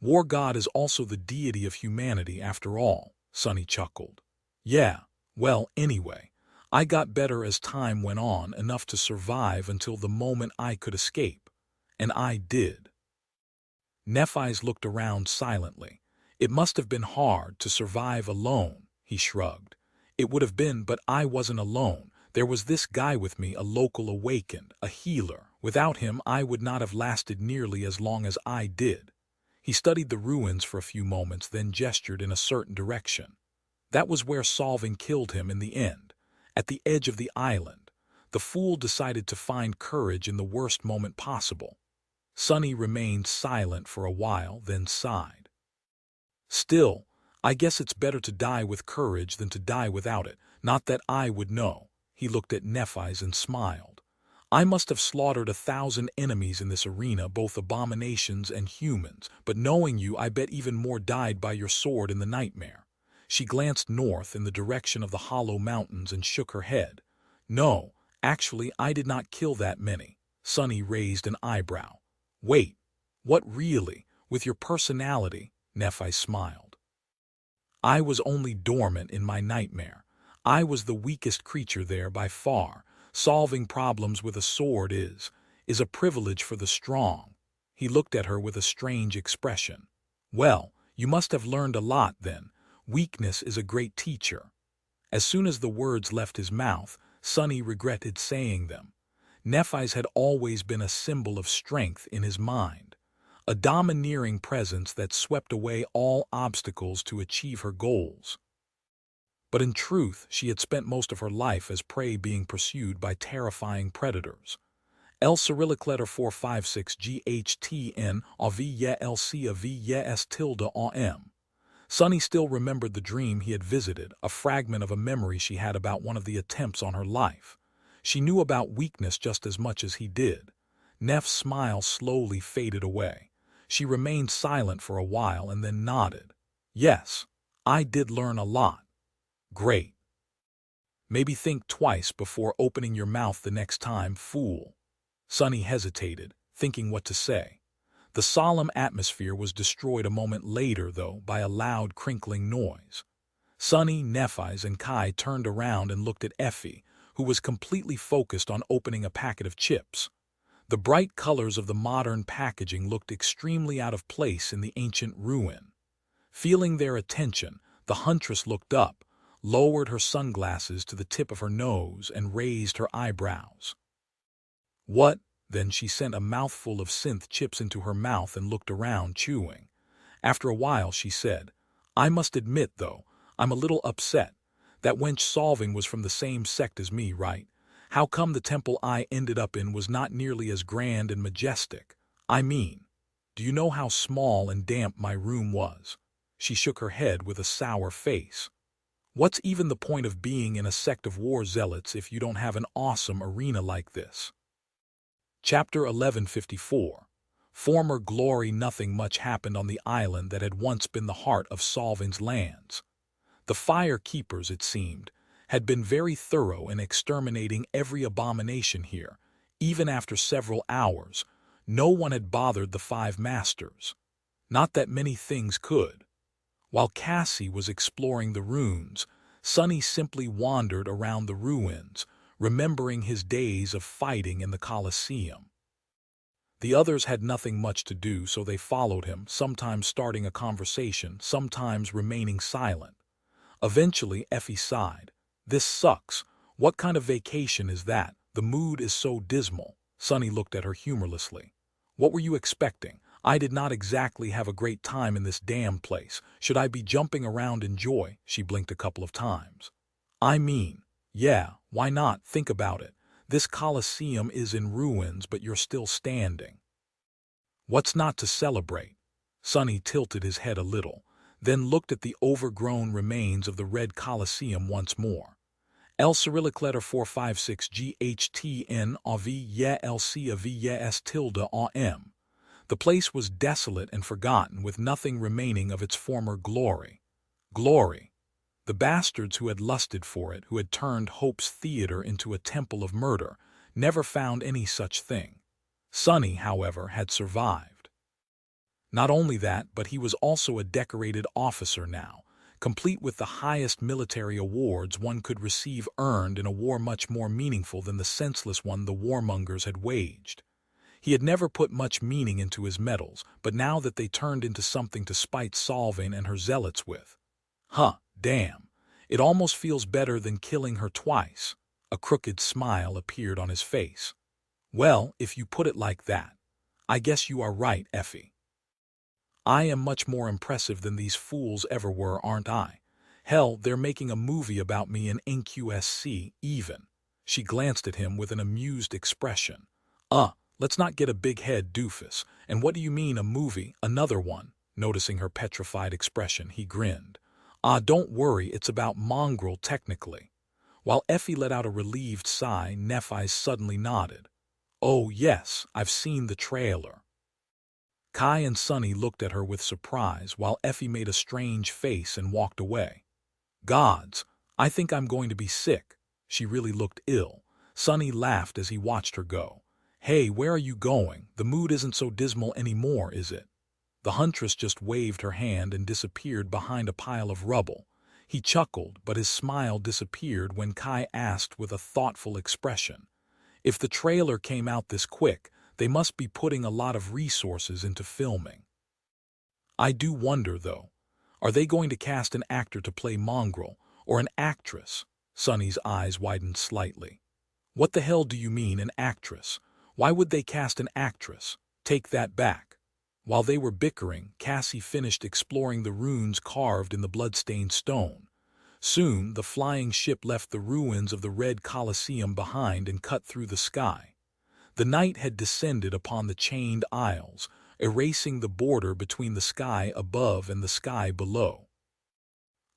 War God is also the deity of humanity after all," Sunny chuckled. "Yeah, well, anyway, I got better as time went on, enough to survive until the moment I could escape. And I did." Nephi's looked around silently. "It must have been hard to survive alone," he shrugged. "It would have been, but I wasn't alone. There was this guy with me, a local awakened, a healer. Without him, I would not have lasted nearly as long as I did." He studied the ruins for a few moments, then gestured in a certain direction. "That was where Solving killed him in the end. At the edge of the island. The fool decided to find courage in the worst moment possible." Sunny remained silent for a while, then sighed. "Still, I guess it's better to die with courage than to die without it. Not that I would know." He looked at Nephi's and smiled. "I must have slaughtered 1,000 enemies in this arena, both abominations and humans, but knowing you, I bet even more died by your sword in the nightmare." She glanced north in the direction of the hollow mountains and shook her head. "No, actually, I did not kill that many." Sunny raised an eyebrow. "Wait, what really? With your personality?" Nephi smiled. "I was only dormant in my nightmare. I was the weakest creature there by far. Solving problems with a sword is a privilege for the strong." He looked at her with a strange expression. "Well, you must have learned a lot then. Weakness is a great teacher." As soon as the words left his mouth, Sunny regretted saying them. Nephi's had always been a symbol of strength in his mind, a domineering presence that swept away all obstacles to achieve her goals. But in truth, she had spent most of her life as prey being pursued by terrifying predators. El Cyrillic letter 456 GHTN AV LC AV S tilde AM. Sunny still remembered the dream he had visited, a fragment of a memory she had about one of the attempts on her life. She knew about weakness just as much as he did. Neff's smile slowly faded away. She remained silent for a while and then nodded. "Yes, I did learn a lot." "Great. Maybe think twice before opening your mouth the next time, fool." Sunny hesitated, thinking what to say. The solemn atmosphere was destroyed a moment later, though, by a loud crinkling noise. Sunny, Nephi's, and Kai turned around and looked at Effie, who was completely focused on opening a packet of chips. The bright colors of the modern packaging looked extremely out of place in the ancient ruin. Feeling their attention, the huntress looked up, lowered her sunglasses to the tip of her nose, and raised her eyebrows. "What?" Then she sent a mouthful of synth chips into her mouth and looked around, chewing. After a while she said, "I must admit, though, I'm a little upset. That wench Solving was from the same sect as me, right? How come the temple I ended up in was not nearly as grand and majestic? I mean, do you know how small and damp my room was?" She shook her head with a sour face. "What's even the point of being in a sect of war zealots if you don't have an awesome arena like this?" Chapter 1154. Former glory. Nothing much happened on the island that had once been the heart of Solving's lands. The Fire Keepers, it seemed, had been very thorough in exterminating every abomination here, even after several hours. No one had bothered the five masters. Not that many things could. While Cassie was exploring the runes, Sonny simply wandered around the ruins, remembering his days of fighting in the Colosseum. The others had nothing much to do, so they followed him, sometimes starting a conversation, sometimes remaining silent. Eventually, Effie sighed. "This sucks. What kind of vacation is that? The mood is so dismal." Sonny looked at her humorlessly. "What were you expecting? I did not exactly have a great time in this damn place. Should I be jumping around in joy?" She blinked a couple of times. "I mean, yeah, why not? Think about it. This Colosseum is in ruins, but you're still standing. What's not to celebrate?" Sonny tilted his head a little, then looked at the overgrown remains of the Red Colosseum once more. El Cyrillic letter 456 GHTN AV YE LC AV YE S tilde AM. The place was desolate and forgotten, with nothing remaining of its former glory. Glory. The bastards who had lusted for it, who had turned Hope's theater into a temple of murder, never found any such thing. Sonny, however, had survived. Not only that, but he was also a decorated officer now, complete with the highest military awards one could receive, earned in a war much more meaningful than the senseless one the warmongers had waged. He had never put much meaning into his medals, but now that they turned into something to spite Solvane and her zealots with. Damn. It almost feels better than killing her twice. A crooked smile appeared on his face. "Well, if you put it like that. I guess you are right, Effie. I am much more impressive than these fools ever were, aren't I? Hell, they're making a movie about me in NQSC, even." She glanced at him with an amused expression. Let's not get a big head, doofus. And what do you mean, a movie? Another one?" Noticing her petrified expression, he grinned. Don't worry, it's about Mongrel, technically." While Effie let out a relieved sigh, Nephi suddenly nodded. "Oh, yes, I've seen the trailer." Kai and Sonny looked at her with surprise, while Effie made a strange face and walked away. "Gods, I think I'm going to be sick." She really looked ill. Sonny laughed as he watched her go. "Hey, where are you going? The mood isn't so dismal anymore, is it?" The huntress just waved her hand and disappeared behind a pile of rubble. He chuckled, but his smile disappeared when Kai asked with a thoughtful expression, "If the trailer came out this quick, they must be putting a lot of resources into filming. I do wonder, though, are they going to cast an actor to play Mongrel, or an actress?" Sonny's eyes widened slightly. "What the hell do you mean, an actress? Why would they cast an actress? Take that back." While they were bickering, Cassie finished exploring the runes carved in the blood-stained stone. Soon, the flying ship left the ruins of the Red Colosseum behind and cut through the sky. The night had descended upon the chained isles, erasing the border between the sky above and the sky below.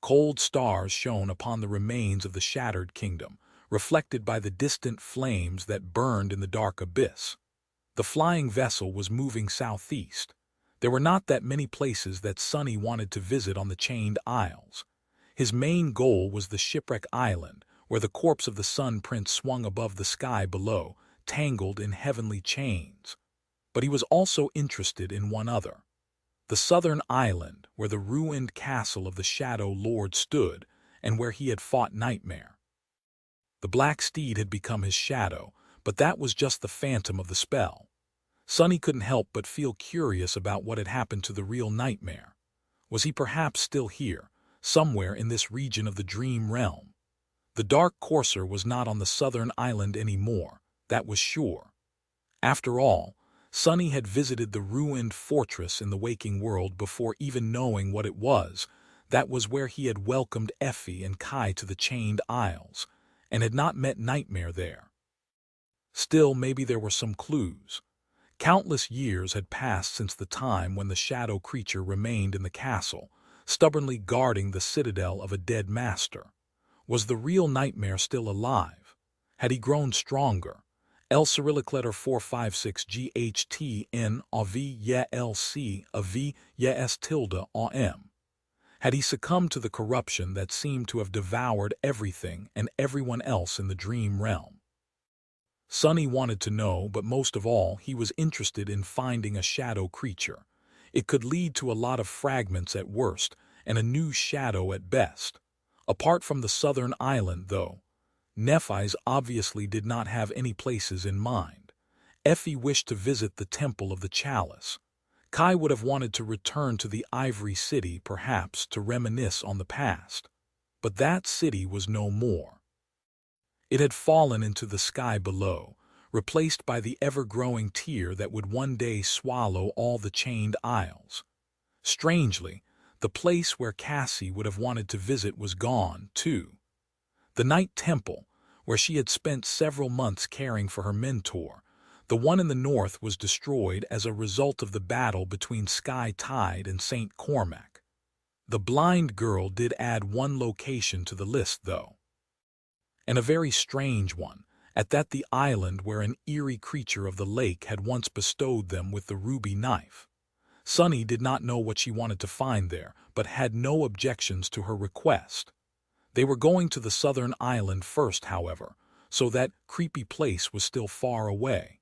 Cold stars shone upon the remains of the shattered kingdom, reflected by the distant flames that burned in the dark abyss. The flying vessel was moving southeast. There were not that many places that Sonny wanted to visit on the chained isles. His main goal was the Shipwreck Island, where the corpse of the Sun Prince swung above the sky below, tangled in heavenly chains. But he was also interested in one other. The southern island, where the ruined castle of the Shadow Lord stood, and where he had fought Nightmare. The black steed had become his shadow, but that was just the phantom of the spell. Sonny couldn't help but feel curious about what had happened to the real Nightmare. Was he perhaps still here, somewhere in this region of the dream realm? The dark courser was not on the southern island anymore, that was sure. After all, Sonny had visited the ruined fortress in the waking world before even knowing what it was. That was where he had welcomed Effie and Kai to the chained isles, and had not met Nightmare there. Still, maybe there were some clues. Countless years had passed since the time when the shadow creature remained in the castle, stubbornly guarding the citadel of a dead master. Was the real Nightmare still alive? Had he grown stronger? El Cyrillic letter 456 GHTN AV YE LC AV YE S tilde AM. Had he succumbed to the corruption that seemed to have devoured everything and everyone else in the dream realm? Sunny wanted to know, but most of all, he was interested in finding a shadow creature. It could lead to a lot of fragments at worst, and a new shadow at best. Apart from the southern island, though, Nephi's obviously did not have any places in mind. Effie wished to visit the Temple of the Chalice. Kai would have wanted to return to the Ivory City, perhaps, to reminisce on the past. But that city was no more. It had fallen into the sky below, replaced by the ever-growing tear that would one day swallow all the chained isles. Strangely, the place where Cassie would have wanted to visit was gone, too. The Night Temple, where she had spent several months caring for her mentor, the one in the north, was destroyed as a result of the battle between Sky Tide and St. Cormac. The blind girl did add one location to the list, though. And a very strange one, at that, the island where an eerie creature of the lake had once bestowed them with the ruby knife. Sunny did not know what she wanted to find there, but had no objections to her request. They were going to the southern island first, however, so that creepy place was still far away.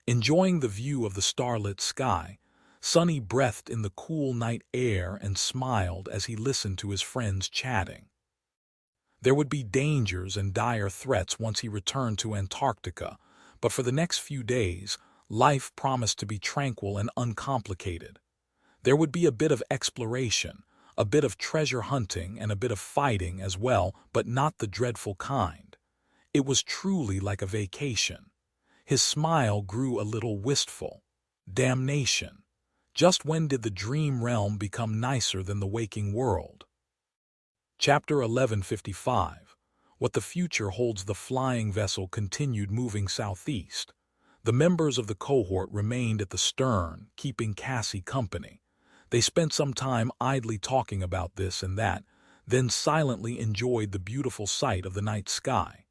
Enjoying the view of the starlit sky, Sunny breathed in the cool night air and smiled as he listened to his friends chatting. There would be dangers and dire threats once he returned to Antarctica, but for the next few days, life promised to be tranquil and uncomplicated. There would be a bit of exploration, a bit of treasure hunting, and a bit of fighting as well, but not the dreadful kind. It was truly like a vacation. His smile grew a little wistful. Damnation. Just when did the dream realm become nicer than the waking world? Chapter 1155. What the future holds. The flying vessel continued moving southeast. The members of the cohort remained at the stern, keeping Cassie company. They spent some time idly talking about this and that, then silently enjoyed the beautiful sight of the night sky.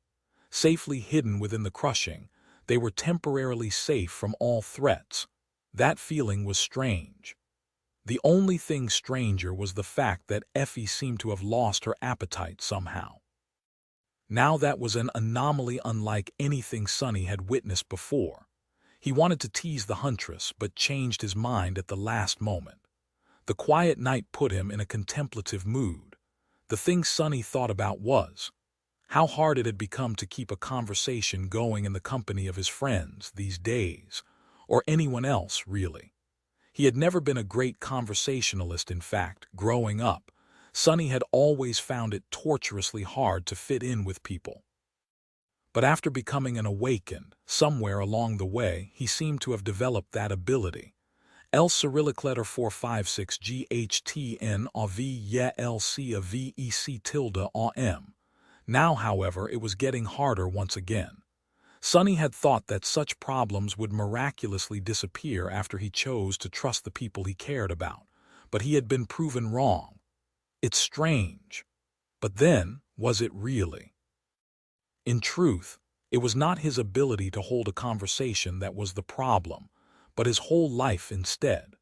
Safely hidden within the crushing, they were temporarily safe from all threats. That feeling was strange. The only thing stranger was the fact that Effie seemed to have lost her appetite somehow. Now that was an anomaly unlike anything Sunny had witnessed before. He wanted to tease the huntress, but changed his mind at the last moment. The quiet night put him in a contemplative mood. The thing Sunny thought about was how hard it had become to keep a conversation going in the company of his friends these days, or anyone else, really. He had never been a great conversationalist. In fact, growing up, Sunny had always found it torturously hard to fit in with people. But after becoming an awakened, somewhere along the way, he seemed to have developed that ability. L Cyrillic letter 456 GHTN AV YE LC a VEC tilde AM. Now, however, it was getting harder once again. Sunny had thought that such problems would miraculously disappear after he chose to trust the people he cared about, but he had been proven wrong. It's strange. But then, was it really? In truth, it was not his ability to hold a conversation that was the problem, but his whole life instead.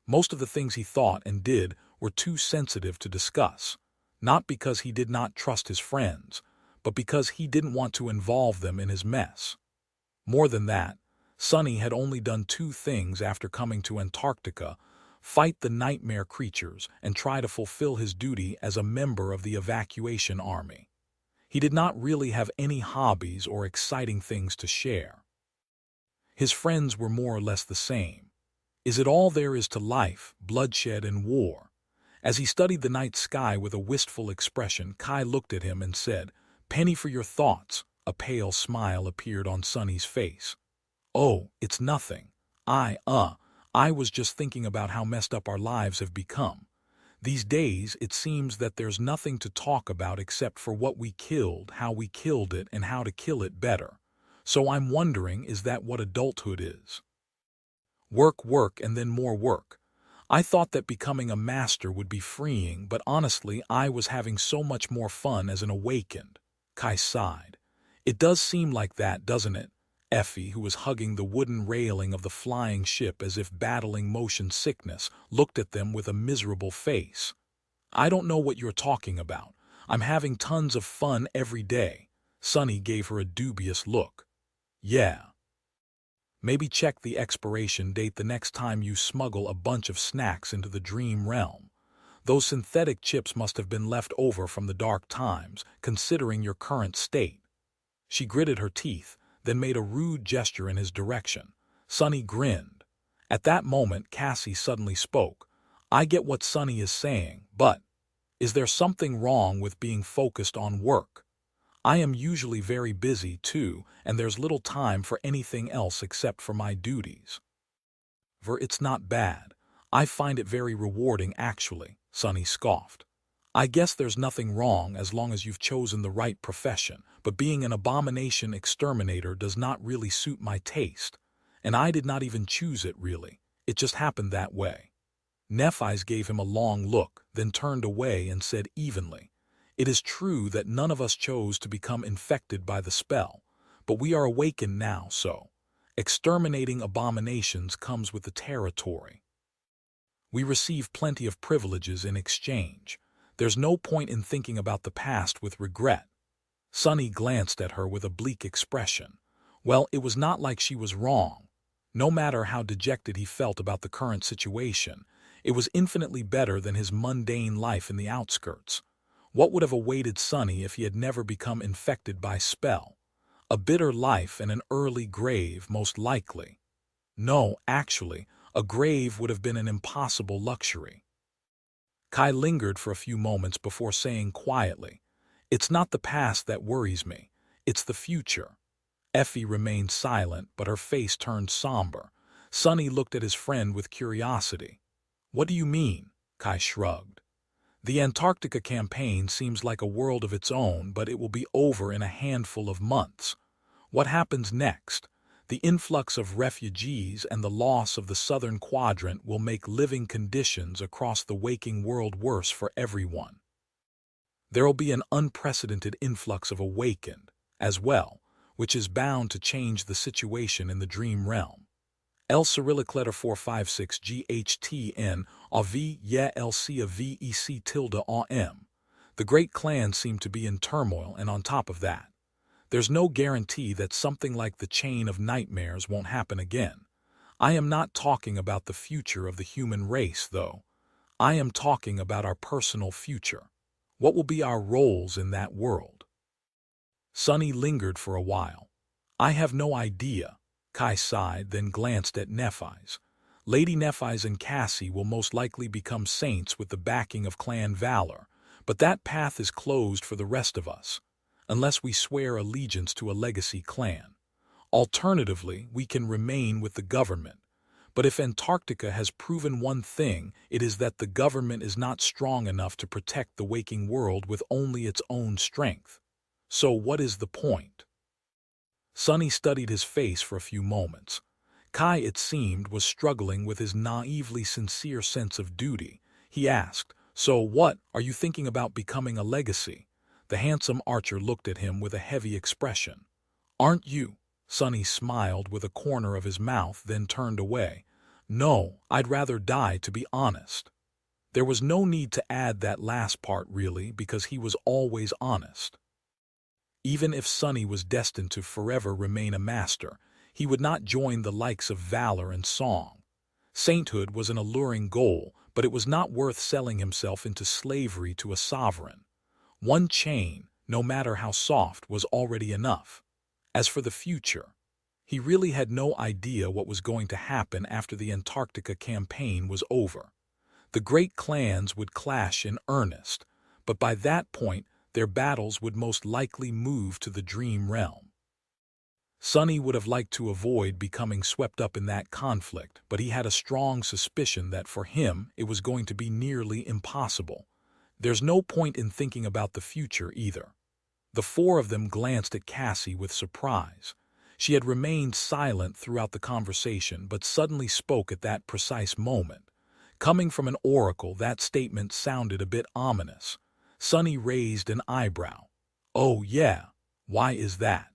Most of the things he thought and did were too sensitive to discuss, not because he did not trust his friends, but because he didn't want to involve them in his mess. More than that, Sunny had only done two things after coming to Antarctica: fight the nightmare creatures and try to fulfill his duty as a member of the evacuation army. He did not really have any hobbies or exciting things to share. His friends were more or less the same. Is it all there is to life, bloodshed and war? As he studied the night sky with a wistful expression, Kai looked at him and said, "Penny for your thoughts." A pale smile appeared on Sunny's face. "Oh, it's nothing. I was just thinking about how messed up our lives have become. These days, it seems that there's nothing to talk about except for what we killed, how we killed it, and how to kill it better. So I'm wondering, is that what adulthood is? Work, work, and then more work. I thought that becoming a master would be freeing, but honestly, I was having so much more fun as an awakened." Kai sighed. "It does seem like that, doesn't it?" Effie, who was hugging the wooden railing of the flying ship as if battling motion sickness, looked at them with a miserable face. "I don't know what you're talking about. I'm having tons of fun every day." Sunny gave her a dubious look. yeah. Maybe check the expiration date the next time you smuggle a bunch of snacks into the dream realm. Those synthetic chips must have been left over from the dark times, considering your current state. She gritted her teeth, then made a rude gesture in his direction. Sonny grinned. At that moment, Cassie suddenly spoke. I get what Sonny is saying, but is there something wrong with being focused on work? I am usually very busy, too, and there's little time for anything else except for my duties. It's not bad. I find it very rewarding, actually, Sonny scoffed. I guess there's nothing wrong as long as you've chosen the right profession, but being an abomination exterminator does not really suit my taste. And I did not even choose it, really. It just happened that way. Nephi's gave him a long look, then turned away and said evenly, It is true that none of us chose to become infected by the spell, but we are awakened now, so exterminating abominations comes with the territory. We receive plenty of privileges in exchange. There's no point in thinking about the past with regret. Sonny glanced at her with a bleak expression. Well, it was not like she was wrong. No matter how dejected he felt about the current situation, it was infinitely better than his mundane life in the outskirts. What would have awaited Sonny if he had never become infected by spell? A bitter life and an early grave, most likely. No, actually, a grave would have been an impossible luxury. Kai lingered for a few moments before saying quietly, It's not the past that worries me, it's the future. Effie remained silent, but her face turned somber. Sonny looked at his friend with curiosity. What do you mean? Kai shrugged. The Antarctica campaign seems like a world of its own, but it will be over in a handful of months. What happens next? The influx of refugees and the loss of the southern quadrant will make living conditions across the waking world worse for everyone. There will be an unprecedented influx of awakened, as well, which is bound to change the situation in the dream realm. L Cyrillic letter 456 GHTN AV yeah LC a VEC tilde AM. The great clans seem to be in turmoil, and on top of that, there's no guarantee that something like the Chain of Nightmares won't happen again. I am not talking about the future of the human race, though. I am talking about our personal future. What will be our roles in that world? Sonny lingered for a while. I have no idea. Kai sighed, then glanced at Nephi's. Lady Nephi's and Cassie will most likely become saints with the backing of clan valor, but that path is closed for the rest of us, unless we swear allegiance to a legacy clan. Alternatively, we can remain with the government. But if Antarctica has proven one thing, it is that the government is not strong enough to protect the waking world with only its own strength. So what is the point? Sonny studied his face for a few moments. Kai, it seemed, was struggling with his naively sincere sense of duty. He asked, So what, are you thinking about becoming a legacy? The handsome archer looked at him with a heavy expression. Aren't you? Sonny smiled with a corner of his mouth, then turned away. No, I'd rather die, to be honest. There was no need to add that last part, really, because he was always honest. Even if Sonny was destined to forever remain a master, he would not join the likes of valor and song. Sainthood was an alluring goal, but it was not worth selling himself into slavery to a sovereign. One chain, no matter how soft, was already enough. As for the future, he really had no idea what was going to happen after the Antarctica campaign was over. The great clans would clash in earnest, but by that point, their battles would most likely move to the dream realm. Sonny would have liked to avoid becoming swept up in that conflict, but he had a strong suspicion that for him it was going to be nearly impossible. There's no point in thinking about the future either. The four of them glanced at Cassie with surprise. She had remained silent throughout the conversation, but suddenly spoke at that precise moment. Coming from an oracle, that statement sounded a bit ominous. Sonny raised an eyebrow. Oh yeah, why is that?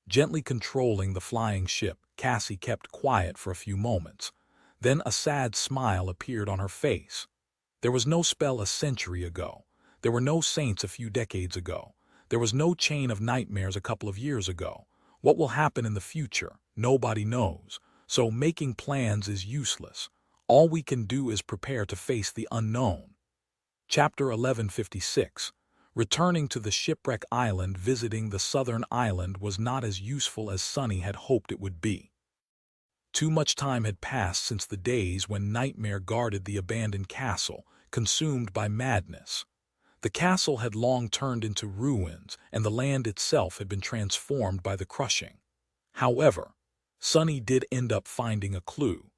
Gently controlling the flying ship, Cassie kept quiet for a few moments. Then a sad smile appeared on her face. There was no spell a century ago. There were no saints a few decades ago. There was no chain of nightmares a couple of years ago. What will happen in the future? Nobody knows, so making plans is useless. All we can do is prepare to face the unknown. Chapter 1156. Returning to the Shipwreck Island. Visiting the southern island was not as useful as Sunny had hoped it would be. Too much time had passed since the days when Nightmare guarded the abandoned castle, consumed by madness. The castle had long turned into ruins, and the land itself had been transformed by the crushing. However, Sunny did end up finding a clue.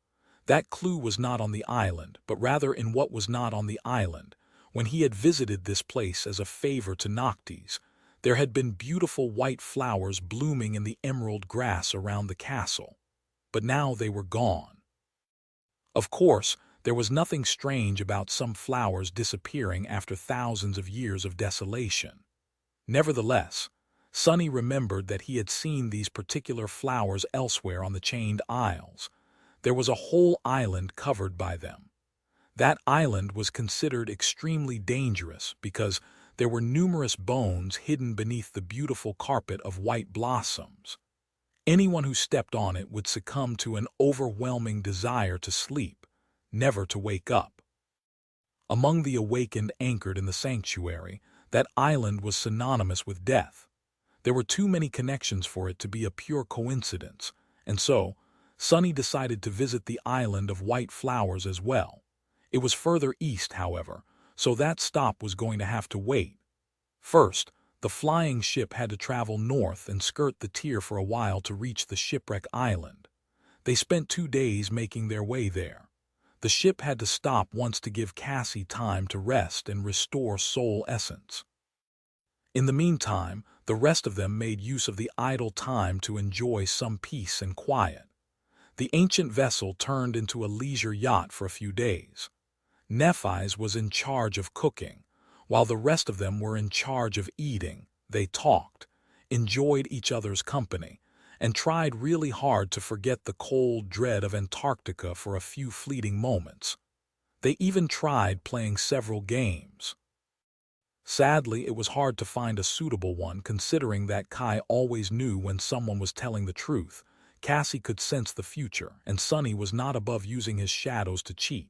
That clue was not on the island, but rather in what was not on the island. When he had visited this place as a favor to Noctis, there had been beautiful white flowers blooming in the emerald grass around the castle. But now they were gone. Of course, there was nothing strange about some flowers disappearing after thousands of years of desolation. Nevertheless, Sunny remembered that he had seen these particular flowers elsewhere on the Chained Isles. There was a whole island covered by them. That island was considered extremely dangerous because there were numerous bones hidden beneath the beautiful carpet of white blossoms. Anyone who stepped on it would succumb to an overwhelming desire to sleep, never to wake up. Among the awakened anchored in the sanctuary, that island was synonymous with death. There were too many connections for it to be a pure coincidence, and so Sunny decided to visit the island of white flowers as well. It was further east, however, so that stop was going to have to wait. First, the flying ship had to travel north and skirt the tier for a while to reach the Shipwreck Island. They spent 2 days making their way there. The ship had to stop once to give Cassie time to rest and restore soul essence. In the meantime, the rest of them made use of the idle time to enjoy some peace and quiet. The ancient vessel turned into a leisure yacht for a few days. Nephis was in charge of cooking, while the rest of them were in charge of eating. They talked, enjoyed each other's company, and tried really hard to forget the cold dread of Antarctica for a few fleeting moments. They even tried playing several games. Sadly, it was hard to find a suitable one, considering that Kai always knew when someone was telling the truth. Cassie could sense the future, and Sunny was not above using his shadows to cheat.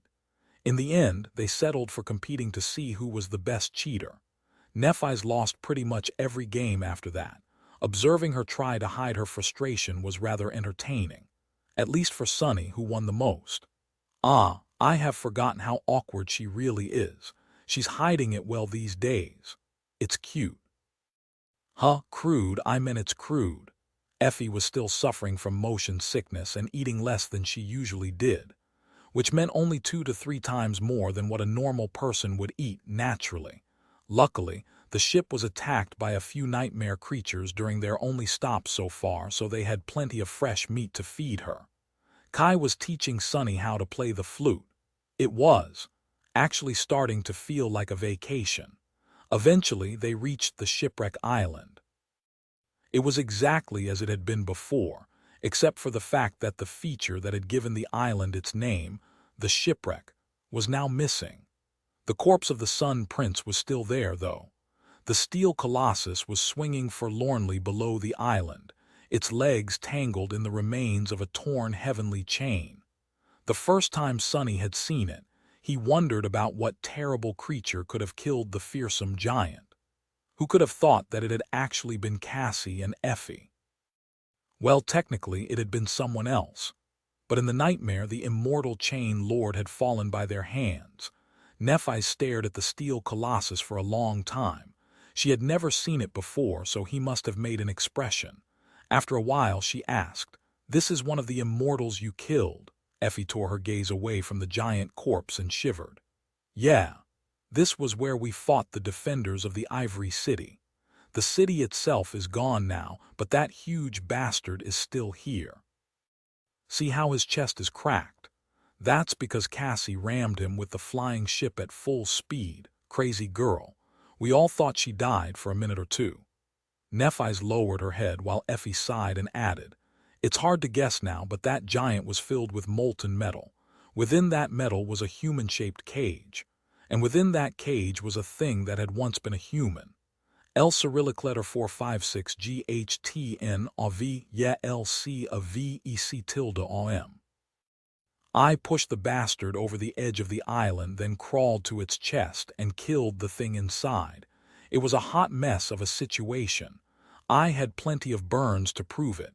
In the end, they settled for competing to see who was the best cheater. Nephis lost pretty much every game after that. Observing her try to hide her frustration was rather entertaining, at least for Sunny, who won the most. Ah, I have forgotten how awkward she really is. She's hiding it well these days. It's cute. Huh, crude, I meant it's crude. Effie was still suffering from motion sickness and eating less than she usually did, which meant only 2 to 3 times more than what a normal person would eat naturally. Luckily, the ship was attacked by a few nightmare creatures during their only stop so far, so they had plenty of fresh meat to feed her. Kai was teaching Sunny how to play the flute. It was actually starting to feel like a vacation. Eventually, they reached the Shipwreck Island. It was exactly as it had been before, except for the fact that the feature that had given the island its name, the shipwreck, was now missing. The corpse of the Sun Prince was still there, though. The steel colossus was swinging forlornly below the island, its legs tangled in the remains of a torn heavenly chain. The first time Sunny had seen it, he wondered about what terrible creature could have killed the fearsome giant. Who could have thought that it had actually been Cassie and Effie? Well, technically, it had been someone else. But in the nightmare, the immortal Chain Lord had fallen by their hands. Nephis stared at the steel colossus for a long time. She had never seen it before, so he must have made an expression. After a while, she asked, "This is one of the immortals you killed?" Effie tore her gaze away from the giant corpse and shivered. "Yeah, this was where we fought the defenders of the Ivory City. The city itself is gone now, but that huge bastard is still here. See how his chest is cracked? That's because Cassie rammed him with the flying ship at full speed. Crazy girl. We all thought she died for a minute or two." Nephis lowered her head while Effie sighed and added, "It's hard to guess now, but that giant was filled with molten metal. Within that metal was a human-shaped cage, and within that cage was a thing that had once been a human. L Cyrillic letter 456 GHTN AV Ya LC a VEC tilde OM. I pushed the bastard over the edge of the island, then crawled to its chest and killed the thing inside. It was a hot mess of a situation. I had plenty of burns to prove it.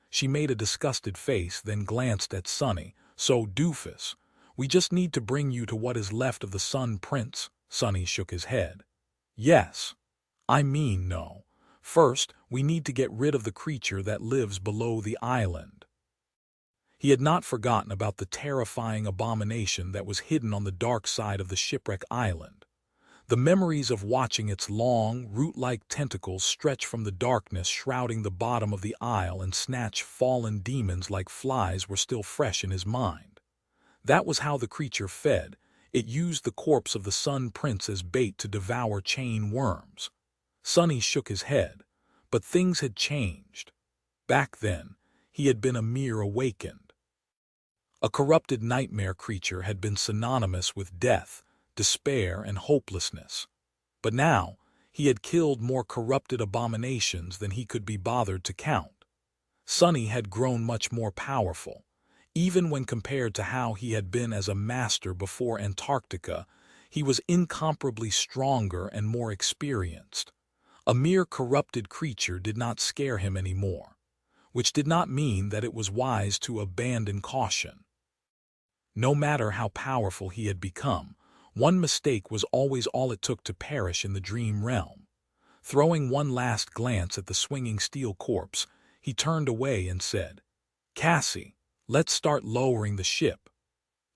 She made a disgusted face, then glanced at Sonny. So, doofus, we just need to bring you to what is left of the Sun Prince. Sonny shook his head. Yes. I mean, no. First, we need to get rid of the creature that lives below the island. He had not forgotten about the terrifying abomination that was hidden on the dark side of the Shipwreck Island. The memories of watching its long, root-like tentacles stretch from the darkness shrouding the bottom of the isle and snatch fallen demons like flies were still fresh in his mind. That was how the creature fed. It used the corpse of the Sun Prince as bait to devour chain worms. Sonny shook his head, but things had changed. Back then, he had been a mere awakened. A corrupted nightmare creature had been synonymous with death, despair, and hopelessness. But now, he had killed more corrupted abominations than he could be bothered to count. Sonny had grown much more powerful. Even when compared to how he had been as a master before Antarctica, he was incomparably stronger and more experienced. A mere corrupted creature did not scare him anymore, which did not mean that it was wise to abandon caution. No matter how powerful he had become, one mistake was always all it took to perish in the dream realm. Throwing one last glance at the swinging steel corpse, he turned away and said, "Cassie, let's start lowering the ship."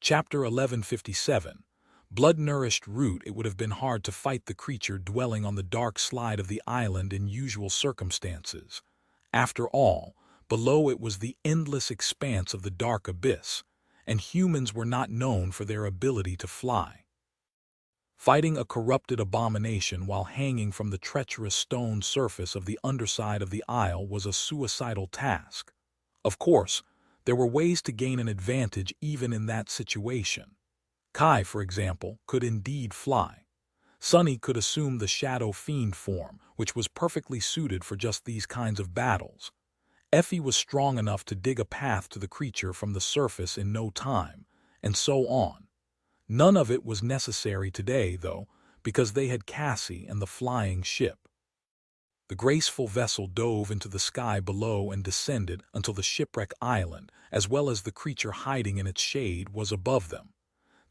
Chapter 1157. Blood-Nourished root. It would have been hard to fight the creature dwelling on the dark slide of the island in usual circumstances. After all, below it was the endless expanse of the dark abyss, and humans were not known for their ability to fly. Fighting a corrupted abomination while hanging from the treacherous stone surface of the underside of the isle was a suicidal task. Of course, there were ways to gain an advantage even in that situation. Kai, for example, could indeed fly. Sonny could assume the Shadow Fiend form, which was perfectly suited for just these kinds of battles. Effie was strong enough to dig a path to the creature from the surface in no time, and so on. None of it was necessary today, though, because they had Cassie and the flying ship. The graceful vessel dove into the sky below and descended until the Shipwreck Island, as well as the creature hiding in its shade, was above them.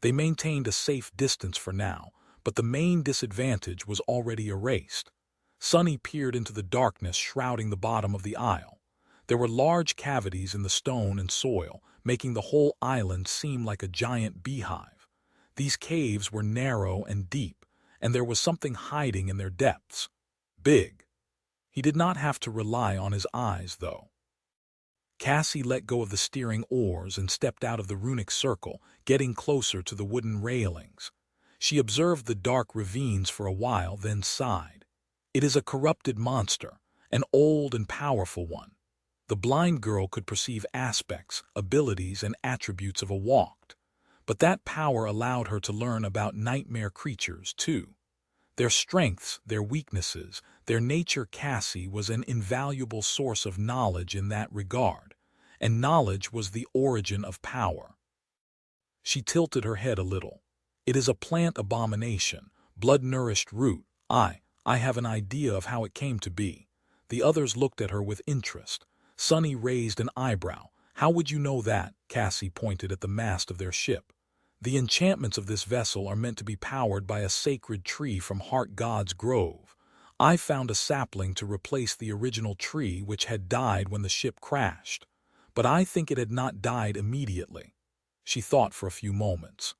They maintained a safe distance for now, but the main disadvantage was already erased. Sonny peered into the darkness shrouding the bottom of the isle. There were large cavities in the stone and soil, making the whole island seem like a giant beehive. These caves were narrow and deep, and there was something hiding in their depths. Big. He did not have to rely on his eyes, though. Cassie let go of the steering oars and stepped out of the runic circle, getting closer to the wooden railings. She observed the dark ravines for a while, then sighed. It is a corrupted monster, an old and powerful one. The blind girl could perceive aspects, abilities, and attributes of a walked, but that power allowed her to learn about nightmare creatures, too. Their strengths, their weaknesses, their nature. Cassie was an invaluable source of knowledge in that regard, and knowledge was the origin of power. She tilted her head a little. It is a plant abomination, blood-nourished root. I have an idea of how it came to be. The others looked at her with interest. Sonny raised an eyebrow. How would you know that? Cassie pointed at the mast of their ship. The enchantments of this vessel are meant to be powered by a sacred tree from Heart God's Grove. I found a sapling to replace the original tree which had died when the ship crashed, but I think it had not died immediately. She thought for a few moments.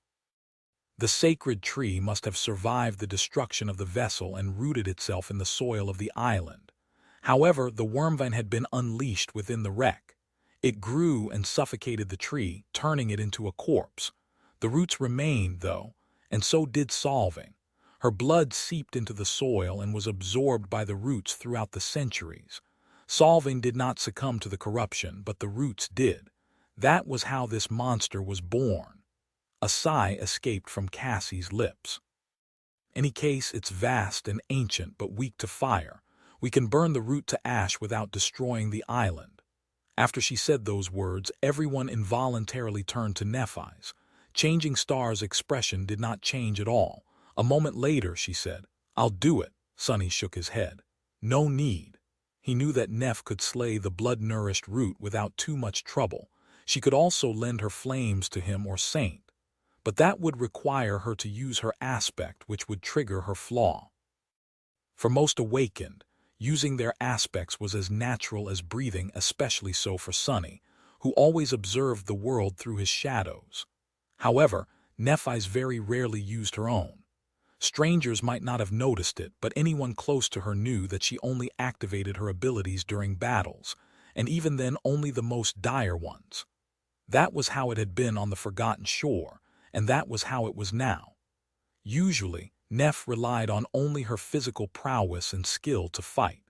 The sacred tree must have survived the destruction of the vessel and rooted itself in the soil of the island. However, the wormvine had been unleashed within the wreck. It grew and suffocated the tree, turning it into a corpse. The roots remained, though, and so did Solving. Her blood seeped into the soil and was absorbed by the roots throughout the centuries. Solving did not succumb to the corruption, but the roots did. That was how this monster was born. A sigh escaped from Cassie's lips. Any case, it's vast and ancient but weak to fire. We can burn the root to ash without destroying the island." After she said those words, everyone involuntarily turned to Nephi's. Changing Star's expression did not change at all. A moment later, she said, "I'll do it." Sonny shook his head. No need. He knew that Neph could slay the blood-nourished root without too much trouble. She could also lend her flames to him or Saint. But that would require her to use her aspect, which would trigger her flaw. For most awakened, using their aspects was as natural as breathing, especially so for Sonny, who always observed the world through his shadows. However, Nephi's very rarely used her own. Strangers might not have noticed it, but anyone close to her knew that she only activated her abilities during battles, and even then only the most dire ones. That was how it had been on the Forgotten Shore, and that was how it was now. Usually, Neph relied on only her physical prowess and skill to fight,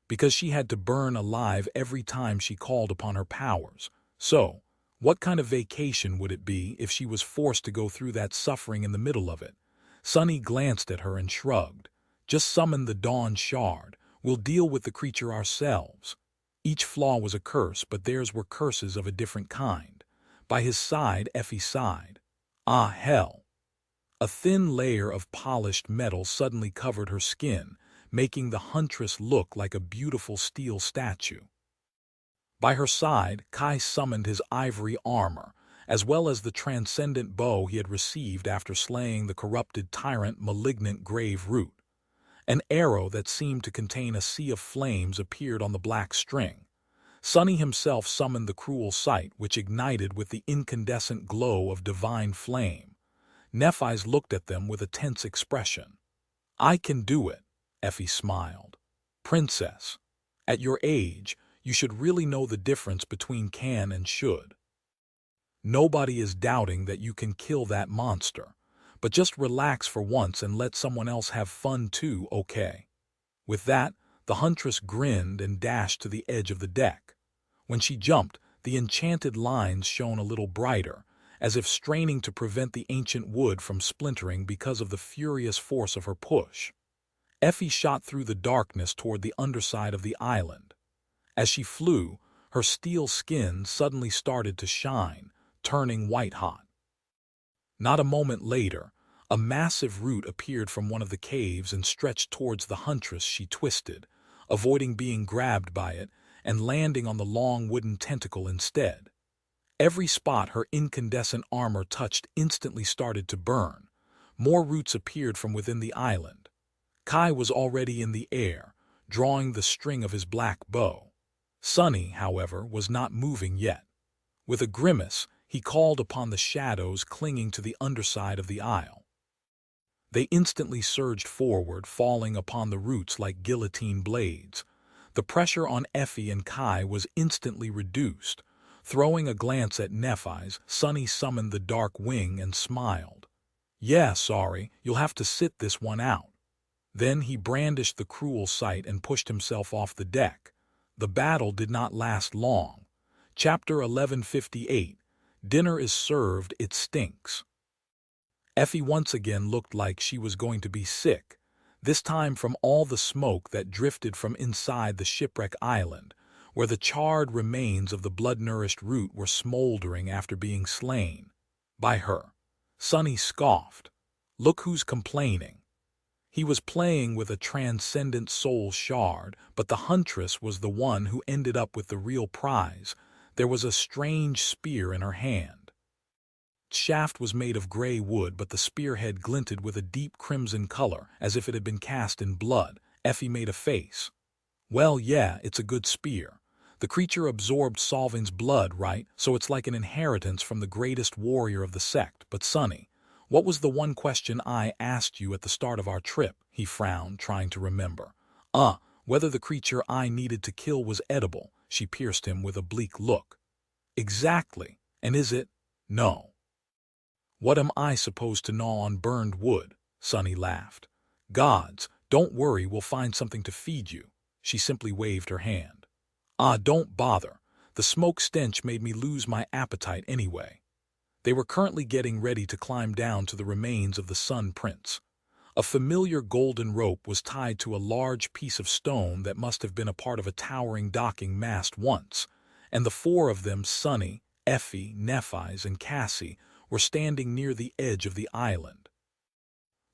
because she had to burn alive every time she called upon her powers. So, what kind of vacation would it be if she was forced to go through that suffering in the middle of it? Sonny glanced at her and shrugged. "Just summon the Dawn Shard. We'll deal with the creature ourselves." Each flaw was a curse, but theirs were curses of a different kind. By his side, Effie sighed. Ah, hell. A thin layer of polished metal suddenly covered her skin, making the huntress look like a beautiful steel statue. By her side, Kai summoned his ivory armor, as well as the transcendent bow he had received after slaying the corrupted tyrant Malignant Grave Root. An arrow that seemed to contain a sea of flames appeared on the black string. Sonny himself summoned the Cruel Sight, which ignited with the incandescent glow of divine flame. Nephi's looked at them with a tense expression. "I can do it," Effie smiled. "Princess, at your age, you should really know the difference between can and should. Nobody is doubting that you can kill that monster, but just relax for once and let someone else have fun too, okay?" With that, the huntress grinned and dashed to the edge of the deck. When she jumped, the enchanted lines shone a little brighter, as if straining to prevent the ancient wood from splintering because of the furious force of her push. Effie shot through the darkness toward the underside of the island. As she flew, her steel skin suddenly started to shine, turning white-hot. Not a moment later, a massive root appeared from one of the caves and stretched towards the huntress. She twisted, avoiding being grabbed by it, and landing on the long wooden tentacle instead. Every spot her incandescent armor touched instantly started to burn. More roots appeared from within the island. Kai was already in the air, drawing the string of his black bow. Sonny, however, was not moving yet. With a grimace, he called upon the shadows clinging to the underside of the isle. They instantly surged forward, falling upon the roots like guillotine blades. The pressure on Effie and Kai was instantly reduced. Throwing a glance at Nephi's, Sonny summoned the dark wing and smiled. "Yeah, sorry, you'll have to sit this one out." Then he brandished the Cruel Sight and pushed himself off the deck. The battle did not last long. Chapter 1158. Dinner is served, it stinks. Effie once again looked like she was going to be sick, this time from all the smoke that drifted from inside the Shipwreck Island, where the charred remains of the blood-nourished root were smoldering after being slain by her. Sonny scoffed. "Look who's complaining." He was playing with a transcendent soul shard, but the huntress was the one who ended up with the real prize. There was a strange spear in her hand. Its shaft was made of gray wood, but the spearhead glinted with a deep crimson color, as if it had been cast in blood. Effie made a face. "Well, yeah, it's a good spear. The creature absorbed Solving's blood, right? So it's like an inheritance from the greatest warrior of the sect. But Sonny, what was the one question I asked you at the start of our trip?" He frowned, trying to remember. Whether the creature I needed to kill was edible." She pierced him with a bleak look. "Exactly. And is it?" "No." "What am I supposed to gnaw on burned wood?" Sonny laughed. "Gods, don't worry, we'll find something to feed you." She simply waved her hand. Don't bother. The smoke stench made me lose my appetite anyway." They were currently getting ready to climb down to the remains of the Sun Prince. A familiar golden rope was tied to a large piece of stone that must have been a part of a towering docking mast once, and the four of them, Sunny, Effie, Nephi's, and Cassie, were standing near the edge of the island.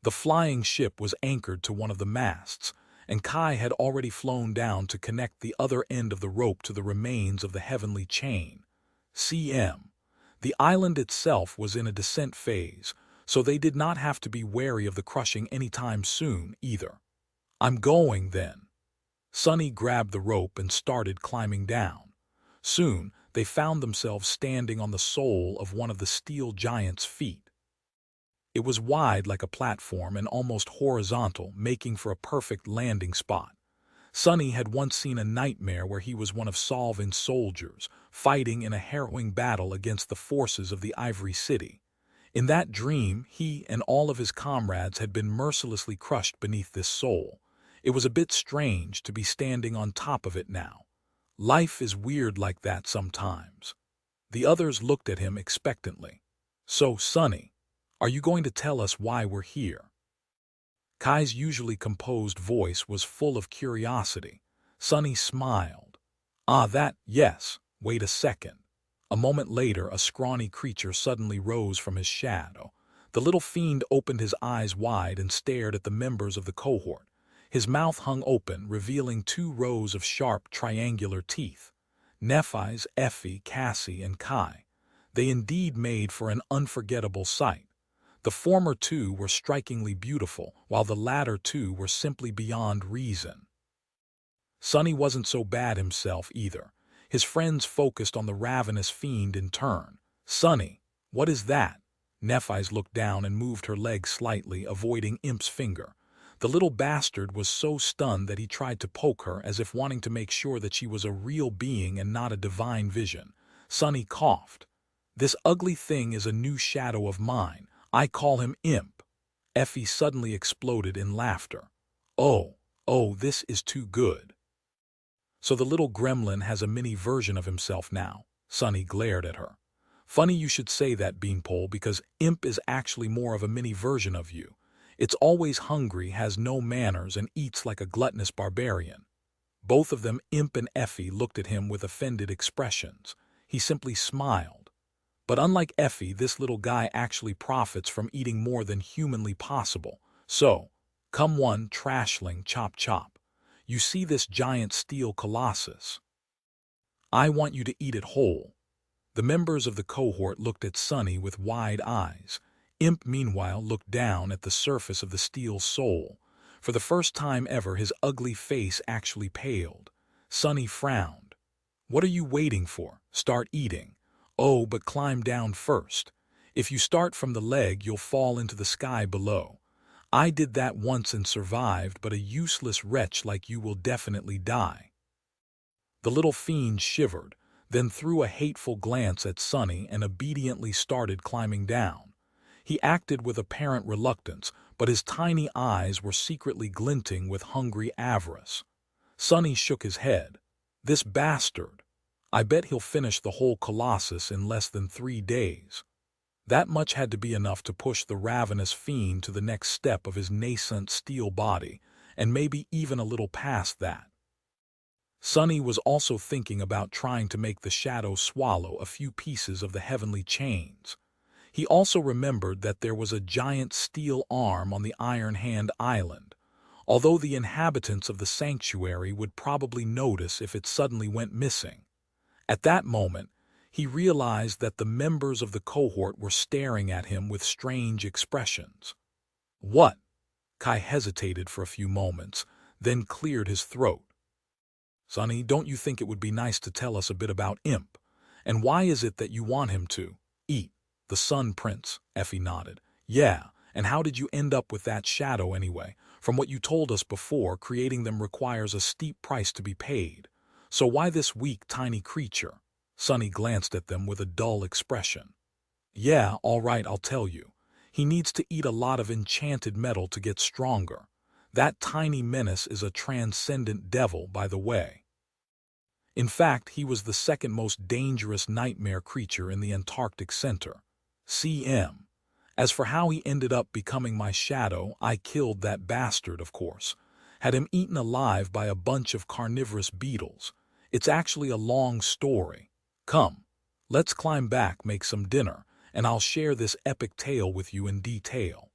The flying ship was anchored to one of the masts, and Kai had already flown down to connect the other end of the rope to the remains of the heavenly chain. CM. The island itself was in a descent phase, so they did not have to be wary of the crushing anytime soon either. "I'm going, then." Sunny grabbed the rope and started climbing down. Soon, they found themselves standing on the sole of one of the steel giant's feet. It was wide like a platform and almost horizontal, making for a perfect landing spot. Sunny had once seen a nightmare where he was one of Solvin's soldiers, fighting in a harrowing battle against the forces of the Ivory City. In that dream, he and all of his comrades had been mercilessly crushed beneath this sole. It was a bit strange to be standing on top of it now. Life is weird like that sometimes. The others looked at him expectantly. "So, Sunny, are you going to tell us why we're here?" Kai's usually composed voice was full of curiosity. Sunny smiled. Yes, wait a second." A moment later, a scrawny creature suddenly rose from his shadow. The little fiend opened his eyes wide and stared at the members of the cohort. His mouth hung open, revealing 2 rows of sharp, triangular teeth. Nephi's, Effie, Cassie, and Kai. They indeed made for an unforgettable sight. The former 2 were strikingly beautiful, while the latter 2 were simply beyond reason. Sunny wasn't so bad himself either. His friends focused on the ravenous fiend in turn. "Sunny, what is that?" Nephi's looked down and moved her leg slightly, avoiding Imp's finger. The little bastard was so stunned that he tried to poke her as if wanting to make sure that she was a real being and not a divine vision. Sunny coughed. "This ugly thing is a new shadow of mine. I call him Imp." Effie suddenly exploded in laughter. Oh, this is too good." "So the little gremlin has a mini version of himself now." Sunny glared at her. "Funny you should say that, Beanpole, because Imp is actually more of a mini version of you. It's always hungry, has no manners, and eats like a gluttonous barbarian." Both of them, Imp and Effie, looked at him with offended expressions. He simply smiled. But unlike Effie, this little guy actually profits from eating more than humanly possible. "So, come one, trashling, chop chop. You see this giant steel colossus? I want you to eat it whole." The members of the cohort looked at Sunny with wide eyes. Imp, meanwhile, looked down at the surface of the steel sole. For the first time ever, his ugly face actually paled. Sunny frowned. "What are you waiting for? Start eating." "Oh, but climb down first. If you start from the leg, you'll fall into the sky below. I did that once and survived, but a useless wretch like you will definitely die." The little fiend shivered, then threw a hateful glance at Sunny and obediently started climbing down. He acted with apparent reluctance, but his tiny eyes were secretly glinting with hungry avarice. Sunny shook his head. "This bastard. I bet he'll finish the whole colossus in less than 3 days." That much had to be enough to push the ravenous fiend to the next step of his nascent steel body, and maybe even a little past that. Sunny was also thinking about trying to make the shadow swallow a few pieces of the heavenly chains. He also remembered that there was a giant steel arm on the Iron Hand Island, although the inhabitants of the sanctuary would probably notice if it suddenly went missing. At that moment, he realized that the members of the cohort were staring at him with strange expressions. "What?" Kai hesitated for a few moments, then cleared his throat. "Sunny, don't you think it would be nice to tell us a bit about Imp? And why is it that you want him to eat the Sun Prince?" Effie nodded. "Yeah, and how did you end up with that shadow anyway? From what you told us before, creating them requires a steep price to be paid. So why this weak, tiny creature?" Sunny glanced at them with a dull expression. "Yeah, all right, I'll tell you. He needs to eat a lot of enchanted metal to get stronger. That tiny menace is a transcendent devil, by the way. In fact, he was the second most dangerous nightmare creature in the Antarctic Center. CM. As for how he ended up becoming my shadow, I killed that bastard, of course. Had him eaten alive by a bunch of carnivorous beetles. It's actually a long story. Come, let's climb back, make some dinner, and I'll share this epic tale with you in detail.